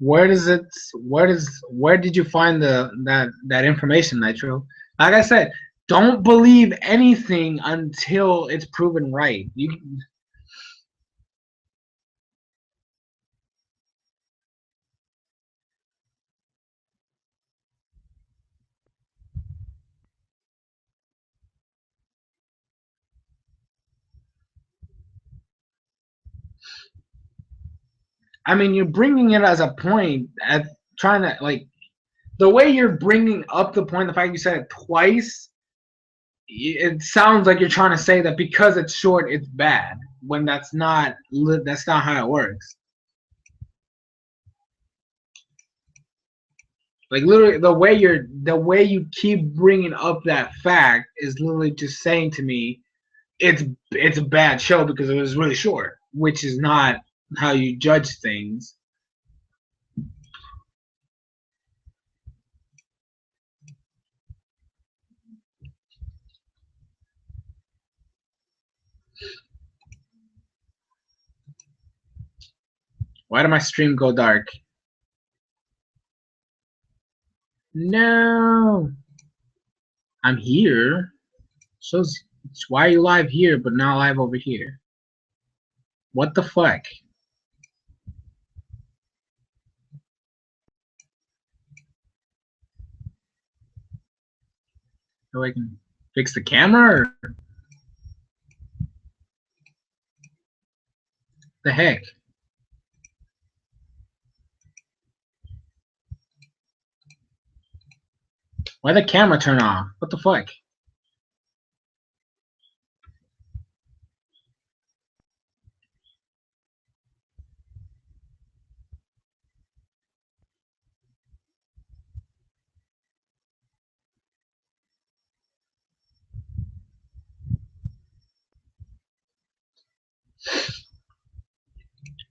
Where did you find that information, Nitro? Like I said, don't believe anything until it's proven right. I mean, you're bringing it as a point at trying to like the way you're bringing up the point, the fact you said it twice, it sounds like you're trying to say that because it's short, it's bad. When that's not how it works. Like literally, the way you keep bringing up that fact is literally just saying to me, it's a bad show because it was really short, which is not how you judge things. Why did my stream go dark? No, I'm here. Shows why are you live here but not live over here? What the fuck? So I can fix the camera or the heck? Why the camera turn off? What the fuck?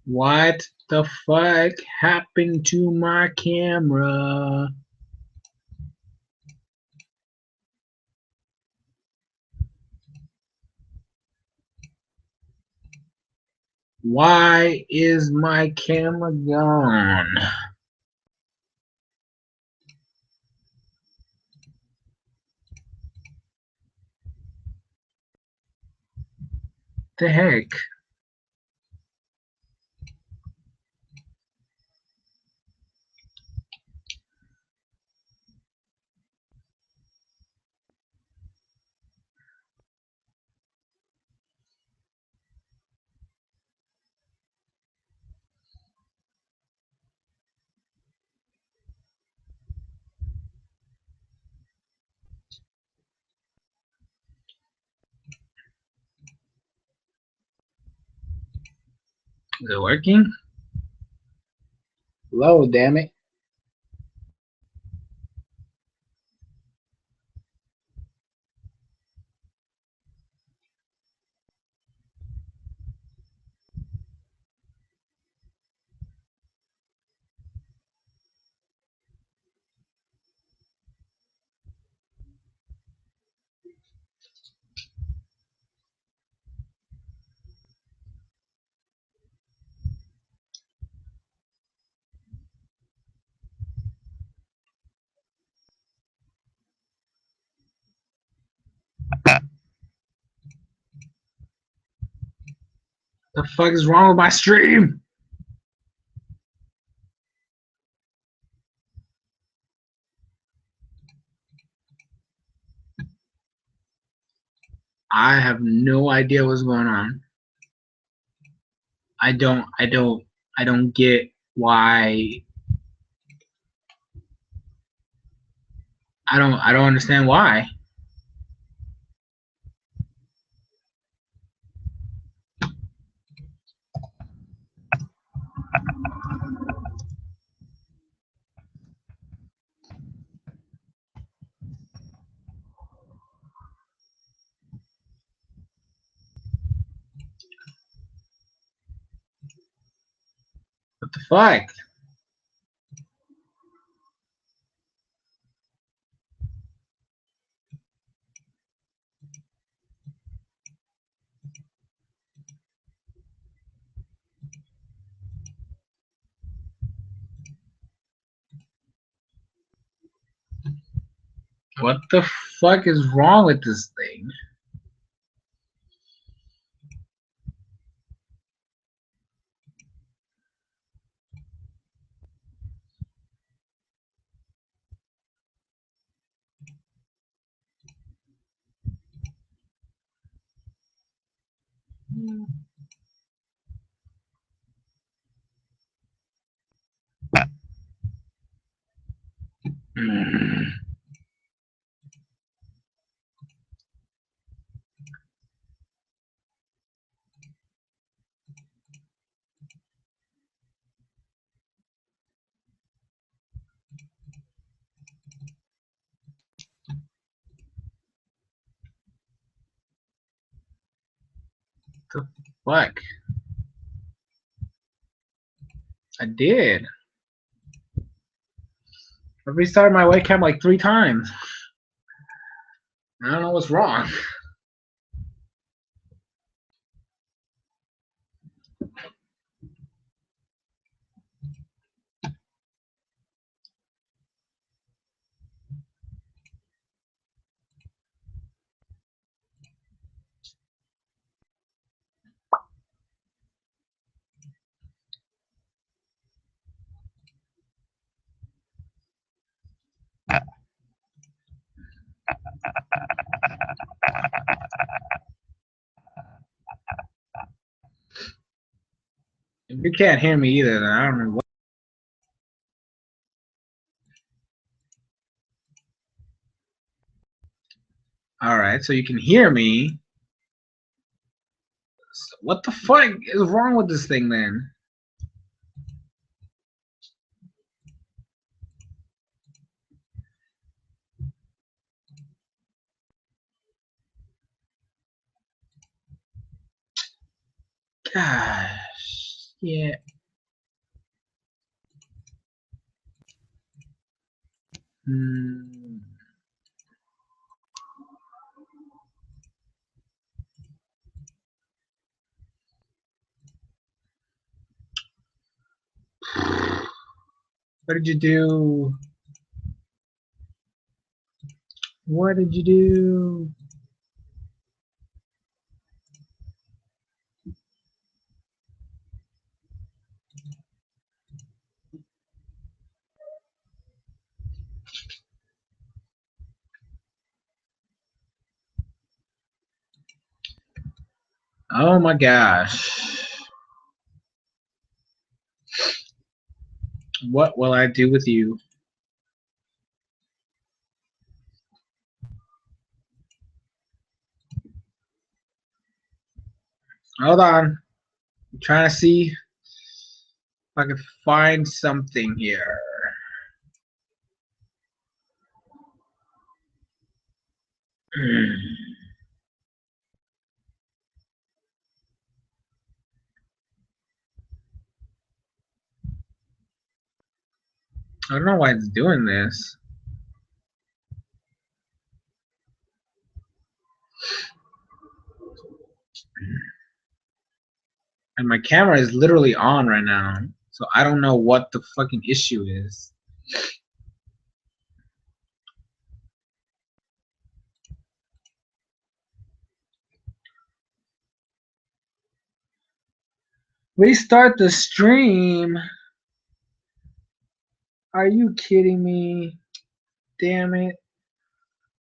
What the fuck happened to my camera? Why is my camera gone? The heck? Is it working? Low, damn it. The fuck is wrong with my stream? I have no idea what's going on. I don't get why. I don't understand why. What the fuck? What the fuck is wrong with this thing? The fuck? I did. I restarted my webcam like 3 times. I don't know what's wrong. If you can't hear me either, then I don't know what. Alright, so you can hear me. So what the fuck is wrong with this thing then? Gosh. Yeah. What did you do? What did you do? Oh my gosh. What will I do with you? Hold on. I'm trying to see if I can find something here. I don't know why it's doing this. And my camera is literally on right now. So I don't know what the fucking issue is. Restart the stream. Are you kidding me? Damn it.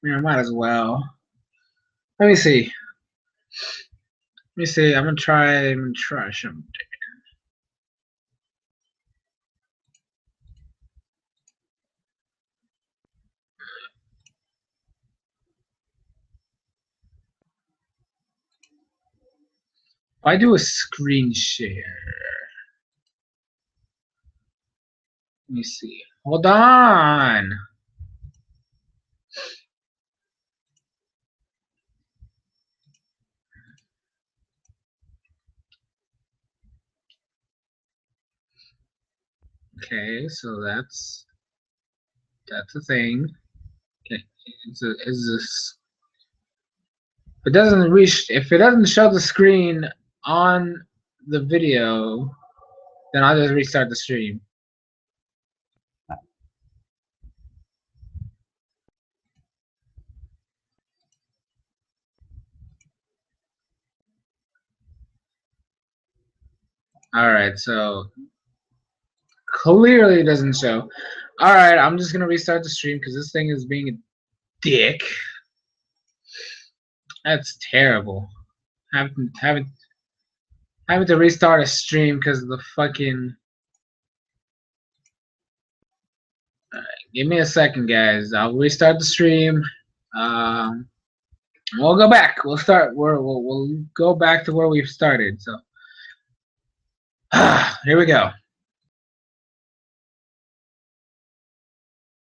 Man, I might as well. Let me see. Let me see. I'm gonna try something. If I do a screen share. Let me see. Hold on. Okay, so that's a thing. Okay, is this? If it doesn't show the screen on the video, then I'll just restart the stream. All right, so clearly it doesn't show. All right, I'm just gonna restart the stream because this thing is being a dick. That's terrible. Having to restart a stream because of the fucking. Give me a second, guys. I'll restart the stream. We'll go back. We'll start. We'll go back to where we've started. So here we go.